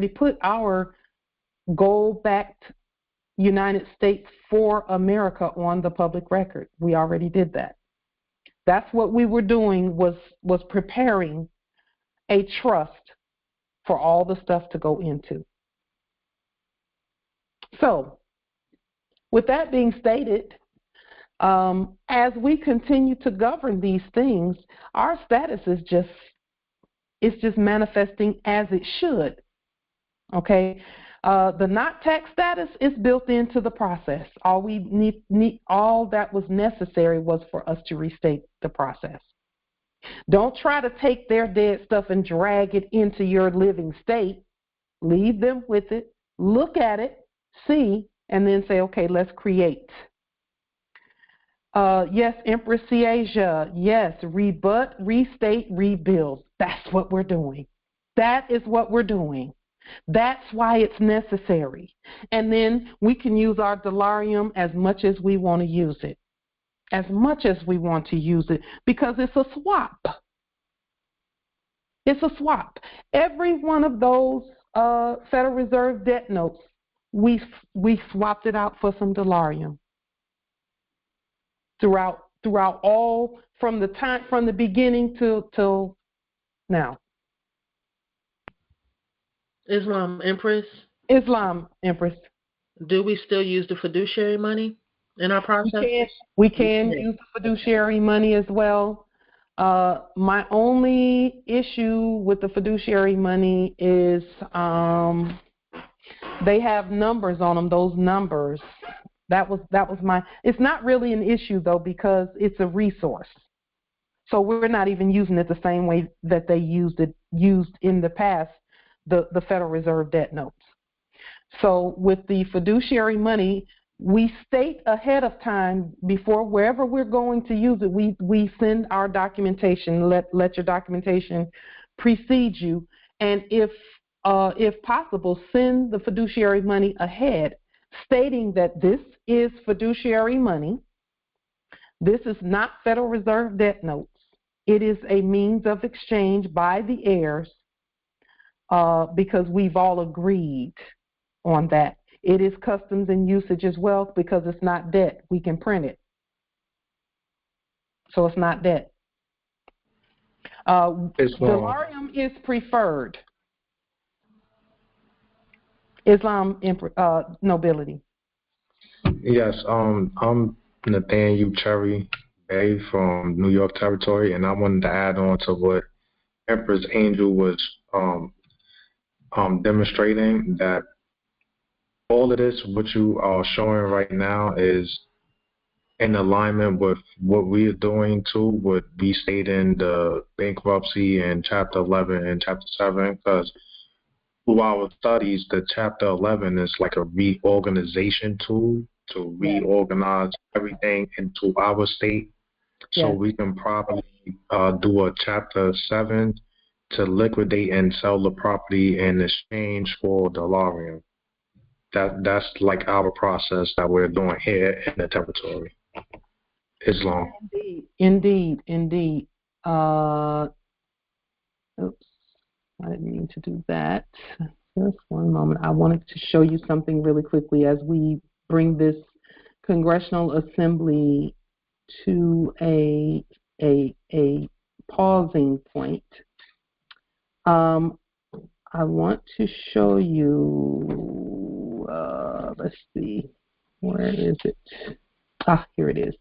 put our gold-backed United States for America on the public record. We already did that. That's what we were doing, was preparing a trust for all the stuff to go into. So, with that being stated, As we continue to govern these things, our status is just manifesting as it should. Okay, the not tax status is built into the process. All that was necessary was for us to restate the process. Don't try to take their dead stuff and drag it into your living state. Leave them with it. Look at it, see, and then say, okay, let's create. Yes, Empress Asia. Yes, rebut, restate, rebuild. That's what we're doing. That is what we're doing. That's why it's necessary. And then we can use our delarium as much as we want to use it. As much as we want to use it, because it's a swap. It's a swap. Every one of those Federal Reserve debt notes, we swapped it out for some delarium. Throughout all from the beginning till now. Islam Empress. Do we still use the fiduciary money in our process? We can use the fiduciary money as well. My only issue with the fiduciary money is they have numbers on them. Those numbers. That was my. It's not really an issue though, because it's a resource. So we're not even using it the same way that they used in the past, the Federal Reserve debt notes. So with the fiduciary money, we state ahead of time before wherever we're going to use it. We send our documentation. Let your documentation precede you, and if possible, send the fiduciary money ahead, stating that this is fiduciary money. This is not Federal Reserve debt notes. It is a means of exchange by the heirs because we've all agreed on that. It is customs and usage as well because it's not debt. We can print it. So it's not debt. Delarium is preferred. Islam nobility. Yes, I'm Nathaniel Cherry Bay from New York Territory, and I wanted to add on to what Empress Angel was demonstrating, that all of this, what you are showing right now, is in alignment with what we are doing too, with restating the bankruptcy in Chapter 11 and Chapter 7, because through our studies, the Chapter 11 is like a reorganization tool to reorganize everything into our state, so we can properly do a Chapter 7 to liquidate and sell the property in exchange for delarium. That's like our process that we're doing here in the territory. Islam. Indeed. Oops, I didn't mean to do that. Just one moment. I wanted to show you something really quickly as we bring this Congressional Assembly to a pausing point. I want to show you, let's see, where is it? Here it is.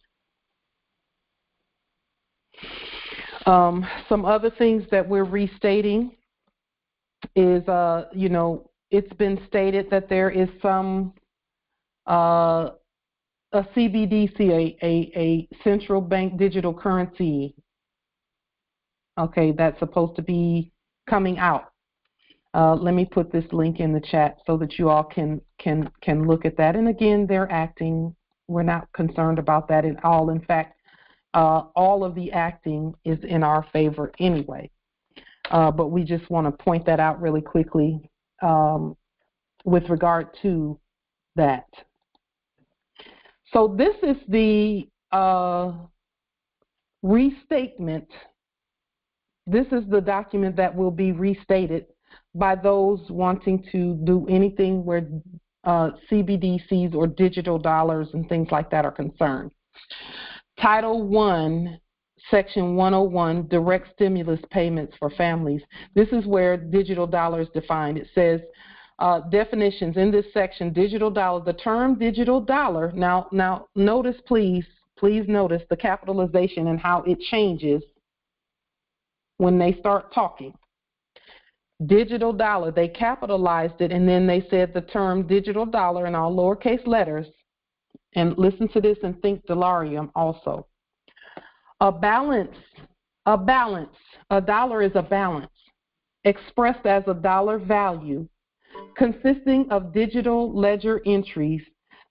Some other things that we're restating is, it's been stated that there is some, a CBDC, a central bank digital currency, okay, that's supposed to be coming out. Let me put this link in the chat so that you all can look at that. And again, they're acting. We're not concerned about that at all. In fact, all of the acting is in our favor anyway. But we just want to point that out really quickly with regard to that. So this is the restatement. This is the document that will be restated by those wanting to do anything where CBDCs or digital dollars and things like that are concerned. Title 1, Section 101, Direct Stimulus Payments for Families. This is where digital dollar is defined. It says, definitions in this section, digital dollar. The term digital dollar, now notice please, please notice the capitalization and how it changes when they start talking. Digital dollar, they capitalized it, and then they said the term digital dollar in all lowercase letters. And listen to this and think delarium also. A balance, a dollar is a balance, expressed as a dollar value, consisting of digital ledger entries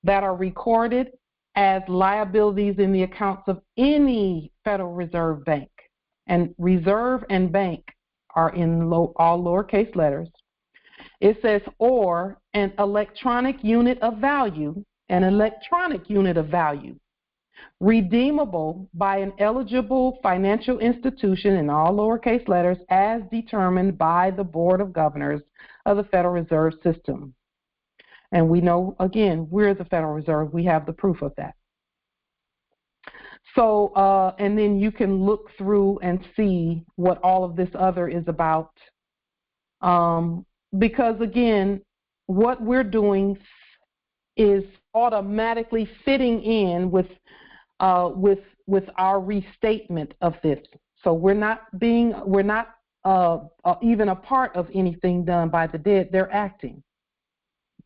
that are recorded as liabilities in the accounts of any Federal Reserve Bank. And reserve and bank are in all lowercase letters. It says, or an electronic unit of value, redeemable by an eligible financial institution in all lowercase letters as determined by the Board of Governors of the Federal Reserve System. And we know, again, we're the Federal Reserve. We have the proof of that. So, and then you can look through and see what all of this other is about. Because, again, what we're doing is automatically fitting in with our restatement of this. So we're not even a part of anything done by the dead. They're acting.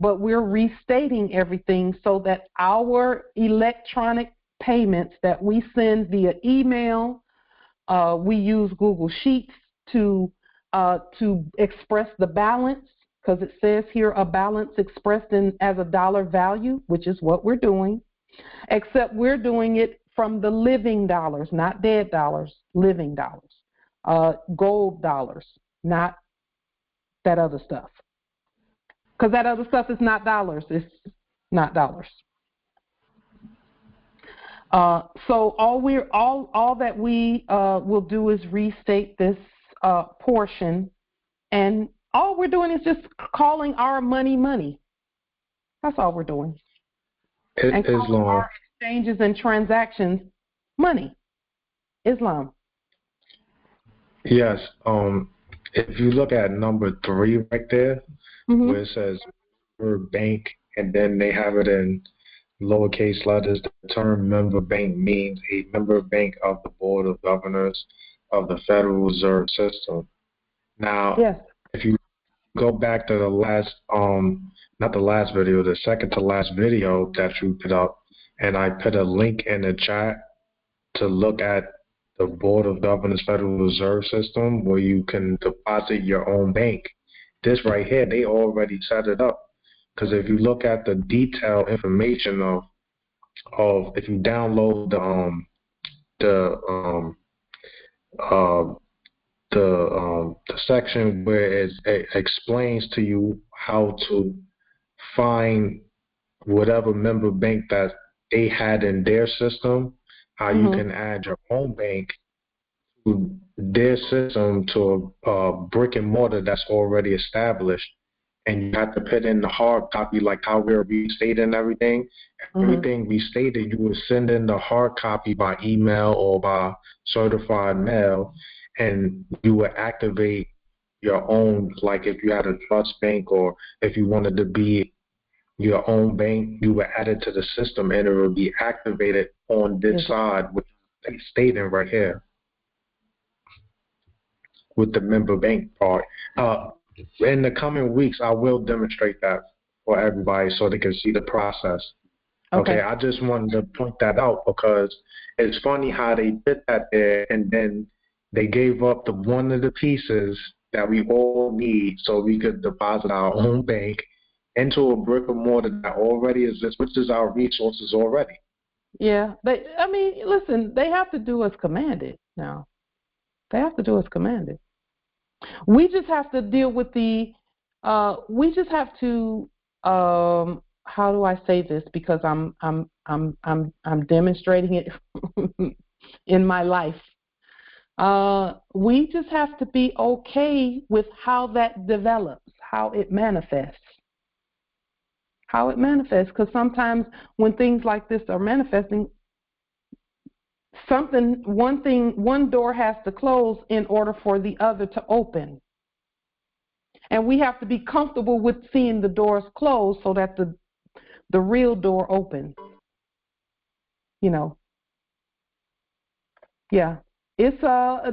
But we're restating everything so that our electronic payments that we send via email, we use Google Sheets to express the balance, because it says here a balance expressed as a dollar value, which is what we're doing, except we're doing it from the living dollars, not dead dollars, living dollars, gold dollars, not that other stuff. Because that other stuff is not dollars. It's not dollars. So all that we will do is restate this portion, and all we're doing is just calling our money money. That's all we're doing. And calling our exchanges and transactions money. Islam. Yes. If you look at number 3 right there, where it says member bank, and then they have it in lowercase letters, the term member bank means a member bank of the Board of Governors of the Federal Reserve System. Now, if you go back to the last, not the last video, the second to last video that you put up, and I put a link in the chat to look at the Board of Governors Federal Reserve System where you can deposit your own bank. This right here, they already set it up. Because if you look at the detailed information of if you download the section where it explains to you how to find whatever member bank that they had in their system, how you can add your own bank to their system to a brick and mortar that's already established. And you have to put in the hard copy, like how we're restating everything. Everything restated, you would send in the hard copy by email or by certified mail, and you would activate your own, like if you had a trust bank or if you wanted to be your own bank, you would add it to the system and it would be activated on this side, which they stating right here with the member bank part. In the coming weeks, I will demonstrate that for everybody so they can see the process. Okay, I just wanted to point that out because it's funny how they put that there and then they gave up the one of the pieces that we all need so we could deposit our own bank into a brick and mortar that already exists, which is our resources already. Yeah, listen, they have to do as commanded now. They have to do as commanded. We just have to deal with we just have to, how do I say this? Because I'm demonstrating it in my life. We just have to be okay with how that develops, how it manifests. Because sometimes when things like this are manifesting, one door has to close in order for the other to open. And we have to be comfortable with seeing the doors close so that the real door opens. Yeah. It's a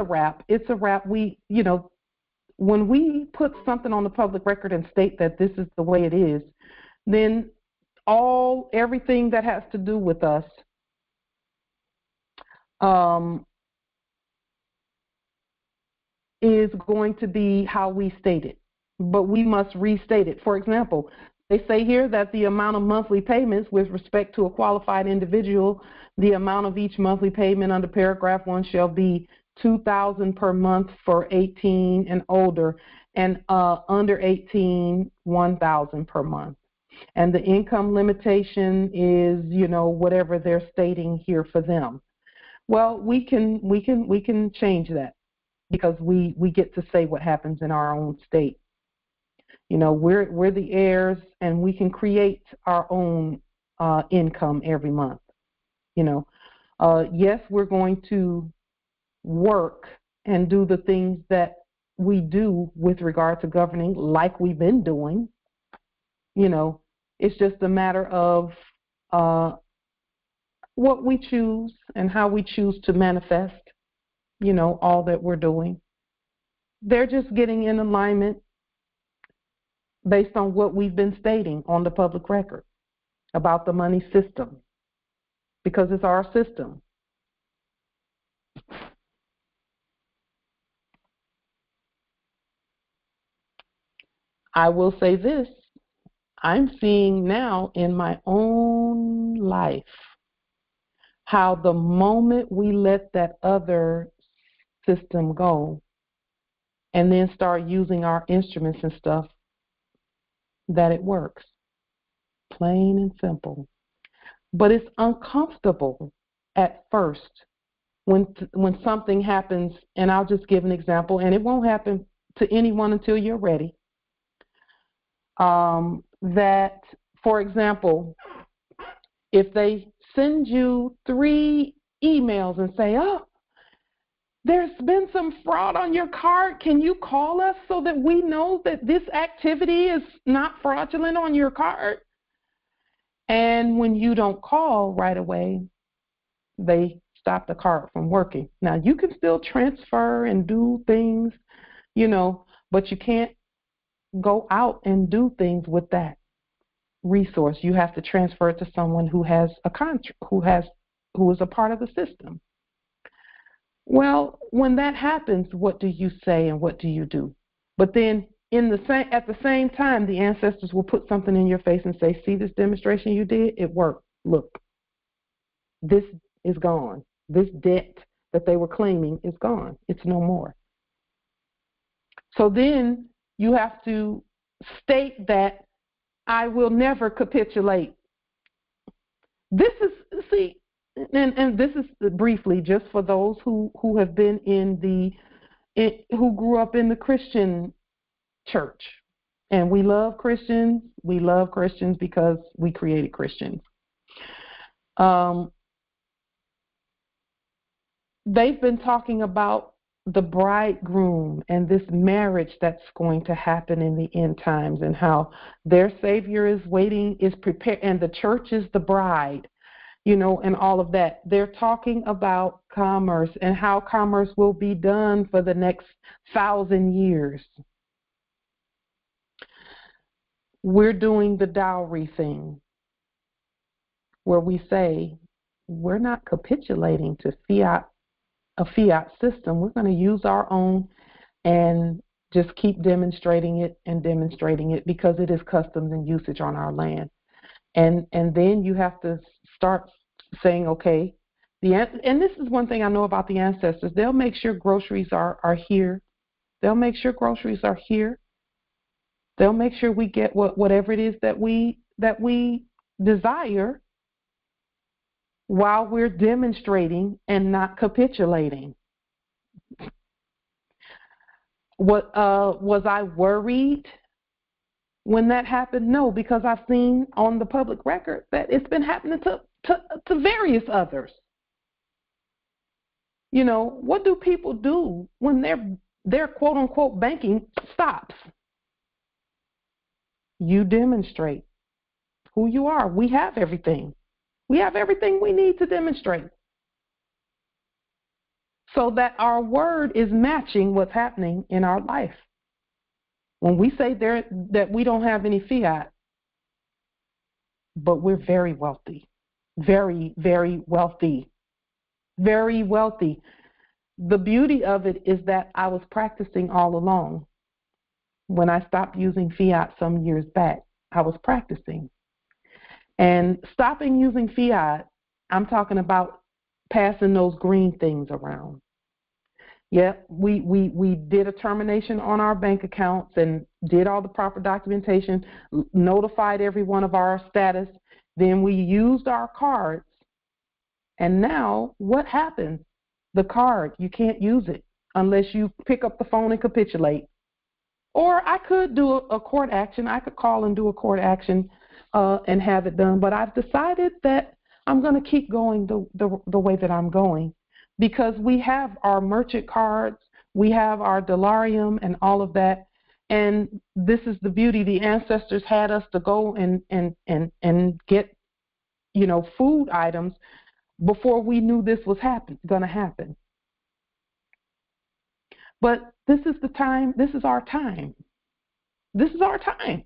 wrap. It's a wrap. When we put something on the public record and state that this is the way it is, then everything that has to do with us is going to be how we state it. But we must restate it. For example, they say here that the amount of monthly payments with respect to a qualified individual, the amount of each monthly payment under paragraph 1 shall be $2,000 per month for 18 and older, and under 18, $1,000 per month. And the income limitation is, whatever they're stating here for them. Well, we can change that because we get to say what happens in our own state. We're the heirs, and we can create our own income every month. Yes, we're going to work and do the things that we do with regard to governing, like we've been doing. It's just a matter of what we choose and how we choose to manifest, all that we're doing. They're just getting in alignment based on what we've been stating on the public record about the money system, because it's our system. I will say this, I'm seeing now in my own life how the moment we let that other system go and then start using our instruments and stuff, that it works. Plain and simple. But it's uncomfortable at first when something happens, and I'll just give an example, and it won't happen to anyone until you're ready. That, for example, if they send you 3 emails and say, oh, there's been some fraud on your card, can you call us so that we know that this activity is not fraudulent on your card? And when you don't call right away, they stop the card from working. Now, you can still transfer and do things, but you can't go out and do things with that resource. You have to transfer it to someone who has a contract, who is a part of the system. Well, when that happens, what do you say and what do you do? But then at the same time, the ancestors will put something in your face and say, see this demonstration you did? It worked. Look, this is gone. This debt that they were claiming is gone. It's no more. So then you have to state that I will never capitulate. This is, see, and this is briefly just for those who have been who grew up in the Christian church. And we love Christians. We love Christians because we created Christians. They've been talking about the bridegroom and this marriage that's going to happen in the end times, and how their Savior is waiting, is prepared, and the church is the bride, and all of that. They're talking about commerce and how commerce will be done for the next 1,000 years. We're doing the dowry thing, where we say we're not capitulating to a fiat system. We're going to use our own and just keep demonstrating it because it is customs and usage on our land. And then you have to start saying, okay, and this is one thing I know about the ancestors. They'll make sure groceries are here. They'll make sure groceries are here. They'll make sure we get whatever it is that we desire, while we're demonstrating and not capitulating. Was I worried when that happened? No, because I've seen on the public record that it's been happening to various others. What do people do when their quote unquote banking stops? You demonstrate who you are. We have everything. We have everything we need to demonstrate. so that our word is matching what's happening in our life. When we say that we don't have any fiat, but we're very wealthy, very, very wealthy, very wealthy. The beauty of it is that I was practicing all along. When I stopped using fiat some years back, I was practicing. And stopping using fiat, I'm talking about passing those green things around. Yeah, we did a termination on our bank accounts and did all the proper documentation, notified everyone of our status. Then we used our cards. And now what happens? The card, you can't use it unless you pick up the phone and capitulate. Or I could do a court action. I could call and do a court action and have it done. But I've decided that I'm going to keep going the way that I'm going, because we have our merchant cards, we have our delarium and all of that. And this is the beauty. The ancestors had us to go and get, food items before we knew this was going to happen. But this is the time. This is our time. This is our time.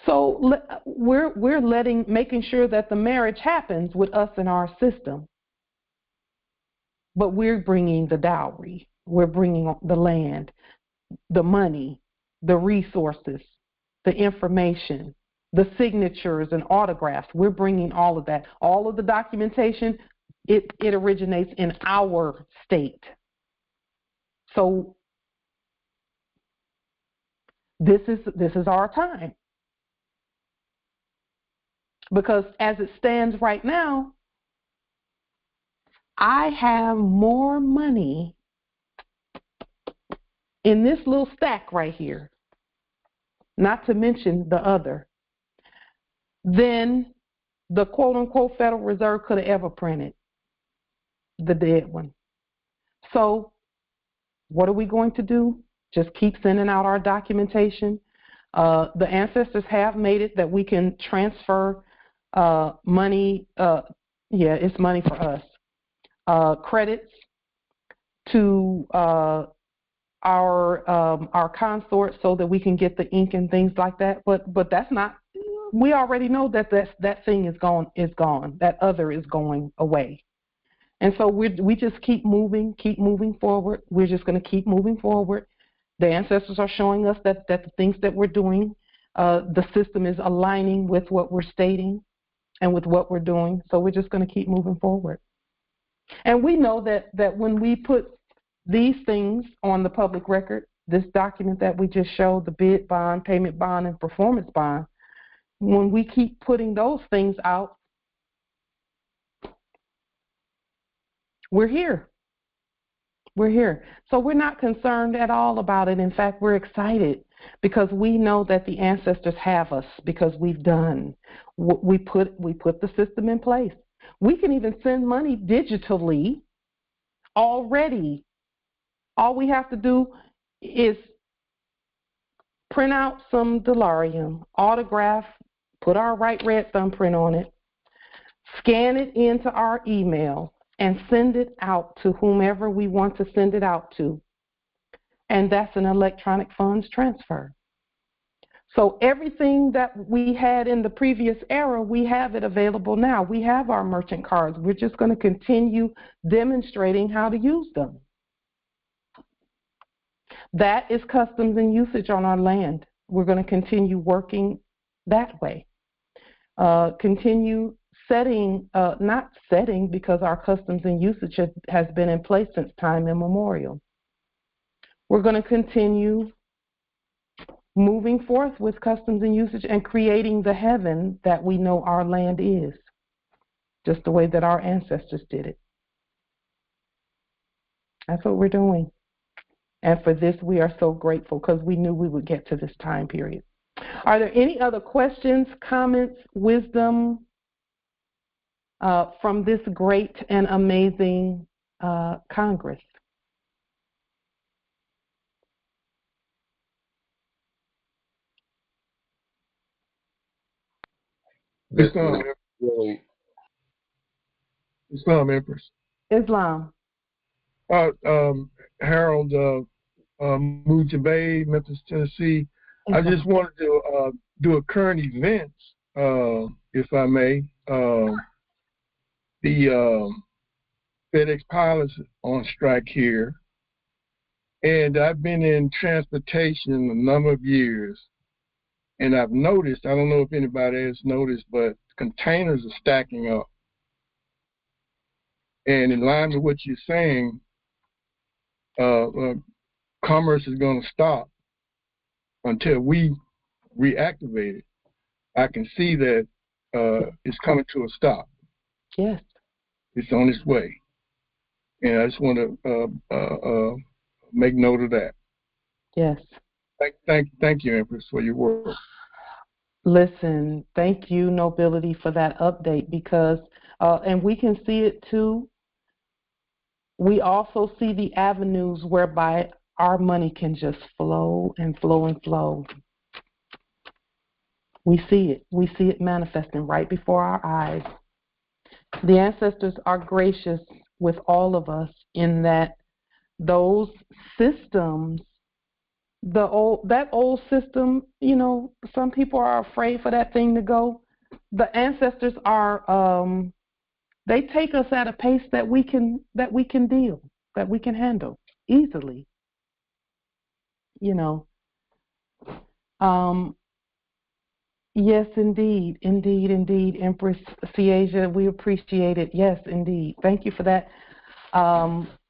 So we're making sure that the marriage happens with us in our system. But we're bringing the dowry. We're bringing the land, the money, the resources, the information, the signatures and autographs. We're bringing all of that. All of the documentation, it originates in our state. So this is our time. Because as it stands right now, I have more money in this little stack right here, not to mention the other, than the quote-unquote Federal Reserve could have ever printed, the dead one. So what are we going to do? Just keep sending out our documentation. The ancestors have made it that we can transfer money. It's money for us. Credits to our consort so that we can get the ink and things like that. But that's not. We already know that that thing is gone. That other is going away. And so we just keep moving forward. We're just going to keep moving forward. The ancestors are showing us that the things that we're doing, the system is aligning with what we're stating and with what we're doing. So we're just going to keep moving forward. And we know that when we put these things on the public record, this document that we just showed, the bid bond, payment bond, and performance bond, when we keep putting those things out, we're here. We're here. So we're not concerned at all about it. In fact, we're excited because we know that the ancestors have us, because we've done. We put the system in place. We can even send money digitally already. All we have to do is print out some delarium, autograph, put our right red thumbprint on it, scan it into our email, and send it out to whomever we want to send it out to. And that's an electronic funds transfer. So everything that we had in the previous era, we have it available now. We have our merchant cards. We're just going to continue demonstrating how to use them. That is customs and usage on our land. We're going to continue working that way. Continue setting, not setting, because our customs and usage has been in place since time immemorial. We're going to continue moving forth with customs and usage and creating the heaven that we know our land is, just the way that our ancestors did it. That's what we're doing. And for this, we are so grateful because we knew we would get to this time period. Are there any other questions, comments, wisdom from this great and amazing Congress? Islam, Empress. Islam. Harold Mujibay, Memphis, Tennessee. I just wanted to do a current events, if I may. The FedEx pilots on strike here, and I've been in transportation a number of years, and I've noticed, I don't know if anybody has noticed, but containers are stacking up. And in line with what you're saying, commerce is going to stop until we reactivate it. I can see that it's coming to a stop. Yes. It's on its way. And I just want to make note of that. Yes. Thank you, Empress, for your work. Listen, thank you, Nobility, for that update because, and we can see it too. We also see the avenues whereby our money can just flow and flow and flow. We see it. We see it manifesting right before our eyes. The ancestors are gracious with all of us in that those systems, that old system, you know, some people are afraid for that thing to go. The ancestors are, they take us at a pace that we can deal, that we can handle easily. You know. Yes, indeed, Empress Ciasia, we appreciate it. Yes, indeed. Thank you for that.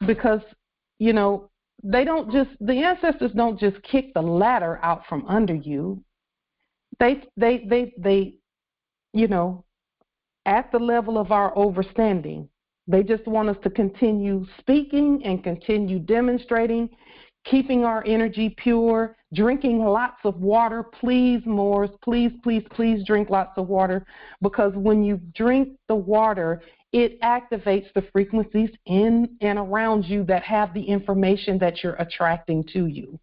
Because, you know, the ancestors don't just kick the ladder out from under you. They, you know, at the level of our overstanding, they just want us to continue speaking and continue demonstrating, keeping our energy pure, drinking lots of water. Please, Moors, please drink lots of water, because when you drink the water, it activates the frequencies in and around you that have the information that you're attracting to you.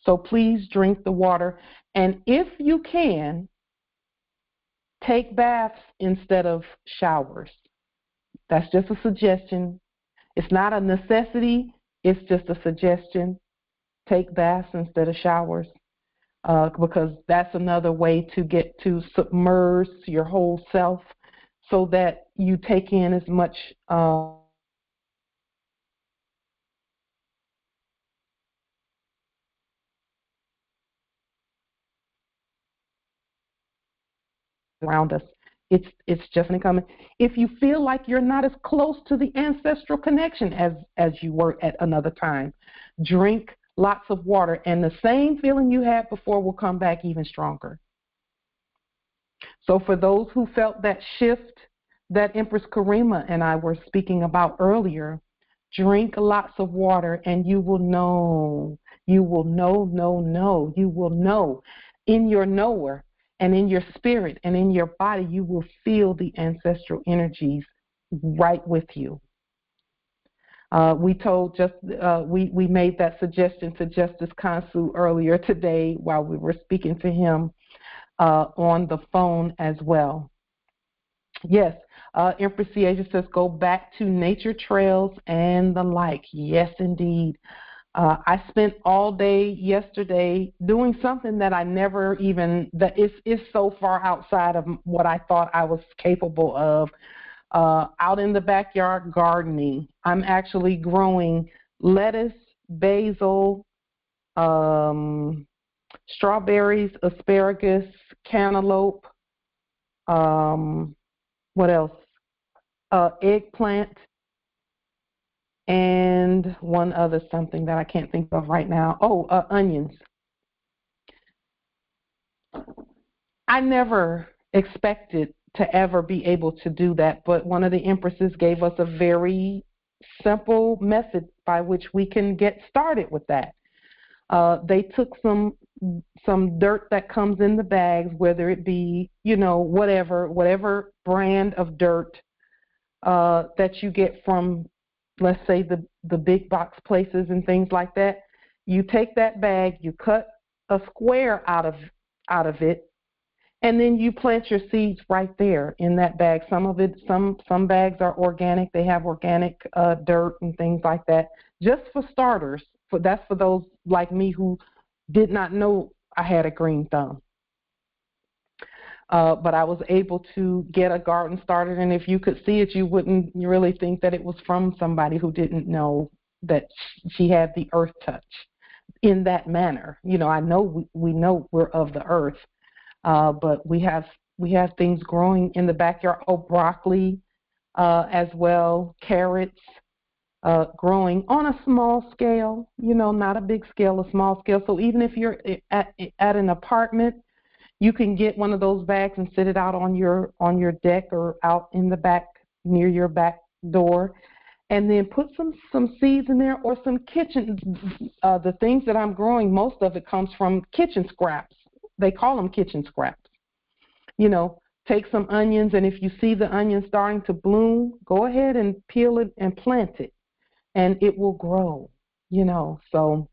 So please drink the water. And if you can, take baths instead of showers. That's just a suggestion. It's not a necessity. It's just a suggestion. Take baths instead of showers, because that's another way to get to submerge your whole self so that you take in as much around us. It's just coming. If you feel like you're not as close to the ancestral connection as you were at another time, drink lots of water, and the same feeling you had before will come back even stronger. So for those who felt that shift that Empress Karima and I were speaking about earlier, drink lots of water and you will know in your knower and in your spirit and in your body, you will feel the ancestral energies right with you. We made that suggestion to Justice Kansu earlier today while we were speaking to him on the phone as well. Yes, Empress Ciasia says go back to nature trails and the like. Yes, indeed. I spent all day yesterday doing something that I never even, that is so far outside of what I thought I was capable of. Out in the backyard gardening. I'm actually growing lettuce, basil, strawberries, asparagus, cantaloupe, what else? Eggplant, and one other something that I can't think of right now. Onions. I never expected to ever be able to do that, but one of the empresses gave us a very simple method by which we can get started with that. They took some dirt that comes in the bags, whether it be, whatever brand of dirt that you get from, let's say, the big box places and things like that. You take that bag, you cut a square out of it, And then you plant your seeds right there in that bag. Some of it, some bags are organic. They have organic dirt and things like that. Just for starters, that's for those like me who did not know I had a green thumb. But I was able to get a garden started, and if you could see it, you wouldn't really think that it was from somebody who didn't know that she had the earth touch in that manner. You know, I know we know we're of the earth, but we have things growing in the backyard. Oh, broccoli as well, carrots growing on a small scale. You know, not a big scale, a small scale. So even if you're at an apartment, you can get one of those bags and sit it out on your deck or out in the back near your back door, and then put some seeds in there or some kitchen. The things that I'm growing, most of it comes from kitchen scraps. They call them kitchen scraps. You know, take some onions, and if you see the onion starting to bloom, go ahead and peel it and plant it, and it will grow. You know, so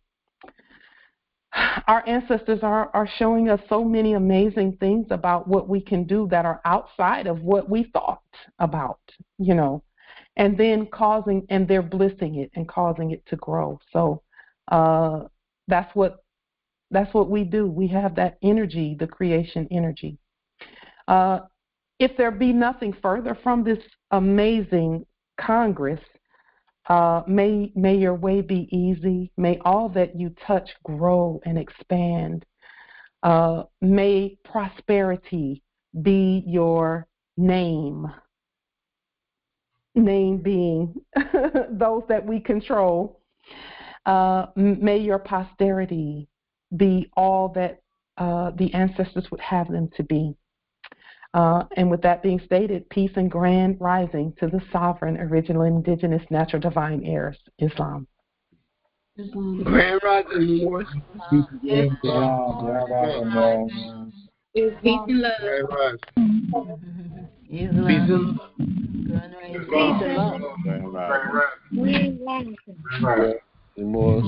our ancestors are showing us so many amazing things about what we can do that are outside of what we thought about, you know, and then they're blissing it and causing it to grow. So that's what we do. We have that energy, the creation energy. If there be nothing further from this amazing Congress, may your way be easy. May all that you touch grow and expand. May prosperity be your name. Name being those that we control. May your posterity be all that the ancestors would have them to be. And with that being stated, peace and grand rising to the sovereign, original, indigenous, natural, divine heirs, Islam. Grand rising, Moors. Peace and love. Grand Peace and love. Moors.